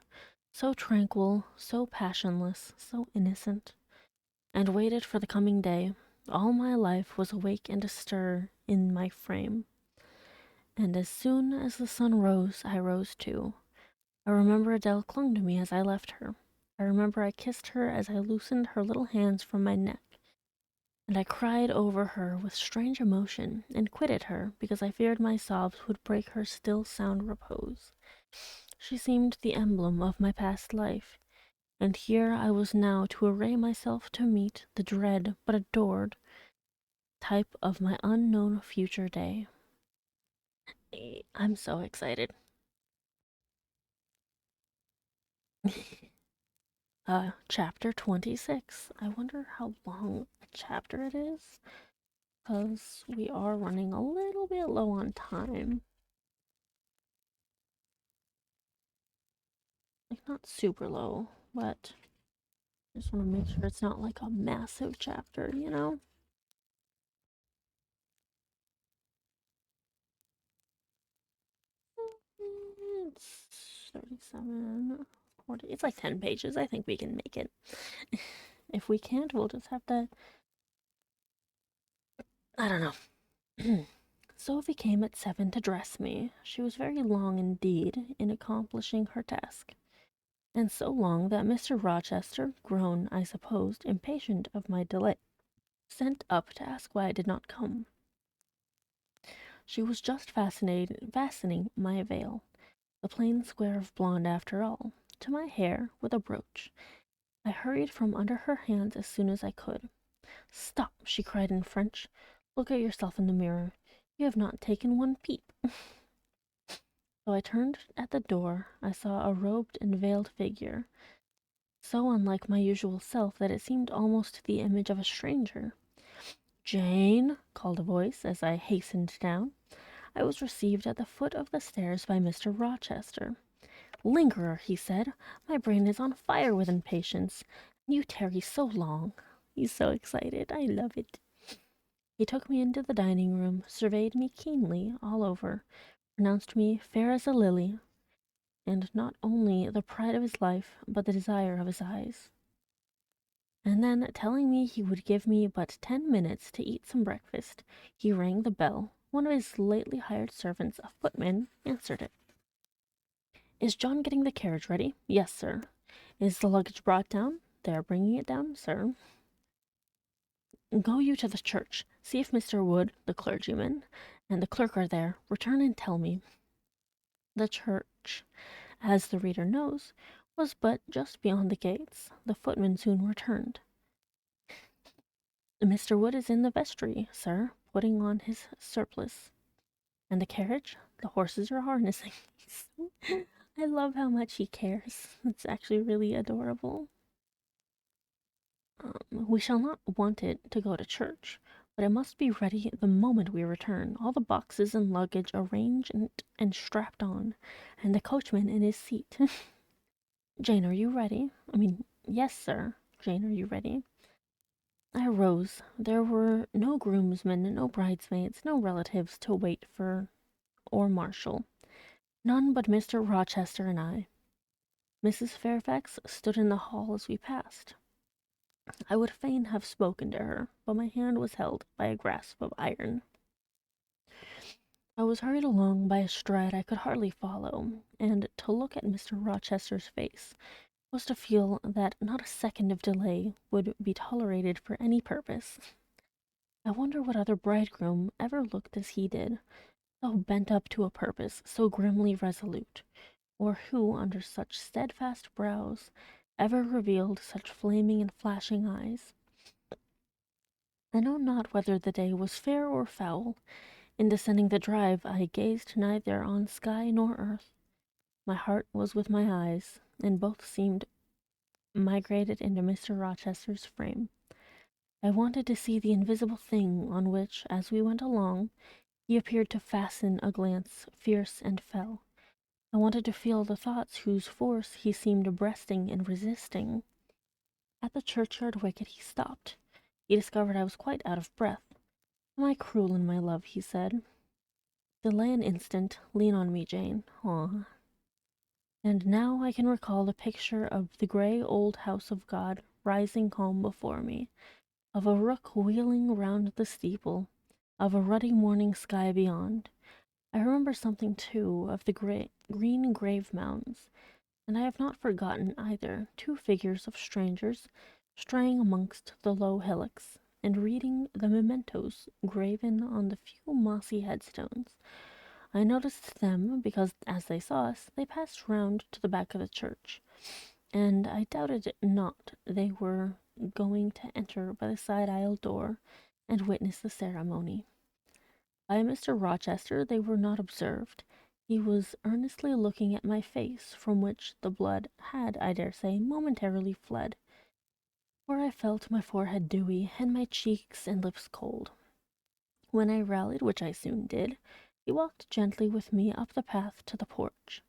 [SPEAKER 1] so tranquil, so passionless, so innocent, and waited for the coming day. All my life was awake and astir in my frame, and as soon as the sun rose, I rose too. I remember Adele clung to me as I left her. I remember I kissed her as I loosened her little hands from my neck, and I cried over her with strange emotion, and quitted her because I feared my sobs would break her still sound repose. She seemed the emblem of my past life, and here I was now to array myself to meet the dread but adored type of my unknown future day. I'm so excited. Chapter 26. I wonder how long a chapter it is, because we are running a little bit low on time. Like, not super low, but I just want to make sure it's not like a massive chapter, you know? It's 37, 40. It's like 10 pages. I think we can make it. If we can't, we'll just have to. I don't know. Sophie came at 7 to dress me. She was very long indeed in accomplishing her task, and so long that Mr. Rochester, grown, I supposed, impatient of my delay, sent up to ask why I did not come. She was just fastening my veil, the plain square of blonde after all, to my hair with a brooch. I hurried from under her hands as soon as I could. Stop, she cried in French. Look at yourself in the mirror. You have not taken one peep. So I turned at the door. I saw a robed and veiled figure, so unlike my usual self that it seemed almost the image of a stranger. Jane, called a voice as I hastened down. I was received at the foot of the stairs by Mr. Rochester. Lingerer, he said, my brain is on fire with impatience. You tarry so long. He's so excited. I love it. He took me into the dining room, surveyed me keenly all over, pronounced me fair as a lily, and not only the pride of his life, but the desire of his eyes. And then, telling me he would give me but 10 minutes to eat some breakfast, he rang the bell. One of his lately hired servants, a footman, answered it. Is John getting the carriage ready? Yes, sir. Is the luggage brought down? They are bringing it down, sir. Go you to the church. See if Mr. Wood, the clergyman, and the clerk are there. Return and tell me. The church, as the reader knows, was but just beyond the gates. The footman soon returned. Mr. Wood is in the vestry, sir, putting on his surplice. And the carriage? The horses are harnessing. I love how much he cares. It's actually really adorable. We shall not want it to go to church, but it must be ready the moment we return. All the boxes and luggage arranged and strapped on, and the coachman in his seat. Jane, are you ready? Yes, sir. Jane, are you ready? I rose. There were no groomsmen, no bridesmaids, no relatives to wait for or marshal. None but Mr. Rochester and I. Mrs. Fairfax stood in the hall as we passed. I would fain have spoken to her, but my hand was held by a grasp of iron. I was hurried along by a stride I could hardly follow, and to look at Mr. Rochester's face was to feel that not a second of delay would be tolerated for any purpose. I wonder what other bridegroom ever looked as he did, so bent up to a purpose, so grimly resolute, or who, under such steadfast brows, ever revealed such flaming and flashing eyes. I know not whether the day was fair or foul. In descending the drive, I gazed neither on sky nor earth. My heart was with my eyes, and both seemed migrated into Mr. Rochester's frame. I wanted to see the invisible thing on which, as we went along, he appeared to fasten a glance fierce and fell. I wanted to feel the thoughts whose force he seemed breasting and resisting. At the churchyard wicket he stopped. He discovered I was quite out of breath. "Am I cruel in my love?" he said. "Delay an instant. Lean on me, Jane. Ah." And now I can recall the picture of the grey old house of God rising calm before me, of a rook wheeling round the steeple, of a ruddy morning sky beyond. I remember something, too, of the green grave mounds, and I have not forgotten either two figures of strangers straying amongst the low hillocks, and reading the mementos graven on the few mossy headstones. I noticed them because, as they saw us, they passed round to the back of the church, and I doubted not they were going to enter by the side aisle door and witness the ceremony. By Mr. Rochester they were not observed. He was earnestly looking at my face, from which the blood had, I dare say, momentarily fled, for I felt my forehead dewy and my cheeks and lips cold. When I rallied, which I soon did, he walked gently with me up the path to the porch.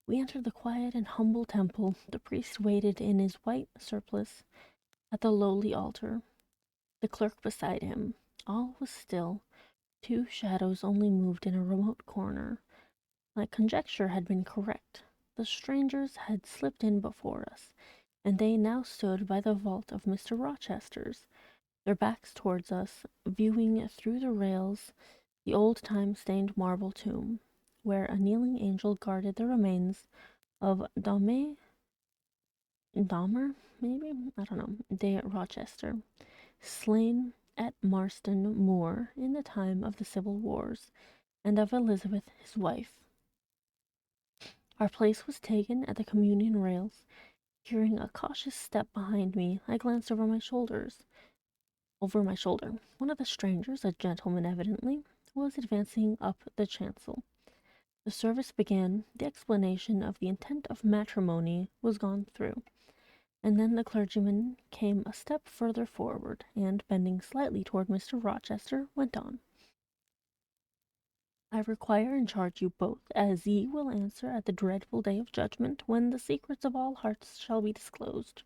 [SPEAKER 1] We entered the quiet and humble temple. The priest waited in his white surplice at the lowly altar, the clerk beside him. All was still. Two shadows only moved in a remote corner. My conjecture had been correct. The strangers had slipped in before us, and they now stood by the vault of Mr. Rochester's, their backs towards us, viewing through the rails the old-time stained marble tomb, where a kneeling angel guarded the remains of Dahmer, maybe? I don't know, de Rochester, slain at Marston Moor in the time of the Civil Wars, and of Elizabeth his wife. Our place was taken at the communion rails. Hearing a cautious step behind me, I glanced over my shoulder. One of the strangers, a gentleman evidently, was advancing up the chancel. The service began, the explanation of the intent of matrimony was gone through, and then the clergyman came a step further forward, and, bending slightly toward Mr. Rochester, went on. "I require and charge you both, as ye will answer at the dreadful day of judgment, when the secrets of all hearts shall be disclosed,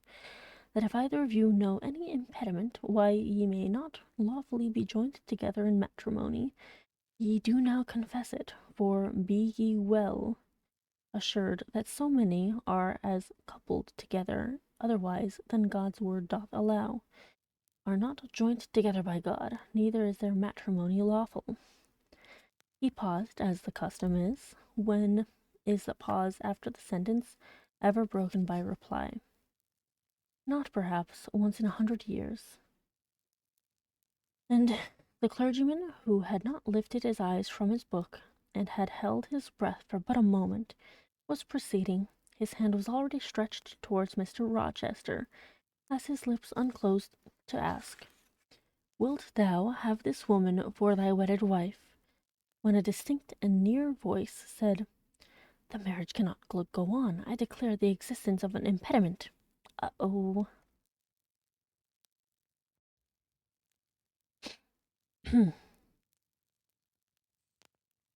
[SPEAKER 1] that if either of you know any impediment why ye may not lawfully be joined together in matrimony, ye do now confess it, for be ye well assured that so many are as coupled together otherwise than God's word doth allow, are not joined together by God, neither is their matrimony lawful." He paused, as the custom is, when is a pause after the sentence ever broken by reply. Not perhaps once in 100 years. And the clergyman, who had not lifted his eyes from his book, and had held his breath for but a moment, was proceeding. His hand was already stretched towards Mr. Rochester, as his lips unclosed to ask, "Wilt thou have this woman for thy wedded wife?" when a distinct and near voice said, "The marriage cannot go on. I declare the existence of an impediment." Uh-oh.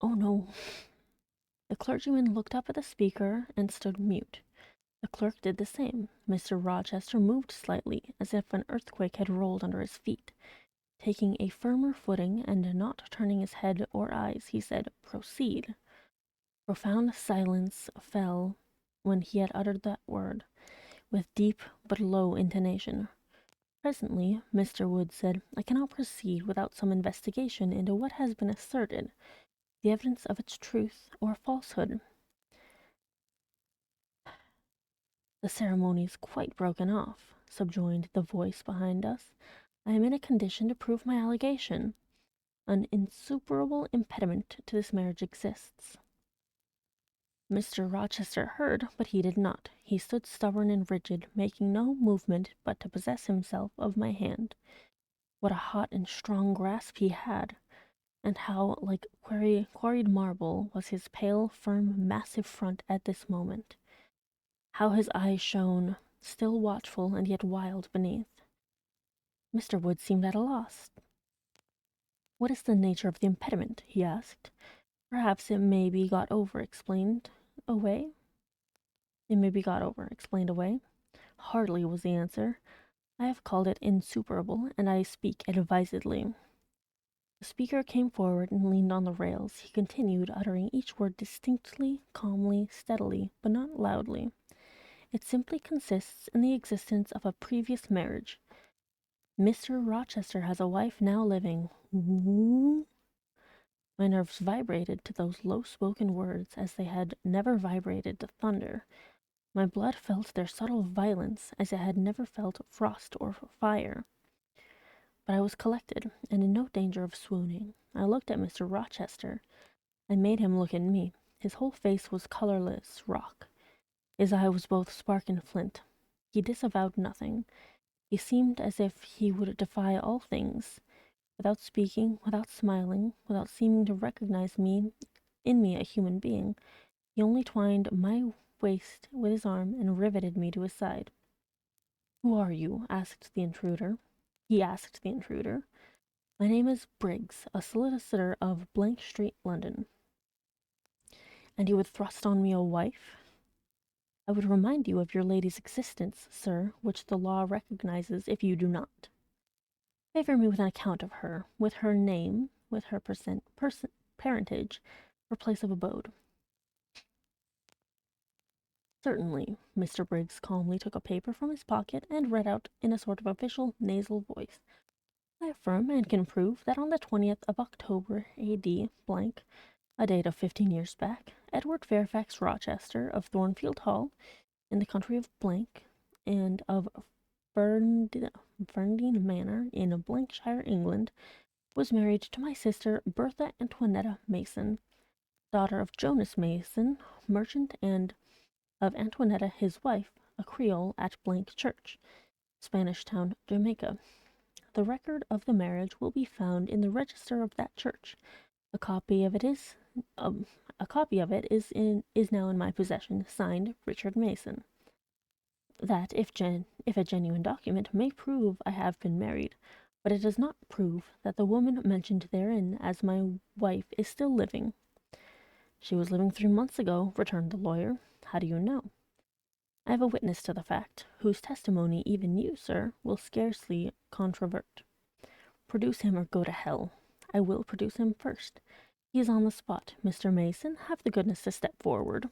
[SPEAKER 1] Oh no. The clergyman looked up at the speaker and stood mute. The clerk did the same. Mr. Rochester moved slightly, as if an earthquake had rolled under his feet. Taking a firmer footing and not turning his head or eyes, he said, "Proceed." Profound silence fell when he had uttered that word, with deep but low intonation. Presently Mr. Wood said, "I cannot proceed without some investigation into what has been asserted, the evidence of its truth or falsehood." "The ceremony is quite broken off," subjoined the voice behind us. "I am in a condition to prove my allegation. An insuperable impediment to this marriage exists." Mr. Rochester heard, but he did not. He stood stubborn and rigid, making no movement but to possess himself of my hand. What a hot and strong grasp he had! And how like quarried marble was his pale, firm, massive front at this moment! How his eyes shone, still watchful and yet wild beneath! Mr. Wood seemed at a loss. "What is the nature of the impediment?" he asked. "Perhaps it may be got over, explained away." "It may be got over, explained away." "Hardly," was the answer. "I have called it insuperable, and I speak advisedly." The speaker came forward and leaned on the rails. He continued, uttering each word distinctly, calmly, steadily, but not loudly. "It simply consists in the existence of a previous marriage. Mr. Rochester has a wife now living." Woo! My nerves vibrated to those low-spoken words as they had never vibrated to thunder. My blood felt their subtle violence as it had never felt frost or fire. But I was collected, and in no danger of swooning. I looked at Mr. Rochester. I made him look at me. His whole face was colorless rock. His eye was both spark and flint. He disavowed nothing. He seemed as if he would defy all things. Without speaking, without smiling, without seeming to recognize in me a human being, he only twined my waist with his arm and riveted me to his side. "Who are you?" asked the intruder. He asked the intruder. "My name is Briggs, a solicitor of Street, London." "And you would thrust on me a wife?" "I would remind you of your lady's existence, sir, which the law recognizes if you do not." "Favor me with an account of her, with her name, with her parentage, her place of abode." "Certainly." Mr. Briggs calmly took a paper from his pocket and read out in a sort of official nasal voice. "I affirm and can prove that on the 20th of October, A.D. , a date of 15 years back, Edward Fairfax Rochester of Thornfield Hall, in the county of and of Ferndean Manor in shire, England, was married to my sister Bertha Antoinetta Mason, daughter of Jonas Mason, merchant, and of Antoinetta his wife, a Creole, at Church, Spanish Town, Jamaica. The record of the marriage will be found in the register of that church. A copy of it is now in my possession, signed Richard Mason. That, if a genuine document, may prove I have been married, but it does not prove that the woman mentioned therein as my wife is still living." "She was living 3 months ago," returned the lawyer. "How do you know?" "I have a witness to the fact, whose testimony even you, sir, will scarcely controvert." "Produce him or go to hell." "I will produce him first. He is on the spot. Mr. Mason, have the goodness to step forward."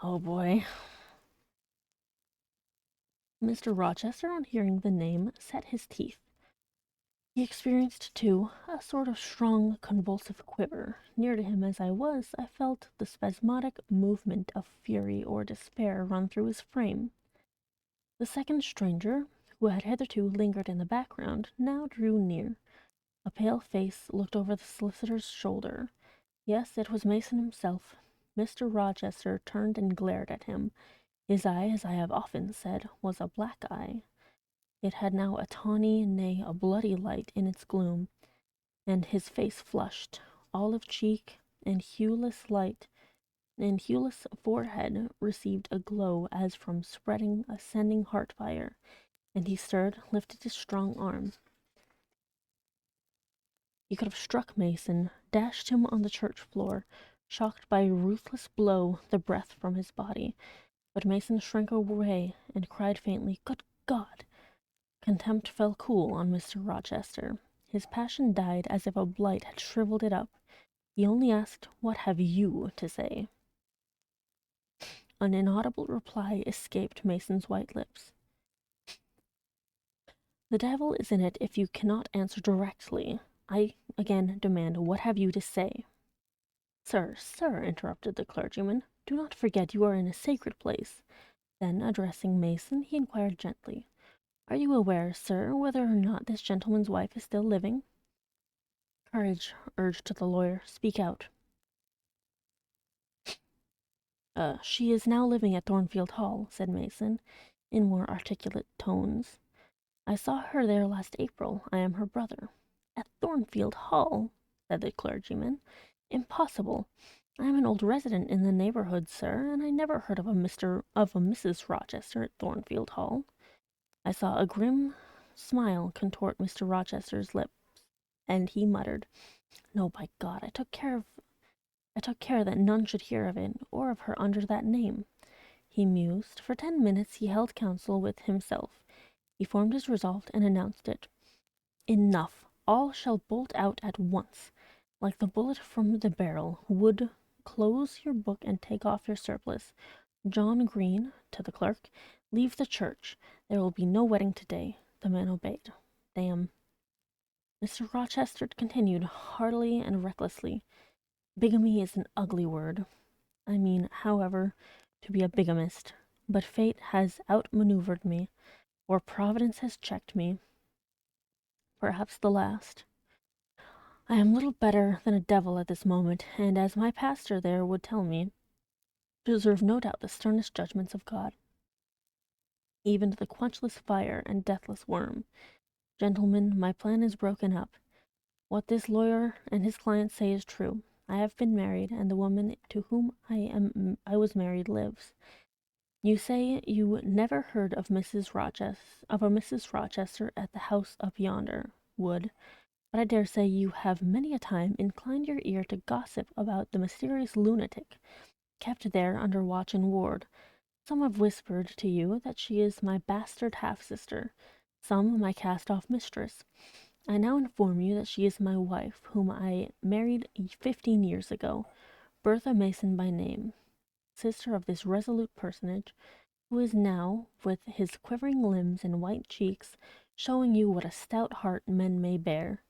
[SPEAKER 1] Oh boy. Mr. Rochester, on hearing the name, set his teeth. He experienced, too, a sort of strong convulsive quiver. Near to him as I was, I felt the spasmodic movement of fury or despair run through his frame. The second stranger, who had hitherto lingered in the background, now drew near. A pale face looked over the solicitor's shoulder. Yes, it was Mason himself. Mr. Rochester turned and glared at him. His eye, as I have often said, was a black eye. It had now a tawny, nay, a bloody light in its gloom, and his face flushed, olive cheek and hueless forehead received a glow as from spreading, ascending heart fire, and he stirred, lifted his strong arm. He could have struck Mason, dashed him on the church floor, shocked by a ruthless blow the breath from his body, But Mason shrank away and cried faintly, "Good God!" Contempt fell cool on Mr. Rochester. His passion died as if a blight had shriveled it up. He only asked, "What have you to say?" An inaudible reply escaped Mason's white lips. "The devil is in it if you cannot answer directly. I again demand, what have you to say?" "Sir, sir," interrupted the clergyman, "do not forget you are in a sacred place." Then, addressing Mason, he inquired gently, "Are you aware, sir, whether or not this gentleman's wife is still living?" "Courage," urged the lawyer. "Speak out." She is now living at Thornfield Hall," said Mason, in more articulate tones. "I saw her there last April. I am her brother." "At Thornfield Hall!" said the clergyman. "Impossible! I am an old resident in the neighborhood, sir, and I never heard of a Mrs. Rochester at Thornfield Hall." I saw a grim smile contort Mr. Rochester's lips, and he muttered, "No, by God, I took care that none should hear of it, or of her under that name." He mused. For 10 minutes he held counsel with himself. He formed his resolve and announced it. "Enough! All shall bolt out at once, like the bullet from the barrel. Wood, close your book and take off your surplice. John Green," to the clerk, "leave the church. There will be no wedding today." The man obeyed. "Damn." Mr. Rochester continued, heartily and recklessly, "Bigamy is an ugly word. I mean, however, to be a bigamist. But fate has outmaneuvered me, or Providence has checked me. Perhaps the last. I am little better than a devil at this moment, and, as my pastor there would tell me, deserve no doubt the sternest judgments of God, even to the quenchless fire and deathless worm. Gentlemen, my plan is broken up. What this lawyer and his client say is true. I have been married, and the woman to whom I was married lives. You say you never heard of a Mrs. Rochester at the house up yonder, Wood, but I dare say you have many a time inclined your ear to gossip about the mysterious lunatic kept there under watch and ward. Some have whispered to you that she is my bastard half-sister, some my cast-off mistress. I now inform you that she is my wife, whom I married 15 years ago, Bertha Mason by name, sister of this resolute personage, who is now, with his quivering limbs and white cheeks, showing you what a stout heart men may bear.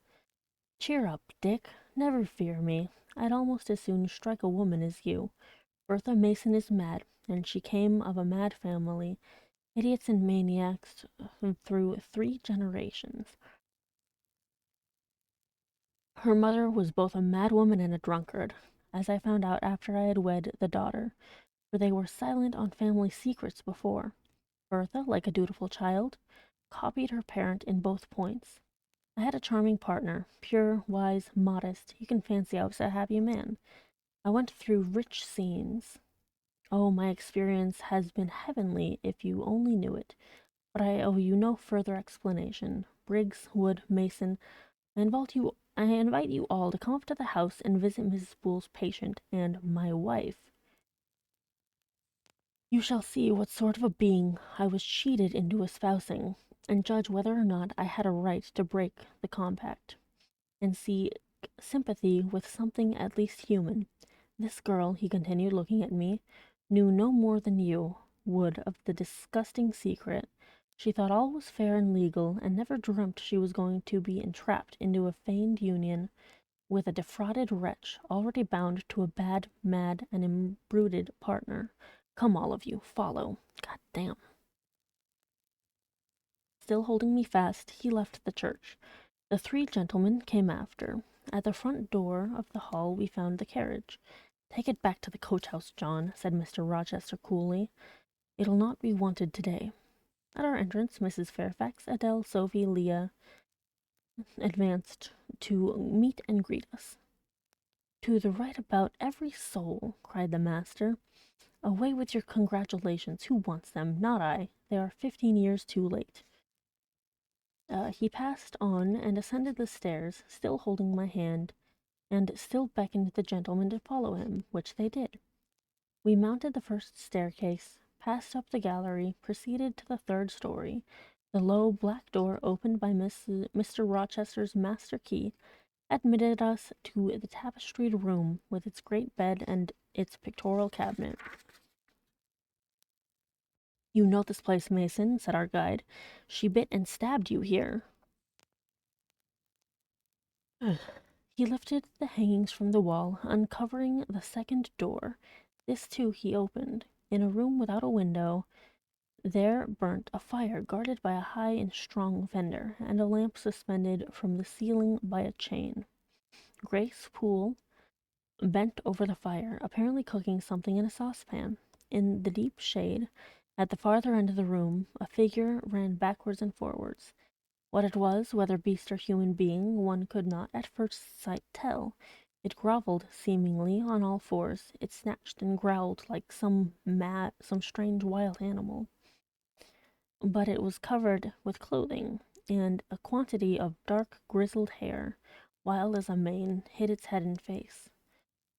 [SPEAKER 1] Cheer up, Dick. Never fear me. I'd almost as soon strike a woman as you. Bertha Mason is mad, and she came of a mad family, idiots and maniacs through 3 generations. Her mother was both a madwoman and a drunkard, as I found out after I had wed the daughter, for they were silent on family secrets before. Bertha, like a dutiful child, copied her parent in both points. I had a charming partner, pure, wise, modest. You can fancy I was a happy man. I went through rich scenes. Oh, my experience has been heavenly if you only knew it. But I owe you no further explanation. Briggs, Wood, Mason, I invite you all to come up to the house and visit Mrs. Boole's patient and my wife. You shall see what sort of a being I was cheated into espousing, and judge whether or not I had a right to break the compact, and seek sympathy with something at least human. This girl," he continued, looking at me, "knew no more than you would of the disgusting secret. She thought all was fair and legal, and never dreamt she was going to be entrapped into a feigned union with a defrauded wretch, already bound to a bad, mad, and imbruted partner. Come, all of you, follow. God damn." Still holding me fast, he left the church. The 3 gentlemen came after. At the front door of the hall we found the carriage. "Take it back to the coach-house, John," said Mr. Rochester coolly. "It'll not be wanted today." At our entrance, Mrs. Fairfax, Adele, Sophie, Leah advanced to meet and greet us. "To the right about every soul," cried the master. "Away with your congratulations. Who wants them? Not I. They are 15 years too late." He passed on and ascended the stairs, still holding my hand, and still beckoned the gentlemen to follow him, which they did. We mounted the first staircase. passed up the gallery, proceeded to the third story. The low black door opened by Mr. Rochester's master key admitted us to the tapestried room with its great bed and its pictorial cabinet. "You know this place, Mason," said our guide. "She bit and stabbed you here." He lifted the hangings from the wall, uncovering the second door. This, too, he opened. In a room without a window, there burnt a fire guarded by a high and strong fender, and a lamp suspended from the ceiling by a chain. Grace Poole bent over the fire, apparently cooking something in a saucepan. In the deep shade, at the farther end of the room, a figure ran backwards and forwards. What it was, whether beast or human being, one could not at first sight tell. It grovelled, seemingly, on all fours. It snatched and growled like some strange wild animal. But it was covered with clothing, and a quantity of dark grizzled hair, wild as a mane, hid its head and face.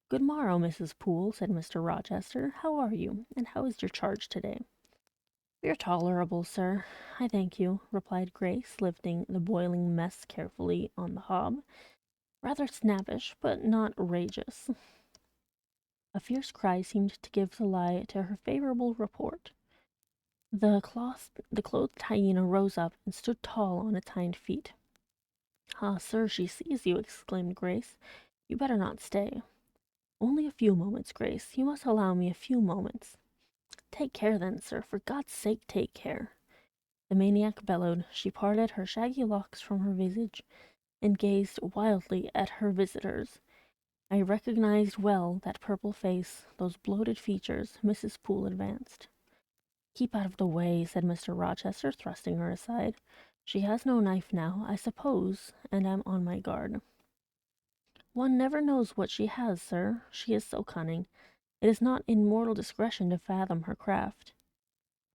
[SPEAKER 1] "Good morrow, Mrs. Poole," said Mr. Rochester. "How are you, and how is your charge today?" "We're tolerable, sir, I thank you," replied Grace, lifting the boiling mess carefully on the hob. "Rather snappish, but not rageous." A fierce cry seemed to give the lie to her favorable report. The clothed hyena rose up and stood tall on its hind feet. "Ah, sir, she sees you," exclaimed Grace. "You better not stay." "Only a few moments, Grace. You must allow me a few moments." "Take care, then, sir. For God's sake, take care." The maniac bellowed. She parted her shaggy locks from her visage and gazed wildly at her visitors. I recognized well that purple face, those bloated features. Mrs. Poole advanced. "Keep out of the way," said Mr. Rochester, thrusting her aside. "She has no knife now, I suppose, and I'm on my guard." "One never knows what she has, sir. She is so cunning. It is not in mortal discretion to fathom her craft."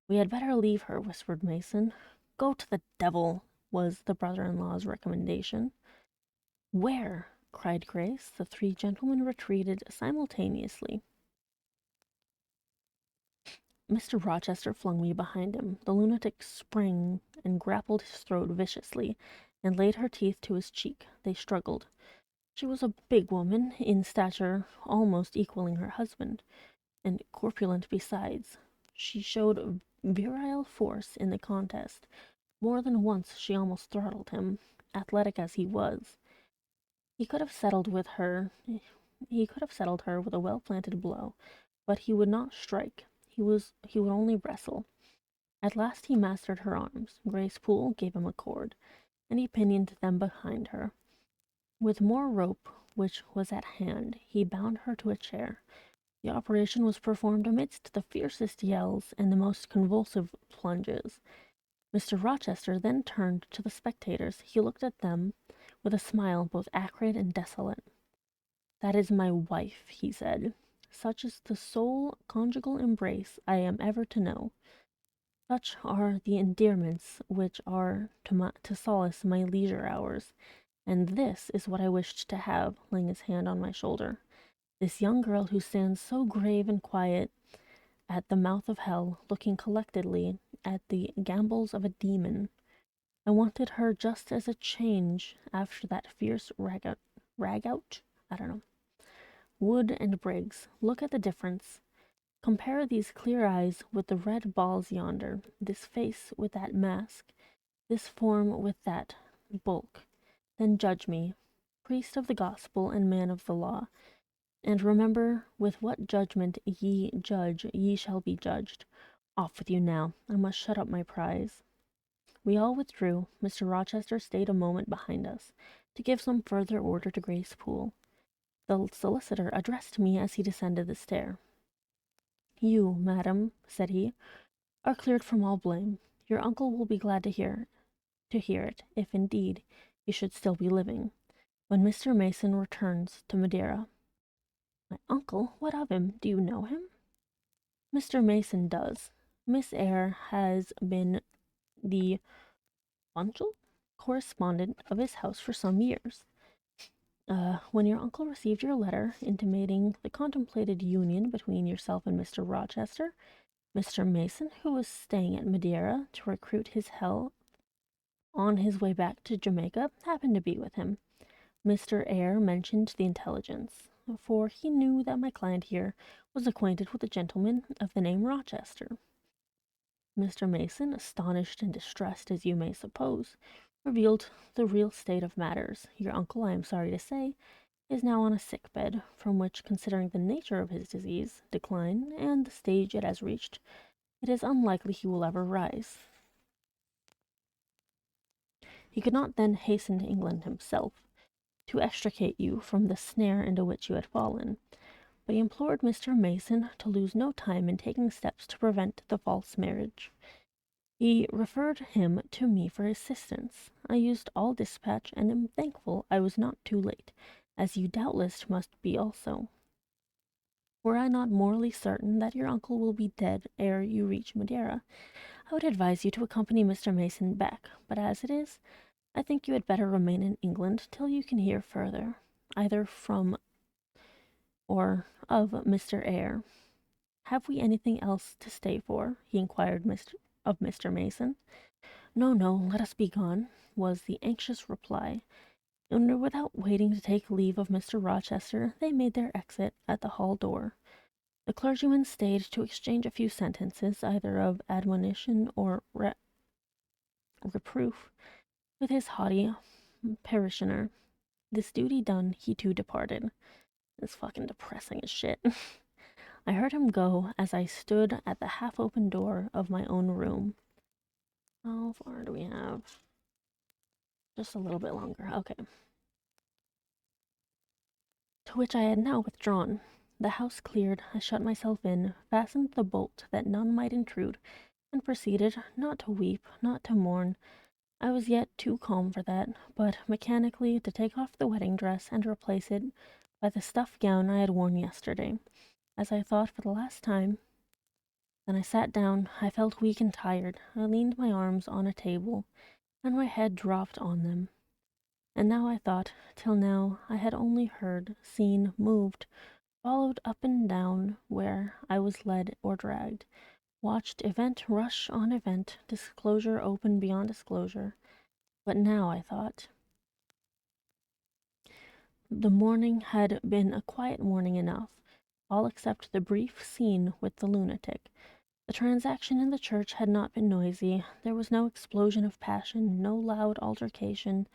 [SPEAKER 1] "We had better leave her," whispered Mason. "Go to the devil," was the brother-in-law's recommendation. "Where?" cried Grace. The three gentlemen retreated simultaneously. Mr. Rochester flung me behind him. The lunatic sprang and grappled his throat viciously, and laid her teeth to his cheek. They struggled. She was a big woman, in stature almost equaling her husband, and corpulent besides. She showed virile force in the contest. More than once she almost throttled him, athletic as he was. He could have settled her with a well-planted blow, but he would not strike. He would only wrestle. At last he mastered her arms. Grace Poole gave him a cord, and he pinioned them behind her. With more rope, which was at hand, he bound her to a chair. The operation was performed amidst the fiercest yells and the most convulsive plunges. Mr. Rochester then turned to the spectators. He looked at them with a smile both acrid and desolate. "That is my wife," he said. "Such is the sole conjugal embrace I am ever to know. Such are the endearments which are to solace my leisure hours. And this is what I wished to have," laying his hand on my shoulder. "This young girl who stands so grave and quiet at the mouth of hell, looking collectedly at the gambols of a demon. I wanted her just as a change after that fierce ragout? I don't know. Wood and Briggs, look at the difference. Compare these clear eyes with the red balls yonder, this face with that mask, this form with that bulk. Then judge me, priest of the gospel and man of the law, and remember with what judgment ye judge, ye shall be judged. Off with you now. I must shut up my prize." We all withdrew. Mr. Rochester stayed a moment behind us, to give some further order to Grace Poole. The solicitor addressed me as he descended the stair. "You, madam," said he, "are cleared from all blame. Your uncle will be glad to hear it, if indeed he should still be living, when Mr. Mason returns to Madeira." "My uncle? What of him? Do you know him?" "Mr. Mason does. Miss Eyre has been the punctual correspondent of his house for some years. When your uncle received your letter intimating the contemplated union between yourself and Mr. Rochester, Mr. Mason, who was staying at Madeira to recruit his health on his way back to Jamaica, happened to be with him. Mr. Eyre mentioned the intelligence, for he knew that my client here was acquainted with a gentleman of the name Rochester. Mr. Mason, astonished and distressed as you may suppose, revealed the real state of matters. Your uncle, I am sorry to say, is now on a sick bed, from which, considering the nature of his disease, decline, and the stage it has reached, it is unlikely he will ever rise. He could not then hasten to England himself, to extricate you from the snare into which you had fallen, but he implored Mr. Mason to lose no time in taking steps to prevent the false marriage. He referred him to me for assistance. I used all dispatch, and am thankful I was not too late, as you doubtless must be also. Were I not morally certain that your uncle will be dead ere you reach Madeira, I would advise you to accompany Mr. Mason back, but as it is, I think you had better remain in England till you can hear further, either from or of Mr. Eyre. Have we anything else to stay for? He inquired of Mr. Mason. No, no, let us be gone, was the anxious reply, and without waiting to take leave of Mr. Rochester, they made their exit at the hall door. The clergyman stayed to exchange a few sentences, either of admonition or reproof, with his haughty parishioner. This duty done, he too departed. It's fucking depressing as shit. I heard him go as I stood at the half-open door of my own room. How far do we have? Just a little bit longer. Okay. To which I had now withdrawn. The house cleared, I shut myself in, fastened the bolt that none might intrude, and proceeded, not to weep, not to mourn. I was yet too calm for that, but mechanically to take off the wedding dress and replace it by the stuff gown I had worn yesterday, as I thought for the last time. Then I sat down. I felt weak and tired. I leaned my arms on a table, and my head dropped on them. And now I thought, till now I had only heard, seen, moved, followed up and down where I was led or dragged, watched event rush on event, disclosure open beyond disclosure. But now I thought the morning had been a quiet morning enough, all except the brief scene with the lunatic. The transaction in the church had not been noisy. There was no explosion of passion, no loud altercation,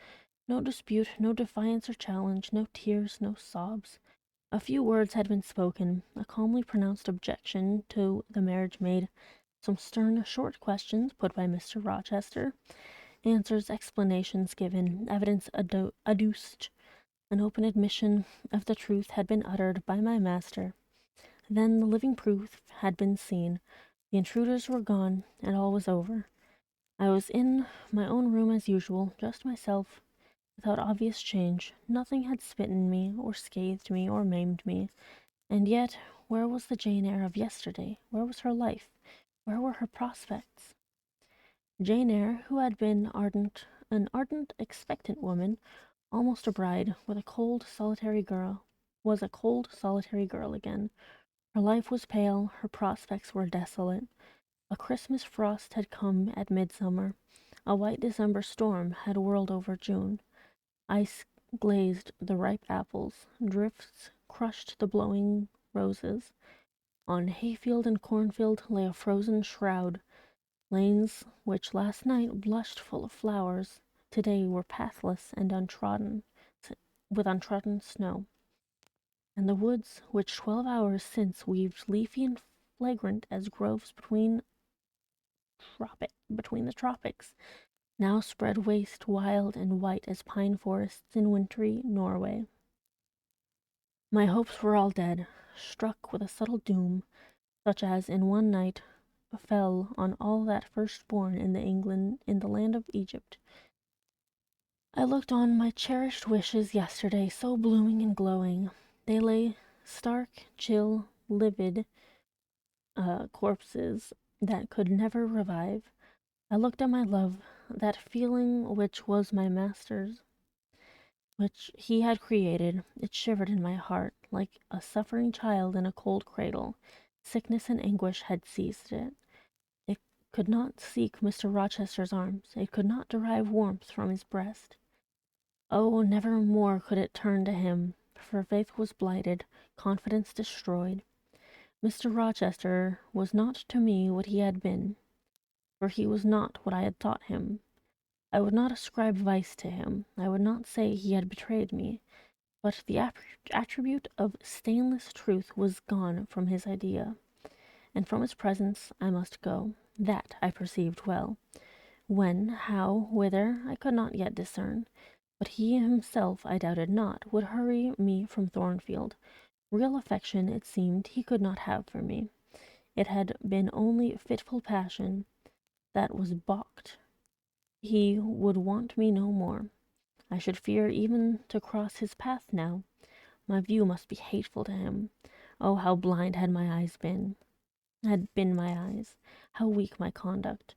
[SPEAKER 1] no dispute, no defiance or challenge, no tears, no sobs. A few words had been spoken, a calmly pronounced objection to the marriage made, some stern, short questions put by Mr. Rochester, answers, explanations given, evidence adduced, an open admission of the truth had been uttered by my master. Then the living proof had been seen. The intruders were gone, and all was over. I was in my own room as usual, just myself, without obvious change. Nothing had smitten me, or scathed me, or maimed me. And yet, where was the Jane Eyre of yesterday? Where was her life? Where were her prospects? Jane Eyre, who had been an ardent, expectant woman, almost a bride, was a cold, solitary girl again. Her life was pale, her prospects were desolate. A Christmas frost had come at midsummer. A white December storm had whirled over June. Ice glazed the ripe apples. Drifts crushed the blowing roses. On hayfield and cornfield lay a frozen shroud. Lanes which last night blushed full of flowers, today were pathless and with untrodden snow. And the woods, which 12 hours since weaved leafy and fragrant as groves between the tropics, now spread waste, wild and white as pine forests in wintry Norway. My hopes were all dead, struck with a subtle doom, such as in one night fell on all that firstborn in the land of Egypt. I looked on my cherished wishes yesterday, so blooming and glowing. They lay stark, chill, livid corpses that could never revive. I looked at my love, that feeling which was my master's, which he had created. It shivered in my heart like a suffering child in a cold cradle. Sickness and anguish had seized it. It could not seek Mr. Rochester's arms. It could not derive warmth from his breast. Oh, never more could it turn to him, for faith was blighted, confidence destroyed. Mr. Rochester was not to me what he had been, for he was not what I had thought him. I would not ascribe vice to him. I would not say he had betrayed me. But the attribute of stainless truth was gone from his idea, and from his presence I must go. That I perceived well. When, how, whither, I could not yet discern. But he himself, I doubted not, would hurry me from Thornfield. Real affection, it seemed, he could not have for me. It had been only fitful passion that was balked. He would want me no more. I should fear even to cross his path now. My view must be hateful to him. Oh, how blind had been my eyes, how weak my conduct.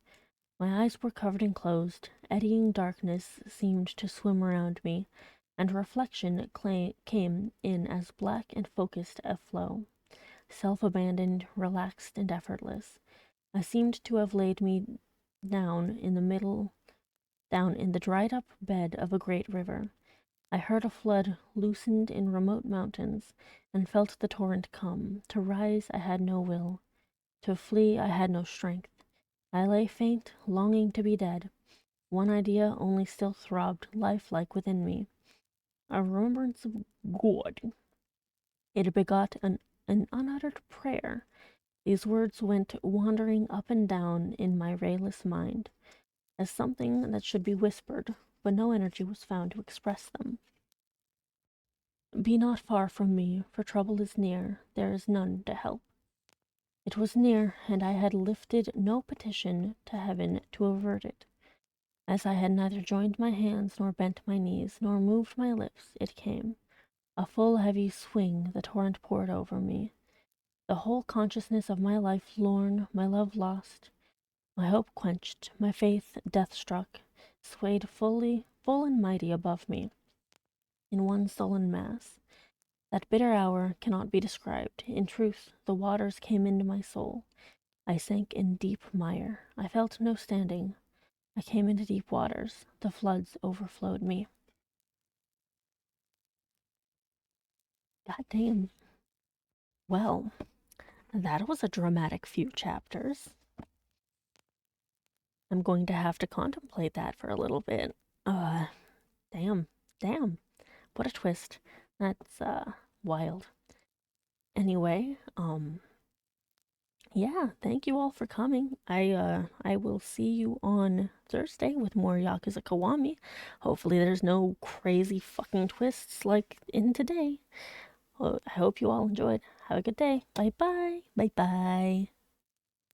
[SPEAKER 1] My eyes were covered and closed. Eddying darkness seemed to swim around me, and reflection came in as black and focused a flow, self-abandoned, relaxed, and effortless. I seemed to have laid me down in the dried-up bed of a great river. I heard a flood loosened in remote mountains, and felt the torrent come. To rise I had no will. To flee I had no strength. I lay faint, longing to be dead. One idea only still throbbed lifelike within me, a remembrance of God. It begot an unuttered prayer. These words went wandering up and down in my rayless mind, as something that should be whispered, but no energy was found to express them. Be not far from me, for trouble is near, there is none to help. It was near, and I had lifted no petition to heaven to avert it. As I had neither joined my hands, nor bent my knees, nor moved my lips, it came. A full heavy swing the torrent poured over me. The whole consciousness of my life lorn, my love lost, my hope quenched, my faith death-struck, swayed full and mighty above me, in one sullen mass. That bitter hour cannot be described. In truth, the waters came into my soul. I sank in deep mire. I felt no standing. I came into deep waters. The floods overflowed me. God damn. Well, that was a dramatic few chapters. I'm going to have to contemplate that for a little bit. Damn. What a twist. That's, wild. Anyway, yeah, thank you all for coming. I will see you on Thursday with more Yakuza Kiwami. Hopefully there's no crazy fucking twists like in today. I hope you all enjoyed. Have a good day. Bye bye. Bye bye.